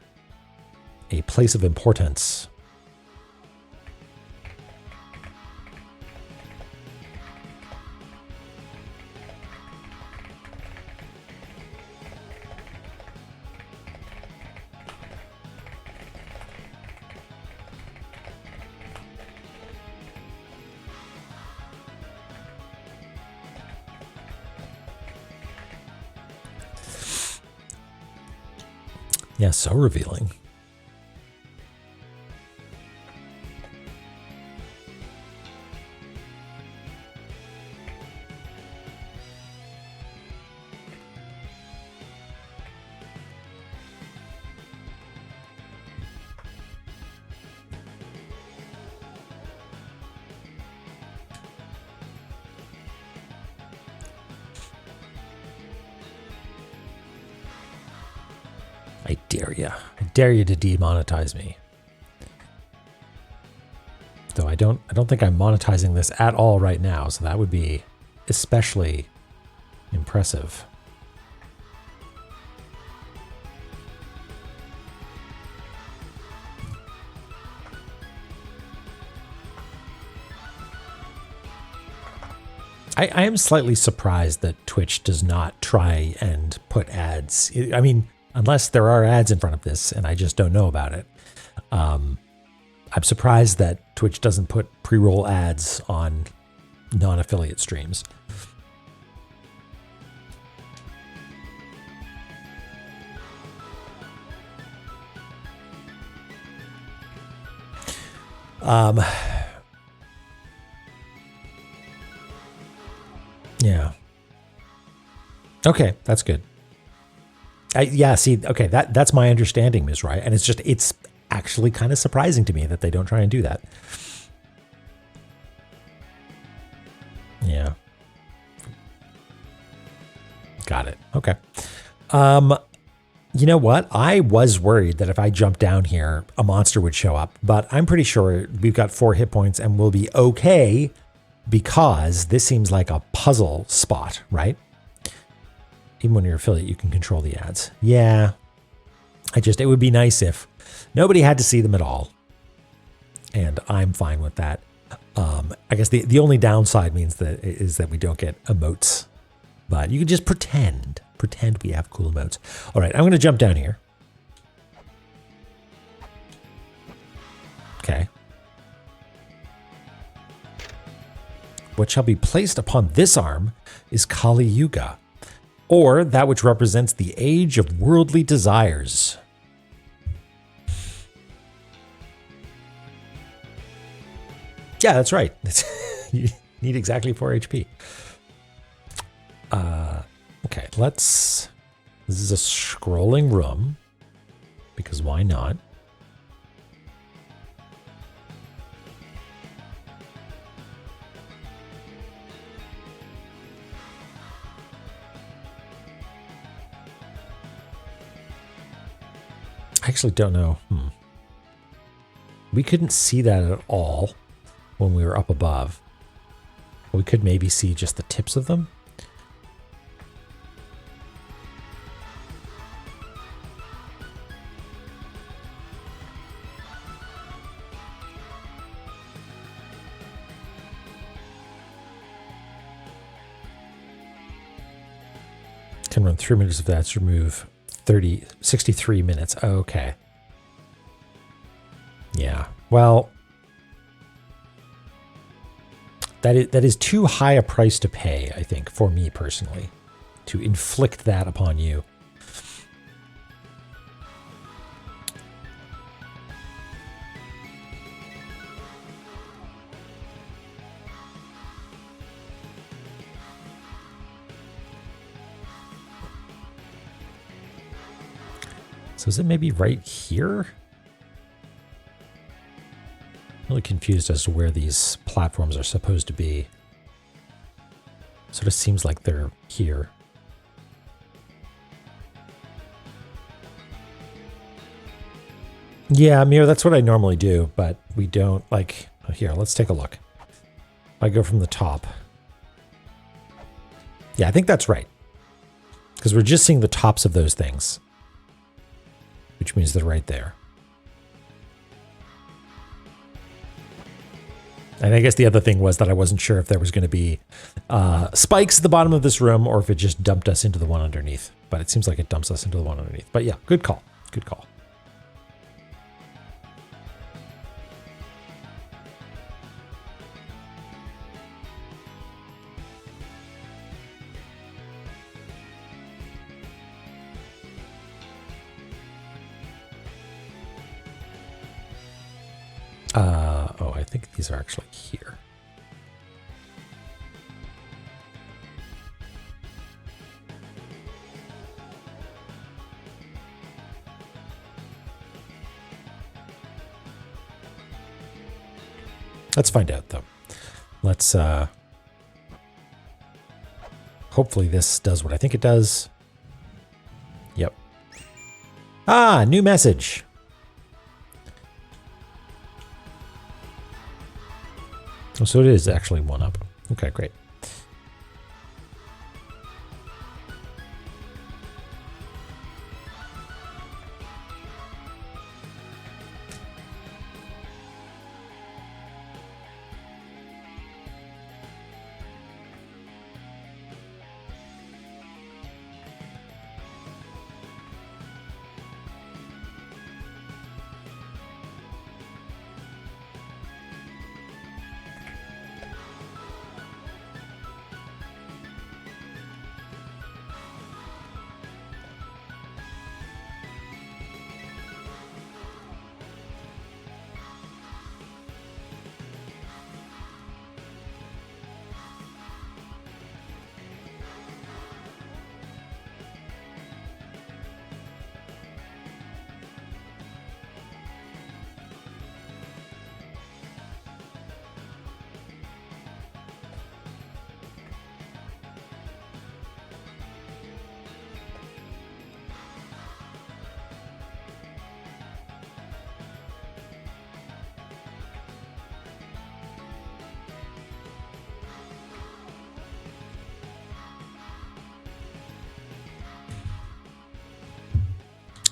place of importance. Yeah, so revealing. I dare you. I dare you to demonetize me. Though I don't think I'm monetizing this at all right now, so that would be especially impressive. I am slightly surprised that Twitch does not try and put ads. I mean, unless there are ads in front of this and I just don't know about it. I'm surprised that Twitch doesn't put pre-roll ads on non-affiliate streams. Yeah. Okay, that's good. Yeah, see, okay, that's my understanding, Ms. Rye, and it's actually kind of surprising to me that they don't try and do that. Yeah. Got it. Okay. You know what? I was worried that if I jumped down here, a monster would show up, but I'm pretty sure we've got 4 hit points and we'll be okay because this seems like a puzzle spot, right? Even when you're affiliate, you can control the ads. Yeah. It would be nice if nobody had to see them at all. And I'm fine with that. I guess the only downside is that we don't get emotes, but you can just pretend we have cool emotes. All right, I'm going to jump down here. Okay. What shall be placed upon this arm is Kali Yuga, or that which represents the age of worldly desires. Yeah, that's right. You need exactly 4 HP. Okay, this is a scrolling room, because why not? I actually don't know. We couldn't see that at all when we were up above. We could maybe see just the tips of them. Can run 3 minutes if that's remove 63 minutes. Okay. Yeah. Well, that is too high a price to pay, I think, for me personally, to inflict that upon you. So is it maybe right here? I'm really confused as to where these platforms are supposed to be. Sort of seems like they're here. Yeah, Mir, that's what I normally do, but we don't, like, here, let's take a look. If I go from the top. Yeah, I think that's right. Because we're just seeing the tops of those things, which means they're right there. And I guess the other thing was that I wasn't sure if there was going to be spikes at the bottom of this room or if it just dumped us into the one underneath. But it seems like it dumps us into the one underneath. But yeah, good call. Good call. Oh, I think these are actually here. Let's find out, though. Let's, hopefully this does what I think it does. Yep. Ah, new message. Oh, so it is actually one up. Okay, great.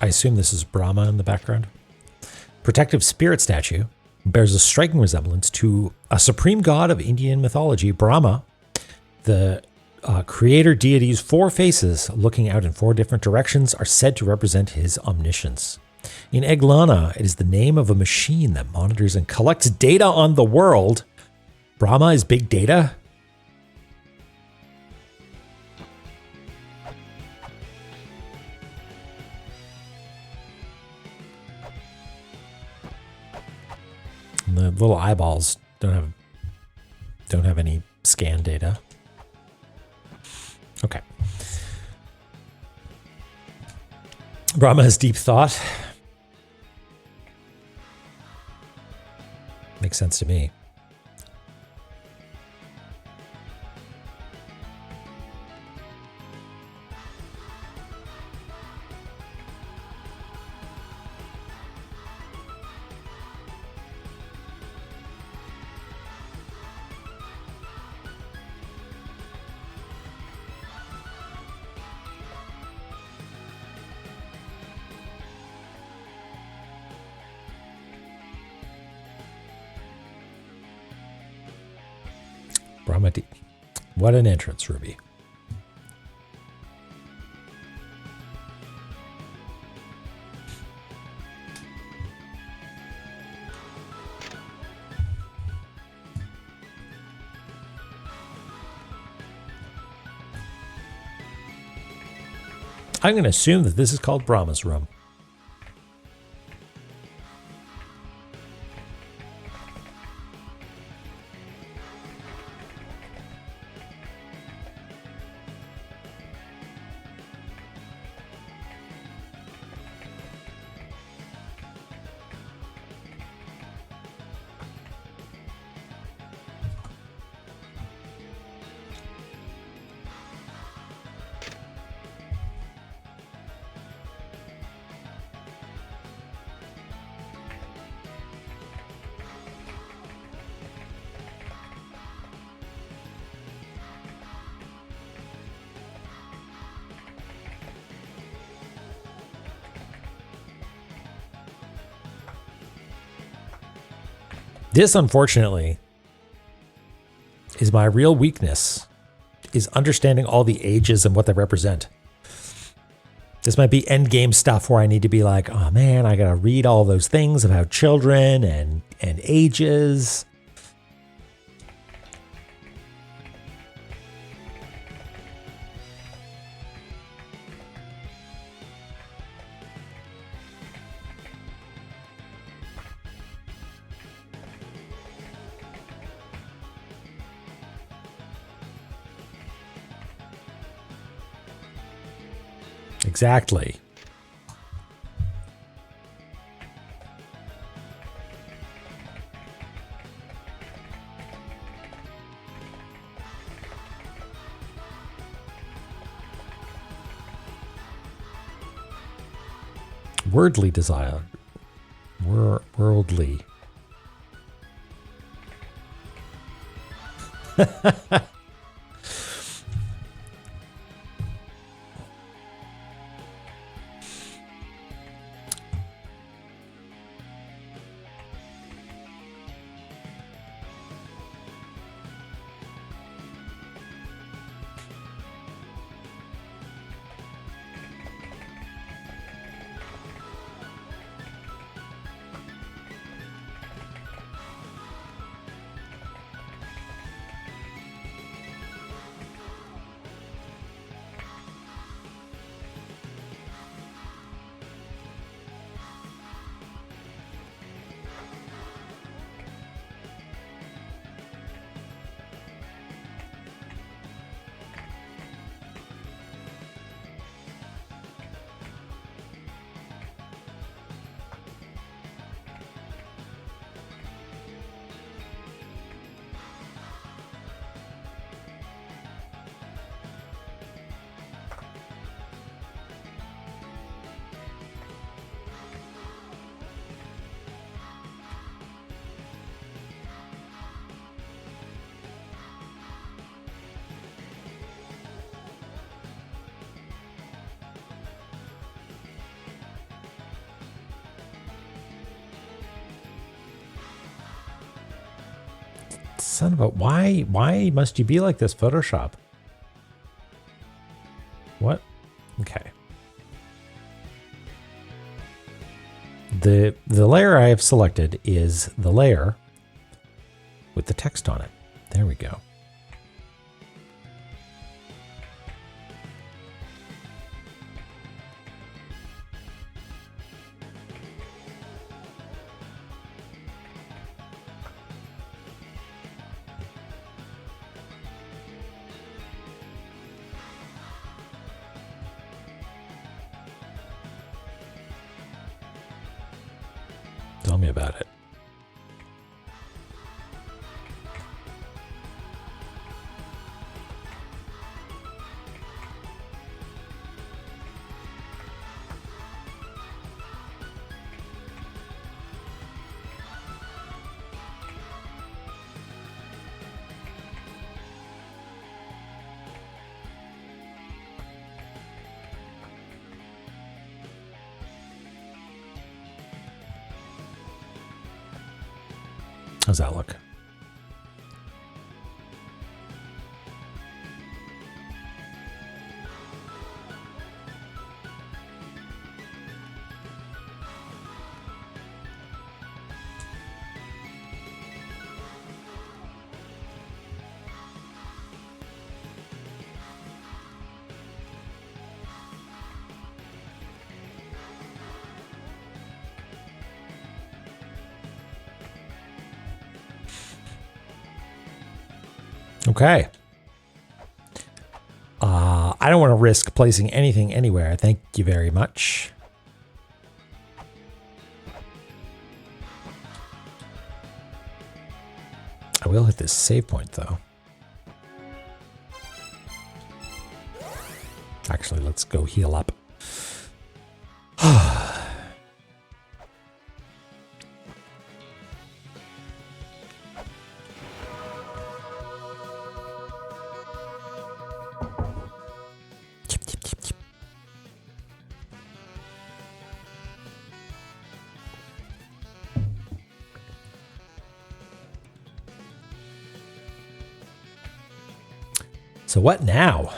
I assume this is Brahma in the background. Protective spirit statue bears a striking resemblance to a supreme god of Indian mythology, Brahma. The creator deity's 4 faces looking out in 4 different directions are said to represent his omniscience. In Eglana, it is the name of a machine that monitors and collects data on the world. Brahma is big data? And the little eyeballs don't have any scan data. Okay. Brahma has deep thought. Makes sense to me. Brahmadi. What an entrance, Ruby. I'm going to assume that this is called Brahma's room. This, unfortunately, is my real weakness, is understanding all the ages and what they represent. This might be end game stuff where I need to be like, oh man, I gotta read all those things about children and ages. Exactly. Wordly desire. Worldly. Son of a... Why must you be like this, Photoshop? What? Okay. The layer I have selected is the layer with the text on it. There we go. Tell me about it. How's that look? Okay. I don't want to risk placing anything anywhere. Thank you very much. I will hit this save point, though. Actually, let's go heal up. So what now?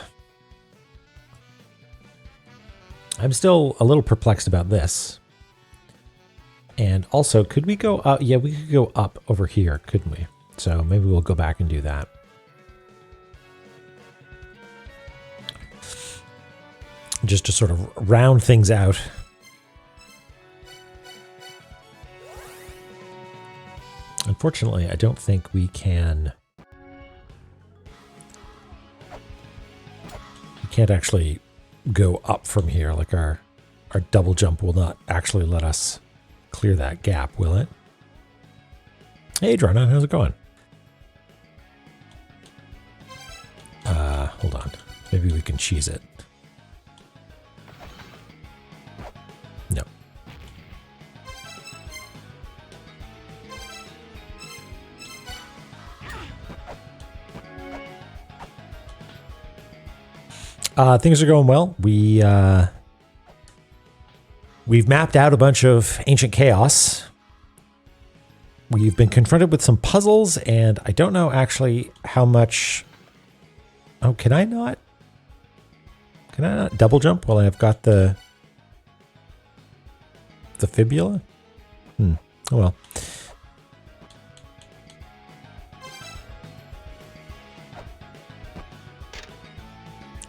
I'm still a little perplexed about this. And also, could we go up? Yeah, we could go up over here, couldn't we? So maybe we'll go back and do that. Just to sort of round things out. Unfortunately, I don't think we can... We can't actually go up from here. Like our double jump will not actually let us clear that gap, will it? Hey, Drona, how's it going? Hold on. Maybe we can cheese it. No. Things are going well. We've mapped out a bunch of ancient chaos. We've been confronted with some puzzles, and I don't know actually how much... Oh, can I not double jump while I've got the fibula? Oh well.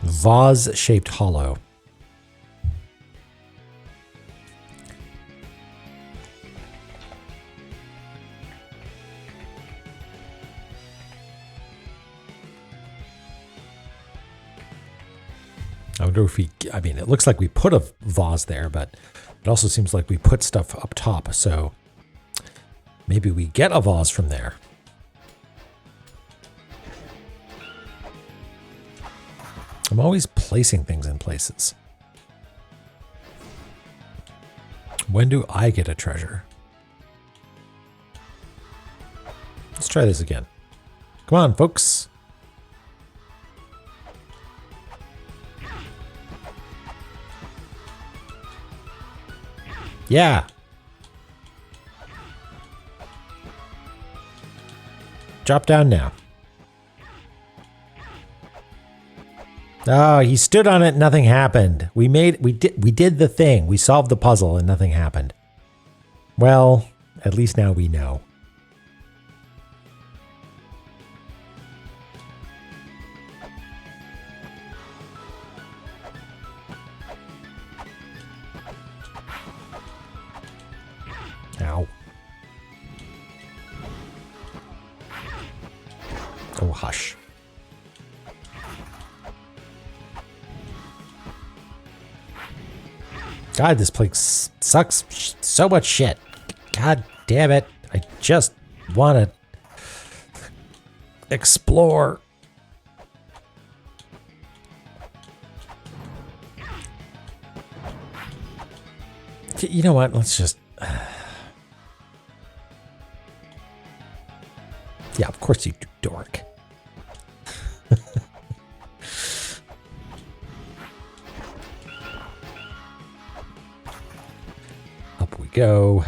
Vase-shaped hollow. I wonder if I mean, it looks like we put a vase there, but it also seems like we put stuff up top, so maybe we get a vase from there. I'm always placing things in places. When do I get a treasure? Let's try this again. Come on, folks. Yeah. Drop down now. Oh, he stood on it, nothing happened. We did the thing. We solved the puzzle and nothing happened. Well, at least now we know. Ow. Oh, hush. God, this place sucks so much shit. God damn it. I just want to explore. You know what? Let's just... Yeah, of course you do, dork. Up we go.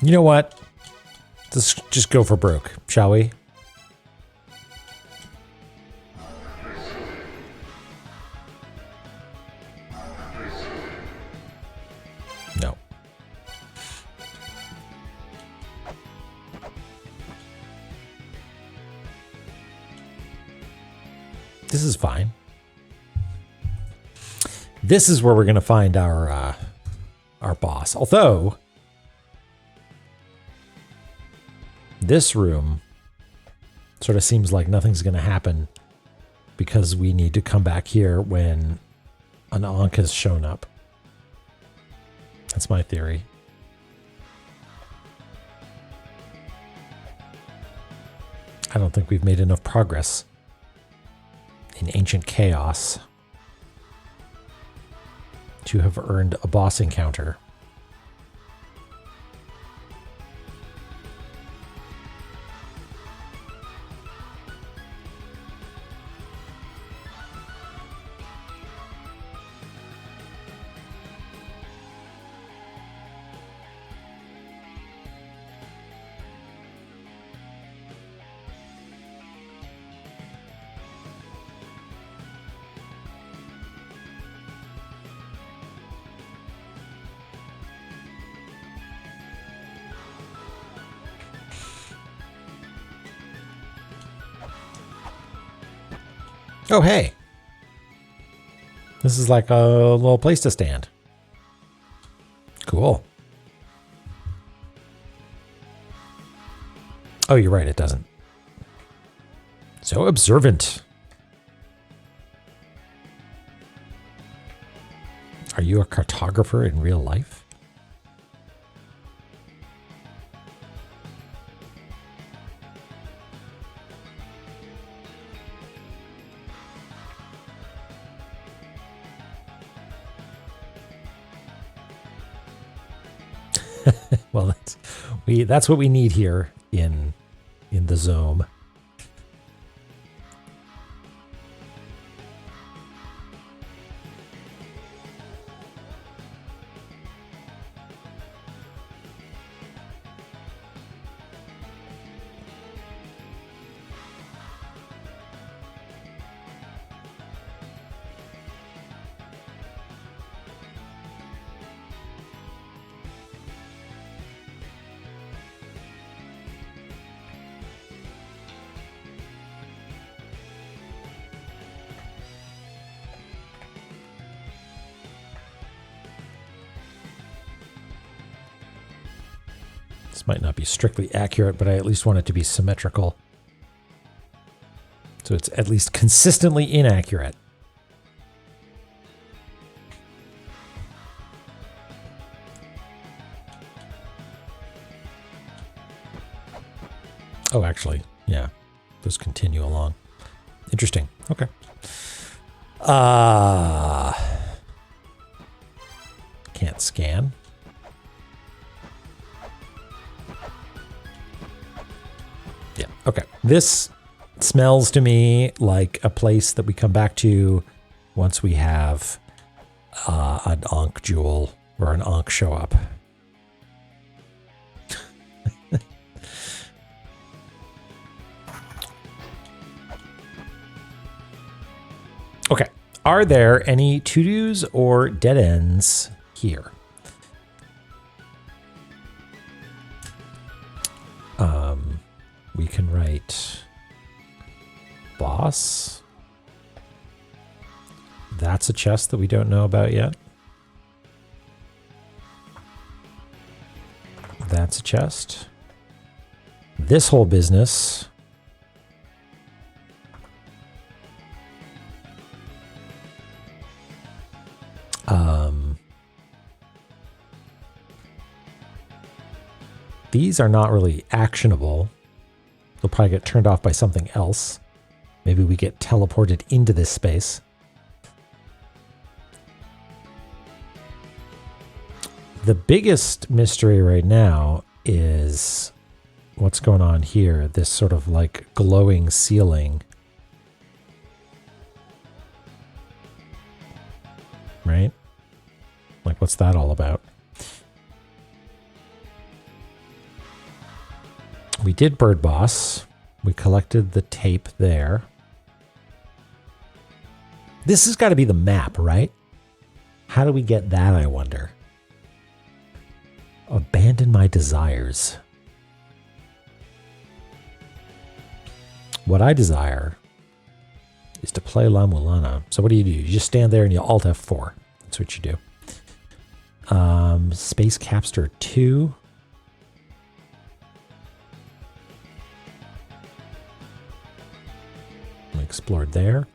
You know what? Let's just go for broke, shall we? No. This is fine. This is where we're going to find our boss. Although this room sort of seems like nothing's going to happen because we need to come back here when an Ankh has shown up. That's my theory. I don't think we've made enough progress in Ancient Chaos to have earned a boss encounter. Oh, hey. This is like a little place to stand. Cool. Oh, you're right, it doesn't. So observant. Are you a cartographer in real life? Well, that's what we need here in the Zome. This might not be strictly accurate, but I at least want it to be symmetrical. So it's at least consistently inaccurate. Oh, actually, yeah. Those continue along. Interesting. Okay. Can't scan. Yeah, okay. This smells to me like a place that we come back to once we have an Ankh jewel or an Ankh show up. Okay. Are there any to-dos or dead ends here? We can write boss. That's a chest that we don't know about yet. That's a chest. This whole business. These are not really actionable. They'll probably get turned off by something else. Maybe we get teleported into this space. The biggest mystery right now is what's going on here. This sort of like glowing ceiling. Right? Like, what's that all about? We did Bird Boss. We collected the tape there. This has got to be the map, right? How do we get that, I wonder? Abandon my desires. What I desire is to play La-Mulana. So what do? You just stand there and you Alt F4. That's what you do. Space Capster 2. We explored there.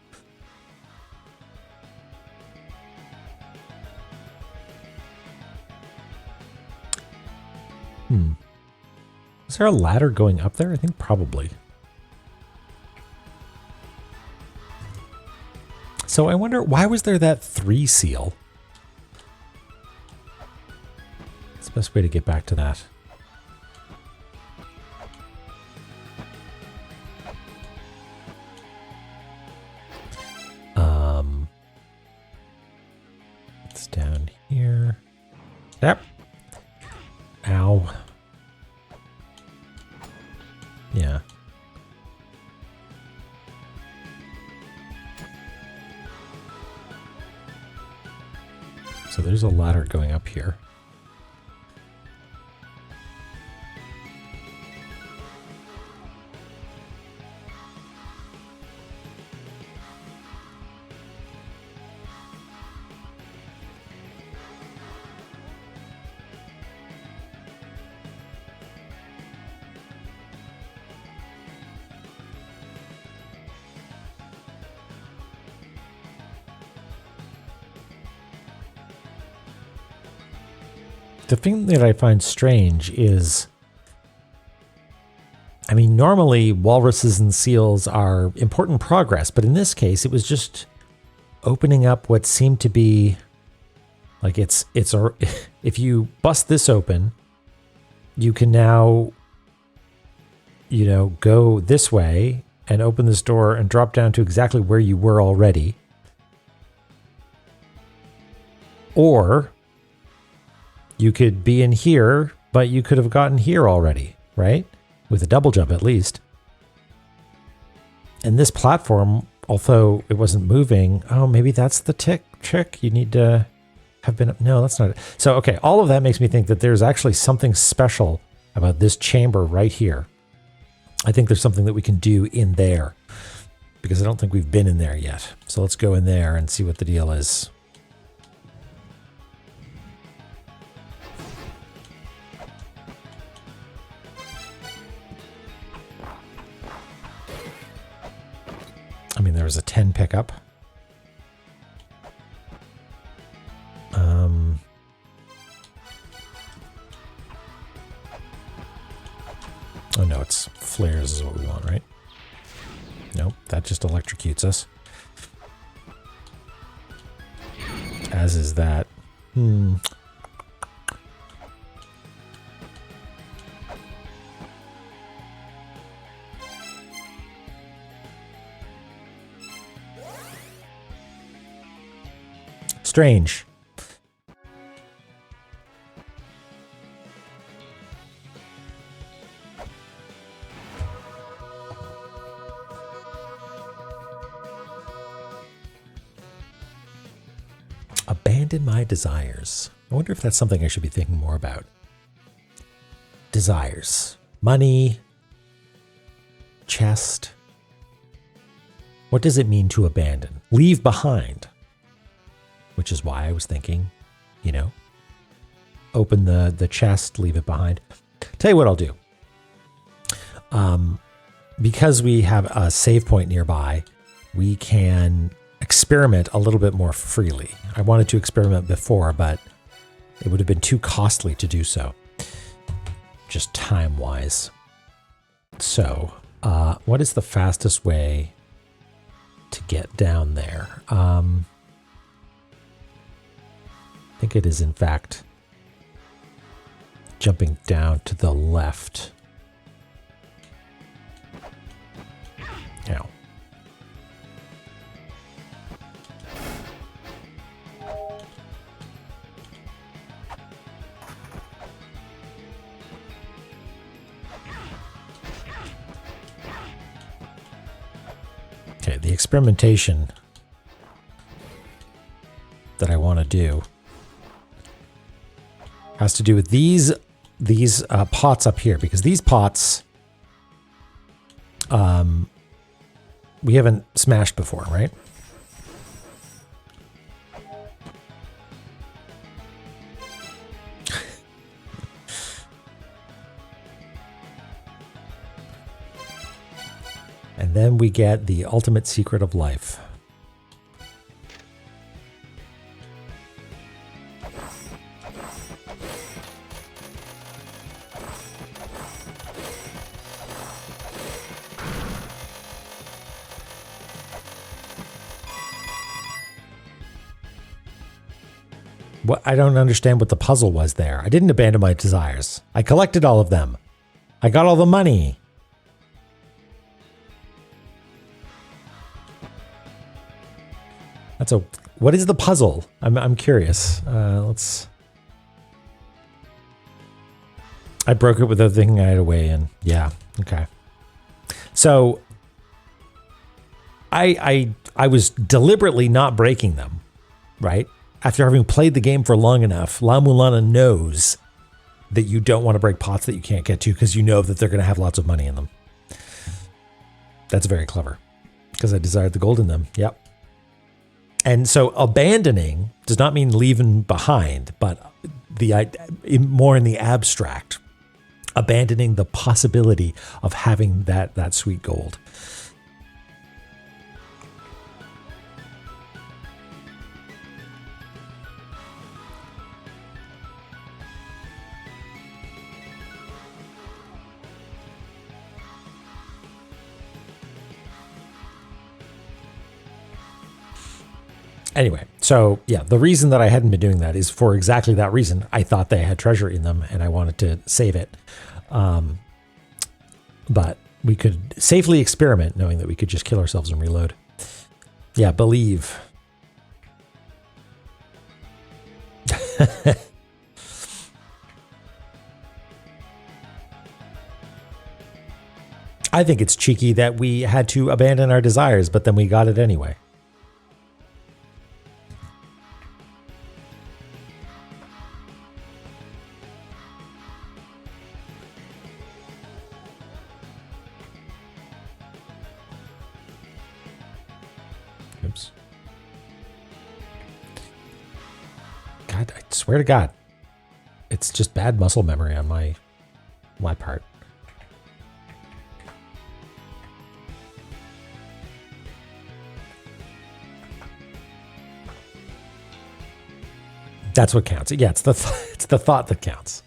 Is there a ladder going up there? I think probably. So I wonder, why was there that 3 seal? It's the best way to get back to that. It's down here. Yep. Ow. Yeah. So there's a ladder going up here. The thing that I find strange is, I mean, normally walruses and seals are important progress, but in this case, it was just opening up what seemed to be like if you bust this open, you can now, you know, go this way and open this door and drop down to exactly where you were already. Or you could be in here, but you could have gotten here already, right? With a double jump at least. And this platform, although it wasn't moving, oh, maybe that's the trick. You need to have been, no, that's not it. So, okay, all of that makes me think that there's actually something special about this chamber right here. I think there's something that we can do in there because I don't think we've been in there yet. So let's go in there and see what the deal is. I mean, there was a 10 pickup. Oh no, it's flares is what we want, right? Nope, that just electrocutes us. As is that. Strange. Abandon my desires. I wonder if that's something I should be thinking more about. Desires. Money. Chest. What does it mean to abandon? Leave behind. Which is why I was thinking, you know, open the chest, leave it behind. Tell you what I'll do. Because we have a save point nearby, we can experiment a little bit more freely. I wanted to experiment before, but it would have been too costly to do so, just time-wise. So, what is the fastest way to get down there? I think it is, in fact, jumping down to the left. Ow. Okay, the experimentation that I want to do has to do with these pots up here, because these pots we haven't smashed before, right? And then we get the ultimate secret of life. What, I don't understand what the puzzle was there. I didn't abandon my desires. I collected all of them. I got all the money. What is the puzzle? I'm curious. I broke it with the thing I had a way in. Yeah. Okay. So I was deliberately not breaking them, right? After having played the game for long enough, La-Mulana knows that you don't want to break pots that you can't get to because you know that they're going to have lots of money in them. That's very clever because I desired the gold in them. Yep. And so abandoning does not mean leaving behind, but more in the abstract, abandoning the possibility of having that sweet gold. Anyway, so yeah, the reason that I hadn't been doing that is for exactly that reason. I thought they had treasure in them and I wanted to save it. But we could safely experiment knowing that we could just kill ourselves and reload. Yeah, believe. I think it's cheeky that we had to abandon our desires, but then we got it anyway. Oops. God, I swear to God, it's just bad muscle memory on my part. That's what counts. Yeah, it's the thought that counts.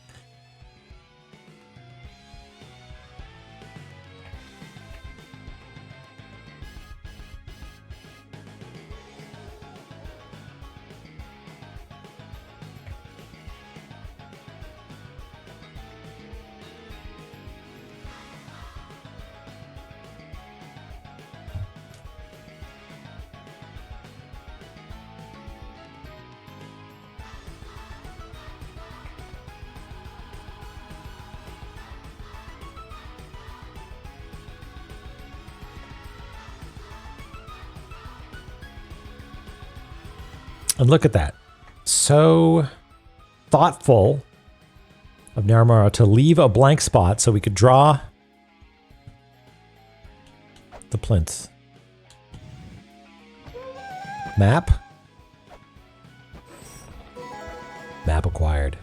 And look at that. so thoughtful of Naramura to leave a blank spot so we could draw the plinth. Map? Map acquired.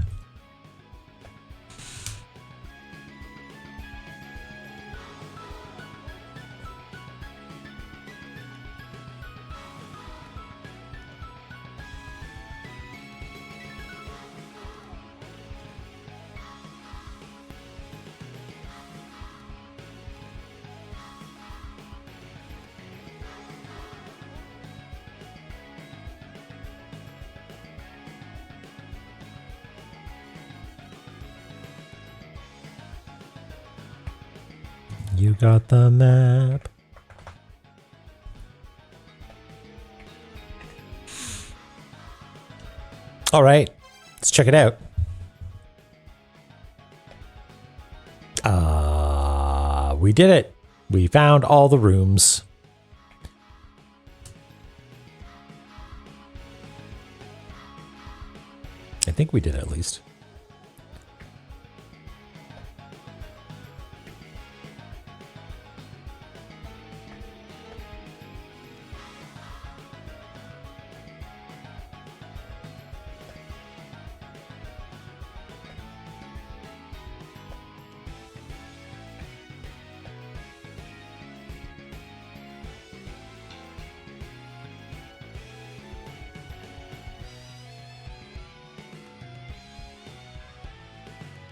You got the map. All right, let's check it out. We did it. We found all the rooms. I think we did at least.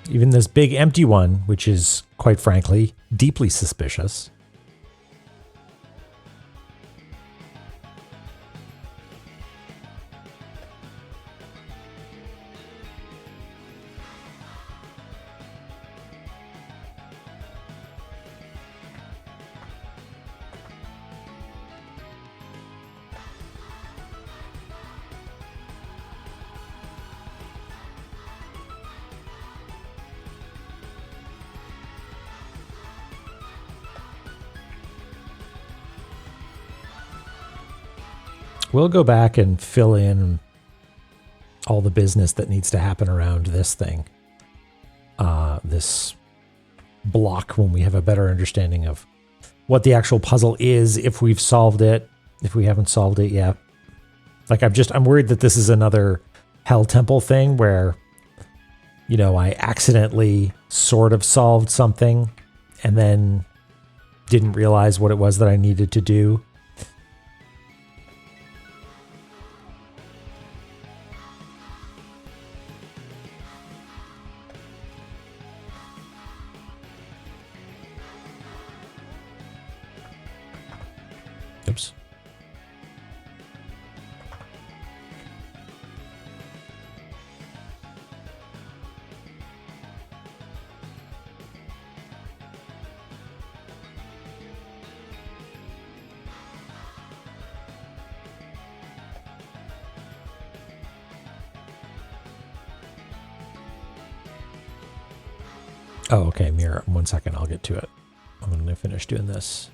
Even this big empty one, which is, quite frankly, deeply suspicious. We'll go back and fill in all the business that needs to happen around this thing. This block, when we have a better understanding of what the actual puzzle is, if we've solved it, if we haven't solved it yet. Like, I'm worried that this is another Hell Temple thing where, you know, I accidentally sort of solved something and then didn't realize what it was that I needed to do. Oops. Oh, okay, mirror. 1 second, I'll get to it. I'm going to finish doing this.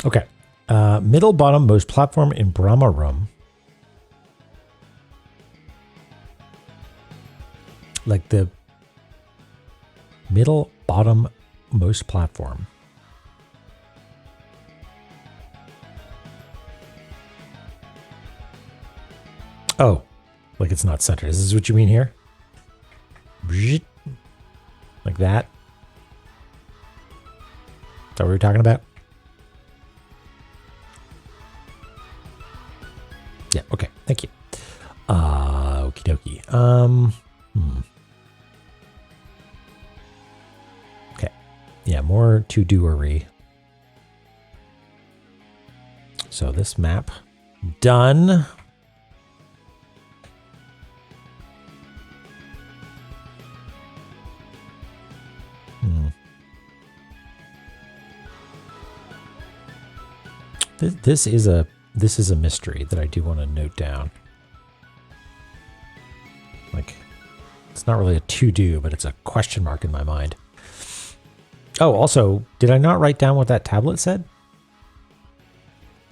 Okay. Middle bottom most platform in Brahma room. Like the middle bottom most platform. Oh, like it's not centered. Is this what you mean here? Like that? Is that what we were talking about? Yeah, okay. Thank you. Okie dokie. Okay. Yeah, more to-doery. So this map done. This is a mystery that I do want to note down. Like, it's not really a to-do, but it's a question mark in my mind. Oh, also, did I not write down what that tablet said?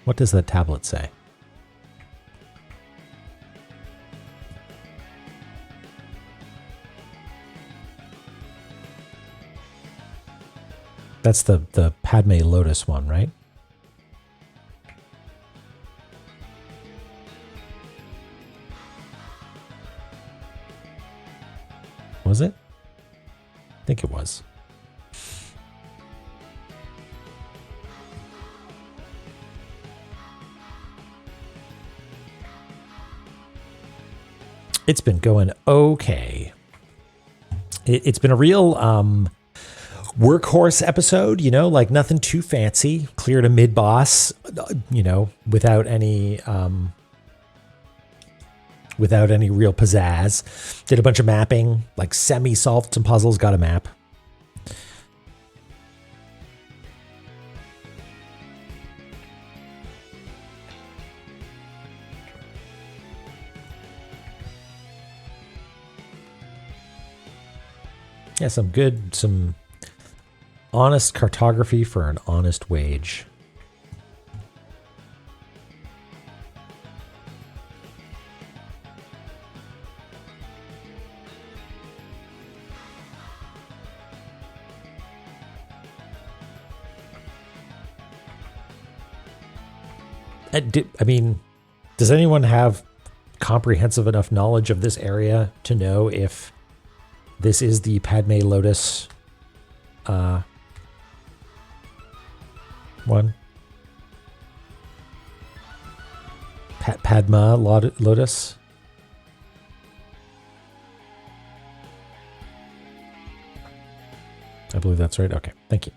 What does that tablet say? That's the Padme Lotus one, right? Was it? I think it was. It's been going okay. It's been a real workhorse episode, you know, like nothing too fancy. Cleared a mid-boss, you know, without any real pizzazz. Did a bunch of mapping, like semi-solved some puzzles, got a map. Yeah, some honest cartography for an honest wage. I mean, does anyone have comprehensive enough knowledge of this area to know if this is the Padme Lotus one? Padma Lotus? I believe that's right. Okay, thank you.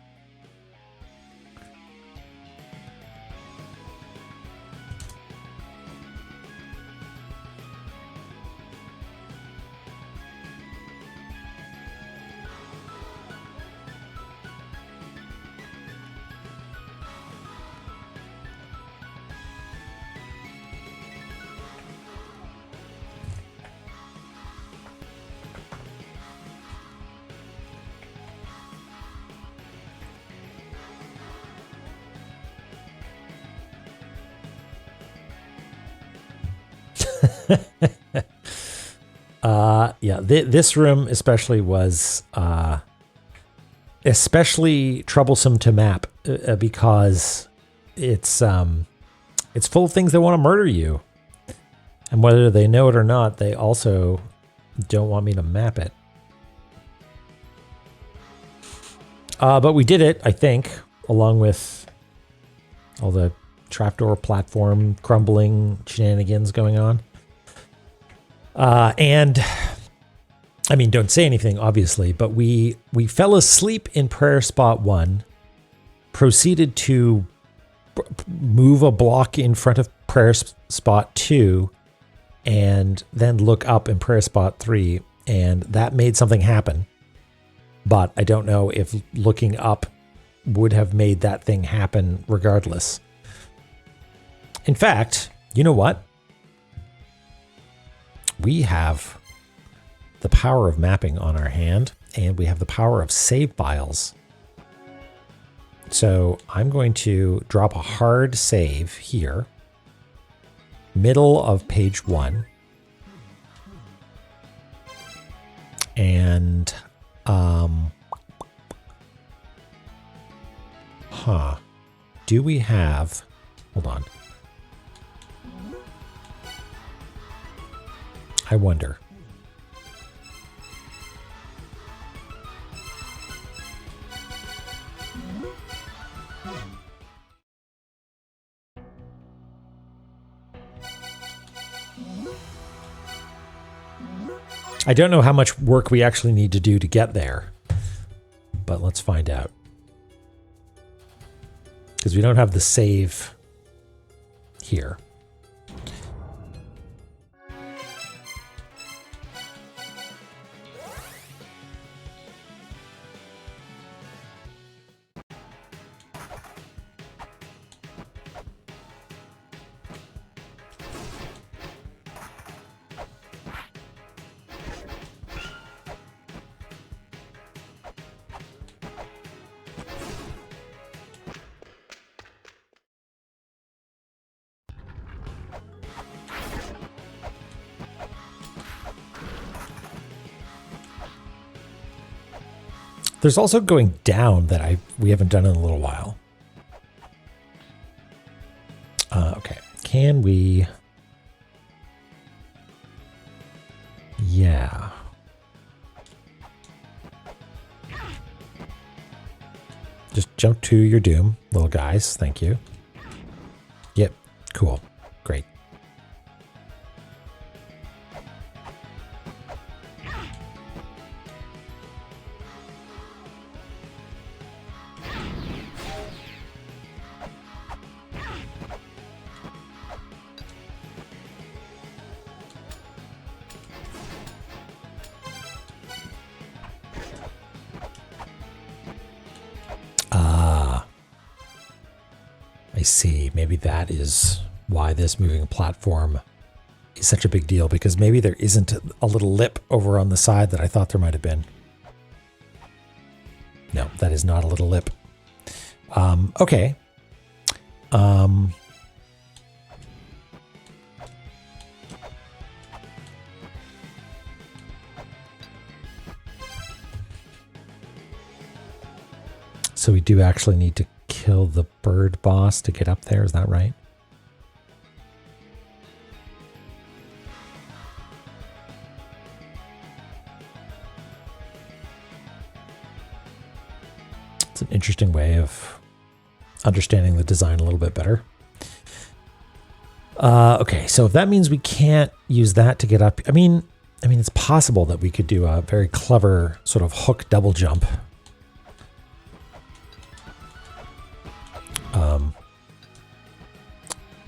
Yeah, this room especially was especially troublesome to map because it's full of things that want to murder you, and whether they know it or not, they also don't want me to map it. But we did it, I think, along with all the trapdoor platform crumbling shenanigans going on. And I mean, don't say anything, obviously, but we fell asleep in prayer spot 1, proceeded to move a block in front of prayer spot 2, and then look up in prayer spot 3, and that made something happen. But I don't know if looking up would have made that thing happen regardless. In fact, you know what? We have the power of mapping on our hand, and we have the power of save files. So I'm going to drop a hard save here, middle of page 1. And, do we have, hold on. I wonder. I don't know how much work we actually need to do to get there, but let's find out. Because we don't have the save here. There's also going down that we haven't done in a little while. Okay, can we? Yeah. Just jump to your doom, little guys. Thank you. Yep, cool, great. I see. Maybe that is why this moving platform is such a big deal, because maybe there isn't a little lip over on the side that I thought there might have been. No, that is not a little lip. Okay. So we do actually need to kill the bird boss to get up there, is that right? It's an interesting way of understanding the design a little bit better. Okay, so if that means we can't use that to get up, I mean, it's possible that we could do a very clever sort of hook double jump.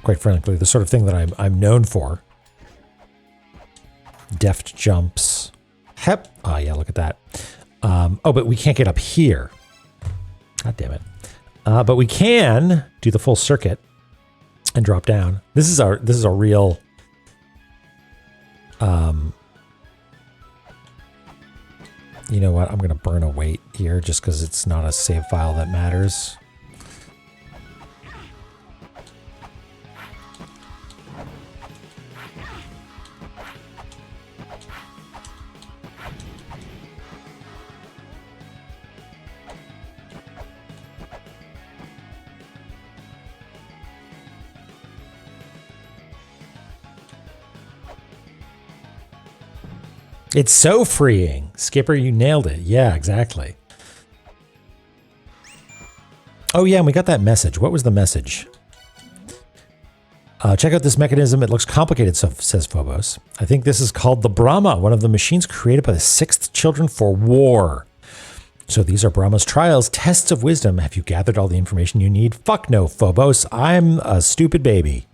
Quite frankly, the sort of thing that I'm known for. Deft jumps. Hep. Oh yeah, look at that. Oh, but we can't get up here. God damn it. But we can do the full circuit and drop down. This is a real you know what? I'm gonna burn a weight here just because it's not a save file that matters. It's so freeing. Skipper, you nailed it. Yeah, exactly. Oh yeah, and we got that message. What was the message? Check out this mechanism. It looks complicated, says Phobos. I think this is called the Brahma, one of the machines created by the Sixth Children for War. So these are Brahma's trials, tests of wisdom. Have you gathered all the information you need? Fuck no, Phobos. I'm a stupid baby.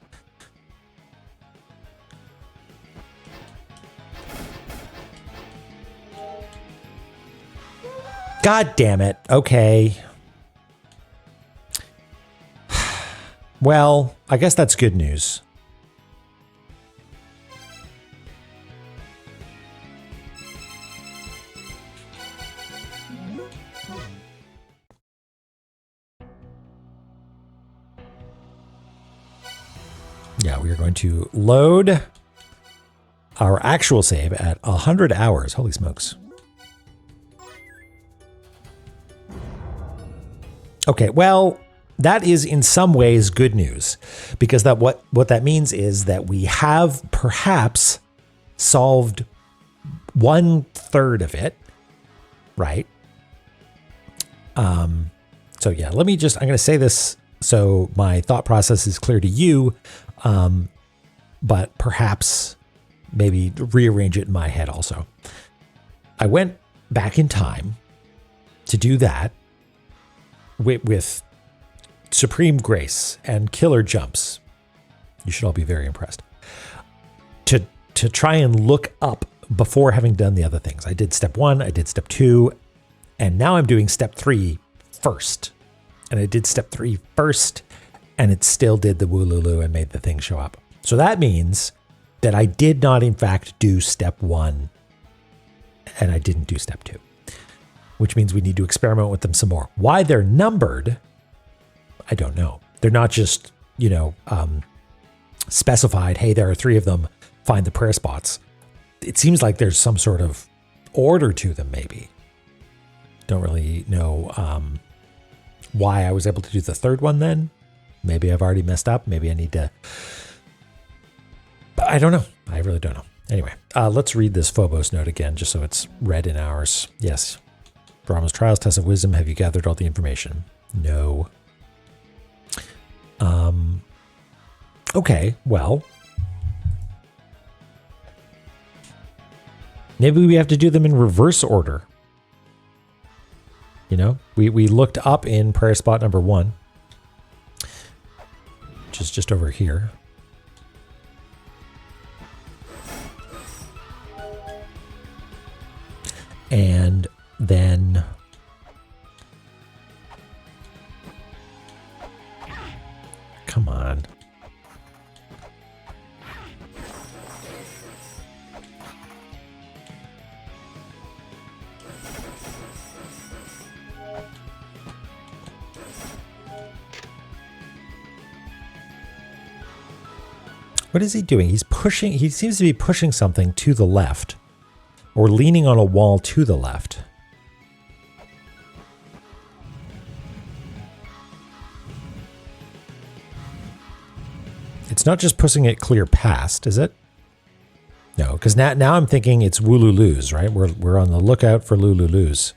God damn it. Okay. Well, I guess that's good news. Yeah, we are going to load our actual save at 100 hours. Holy smokes. Okay, well, that is in some ways good news, because that what that means is that we have perhaps solved 1/3 of it, right? So yeah, I'm going to say this so my thought process is clear to you, but perhaps maybe rearrange it in my head also. I went back in time to do that with supreme grace and killer jumps You should all be very impressed. To try and look up before having done the other things. I did step 1, I did step 2, and now I'm doing step 3 first. And I did step 3 first, and it still did the woolulu and made the thing show up. So that means that I did not, in fact, do step 1, and I didn't do step 2, which means we need to experiment with them some more. Why they're numbered, I don't know. They're not just, specified, hey, there are 3 of them, find the prayer spots. It seems like there's some sort of order to them, maybe. Don't really know why I was able to do the 3rd one then. Maybe I've already messed up. Maybe I need to... But I don't know. I really don't know. Anyway, let's read this Phobos note again, just so it's read in ours. Yes. Brahma's trials, test of wisdom. Have you gathered all the information? No. Okay, well... Maybe we have to do them in reverse order. We looked up in prayer spot number 1, which is just over here. And then come on. What is he doing? He's pushing, he seems to be pushing something to the left or leaning on a wall to the left. It's not just pushing it clear past, is it? No, because now I'm thinking it's woolulus, right? We're on the lookout for lululus.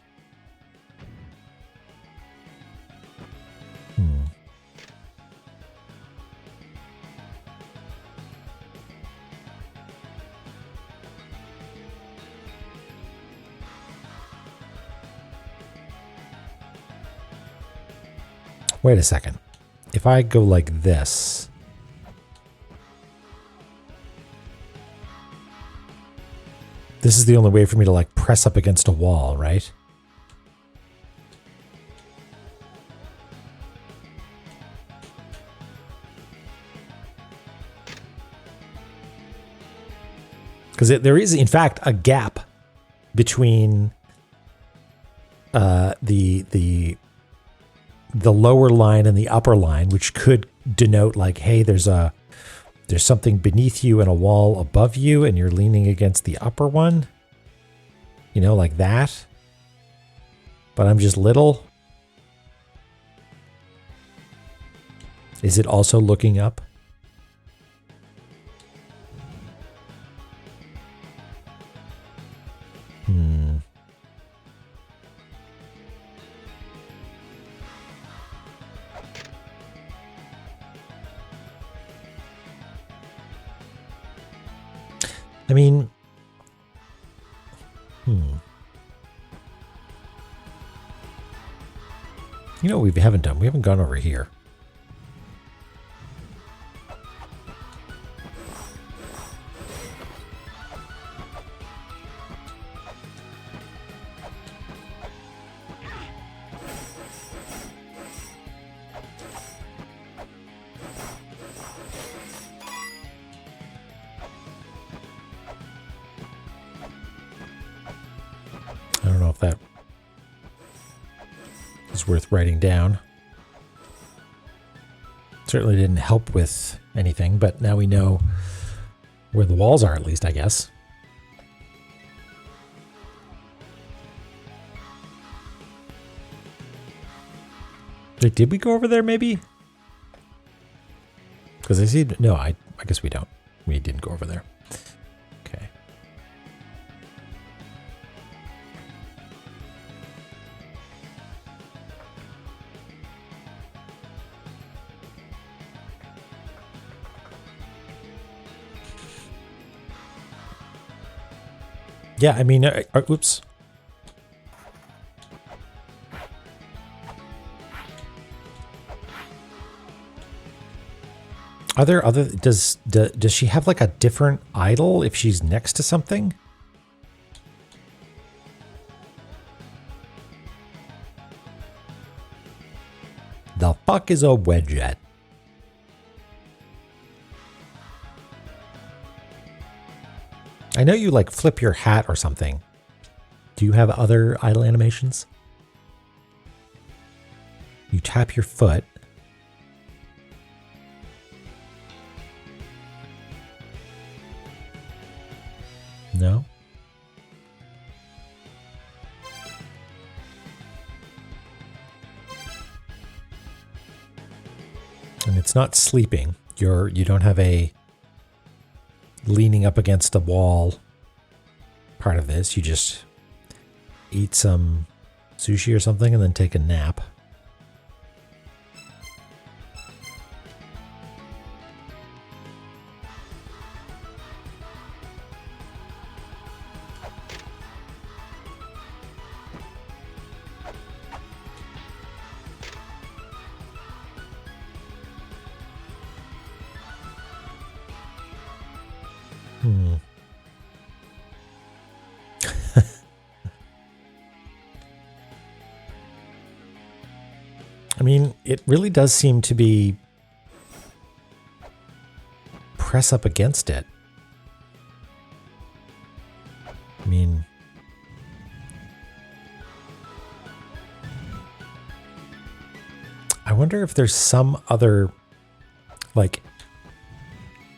Wait a second. If I go like this... This is the only way for me to like press up against a wall, right? Because there is, in fact, a gap between the lower line and the upper line, which could denote like, hey, there's something beneath you and a wall above you, and you're leaning against the upper one. Like that. But I'm just little. Is it also looking up? I mean, You know what we haven't done? We haven't gone over here. I don't know if that is worth writing down. Certainly didn't help with anything, but now we know where the walls are, at least, I guess. Wait, did we go over there, maybe? Because I see... No, I guess we don't. We didn't go over there. Okay. Yeah, I mean... oops. Are there other, does she have like a different idol if she's next to something? The fuck is a wedget? I know you like flip your hat or something. Do you have other idle animations? You tap your foot. No? And it's not sleeping. You don't have a leaning up against a wall part of this. You just eat some sushi or something and then take a nap. I mean, it really does seem to be press up against it. I mean, I wonder if there's some other, like,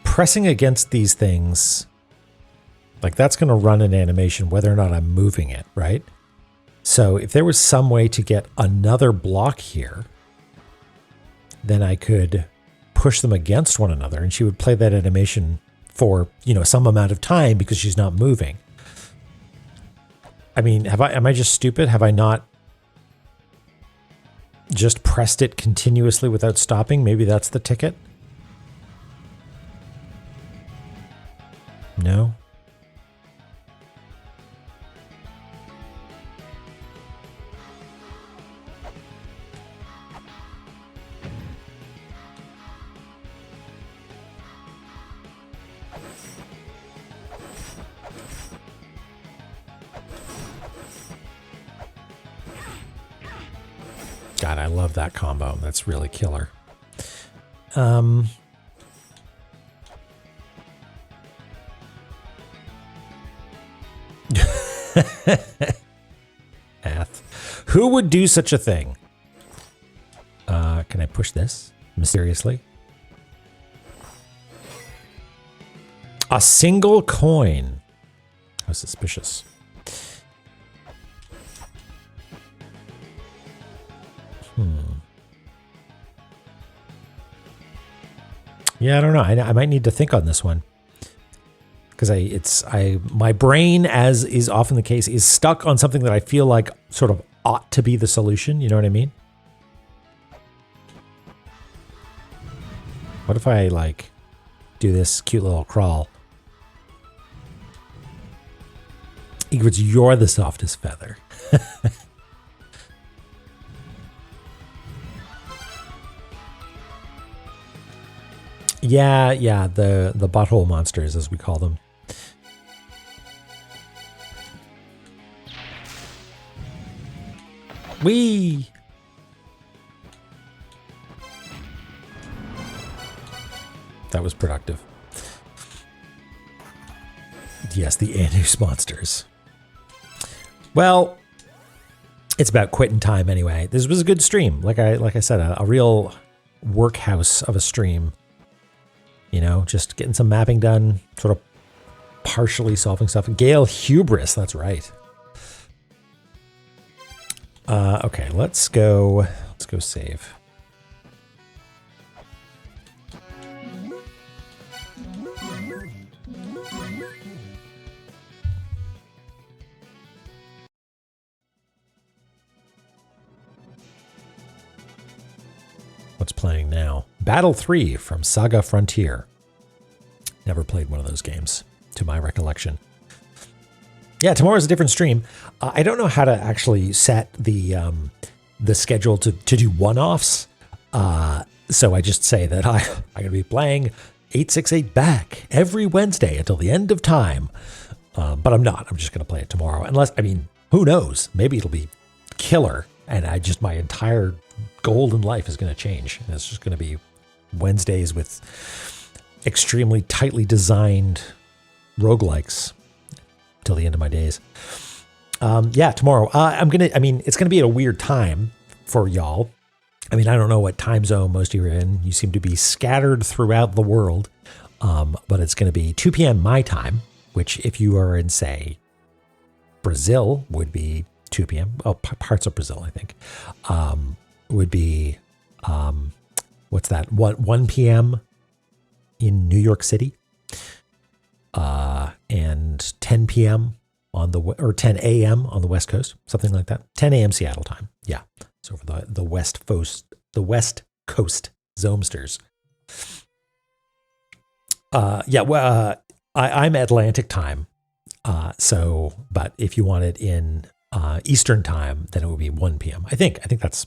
pressing against these things, like that's going to run an animation whether or not I'm moving it, right? So if there was some way to get another block here, then I could push them against one another and she would play that animation for, you know, some amount of time because she's not moving. I mean, am I just stupid? Have I not just pressed it continuously without stopping? Maybe that's the ticket. No. God, I love that combo. That's really killer. Who would do such a thing? Can I push this mysteriously? A single coin. How suspicious. Yeah, I don't know. I might need to think on this one. Because my brain, as is often the case, is stuck on something that I feel like sort of ought to be the solution. You know what I mean? What if I like do this cute little crawl? Egrets, you're the softest feather. Yeah, the butthole monsters, as we call them. Whee! That was productive. Yes, the Anus monsters. Well, it's about quitting time anyway. This was a good stream. Like I said, a real workhouse of a stream. You know, just getting some mapping done, sort of partially solving stuff. Gale Hubris, that's right. Okay, let's go save. What's playing now? Battle 3 from Saga Frontier. Never played one of those games, to my recollection. Yeah, tomorrow's a different stream. I don't know how to actually set the schedule to do one-offs. So I just say that I'm going to be playing 868 back every Wednesday until the end of time. But I'm not. I'm just going to play it tomorrow. Unless, I mean, who knows? Maybe it'll be killer. And my entire goal in life is going to change. And it's just going to be Wednesdays with extremely tightly designed roguelikes till the end of my days. Yeah, tomorrow. It's going to be at a weird time for y'all. I mean, I don't know what time zone most of you are in. You seem to be scattered throughout the world. But it's going to be 2 p.m. my time, which if you are in, say, Brazil, would be 2 p.m. Oh, parts of Brazil, I think, would be, what's that? 1 p.m. in New York City, and 10 p.m. or 10 a.m. on the West Coast, something like that. 10 a.m. Seattle time. Yeah. So for the West Coast Zomsters. I'm Atlantic time. But if you want it in Eastern time, then it would be 1 p.m. I think that's,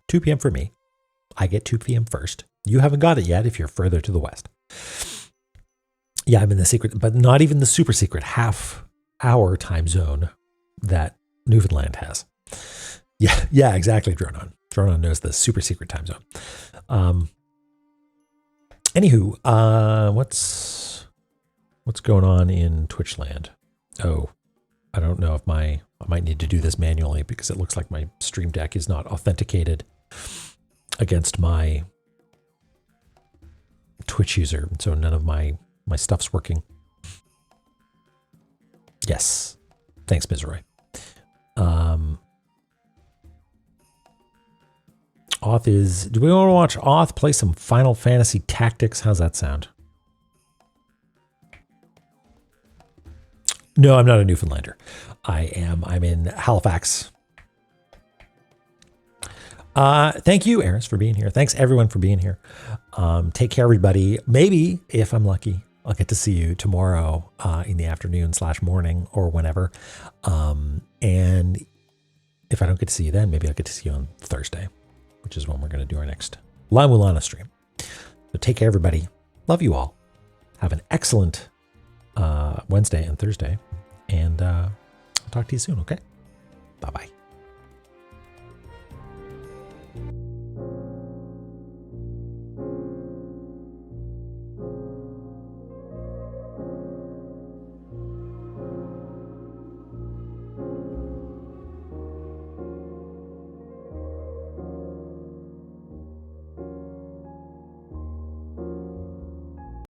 2 p.m. for me. I get 2 p.m. first. You haven't got it yet if you're further to the west. Yeah, I'm in the secret, but not even the super secret half-hour time zone that Newfoundland has. Yeah, exactly, Dronon. Dronon knows the super secret time zone. Anywho, what's going on in Twitch land? Oh, I don't know if I might need to do this manually because it looks like my Stream Deck is not authenticated against my Twitch user, so none of my stuff's working. Yes, thanks, Mizroy. Oth is. Do we want to watch Oth play some Final Fantasy Tactics? How's that sound? No, I'm not a Newfoundlander. I'm in Halifax. Thank you, Eris, for being here. Thanks everyone for being here. Take care, everybody. Maybe if I'm lucky, I'll get to see you tomorrow in the afternoon / morning or whenever. And if I don't get to see you then, maybe I'll get to see you on Thursday, which is when we're going to do our next La-Mulana stream. So take care, everybody. Love you all. Have an excellent Wednesday and Thursday. And I'll talk to you soon, okay? Bye-bye.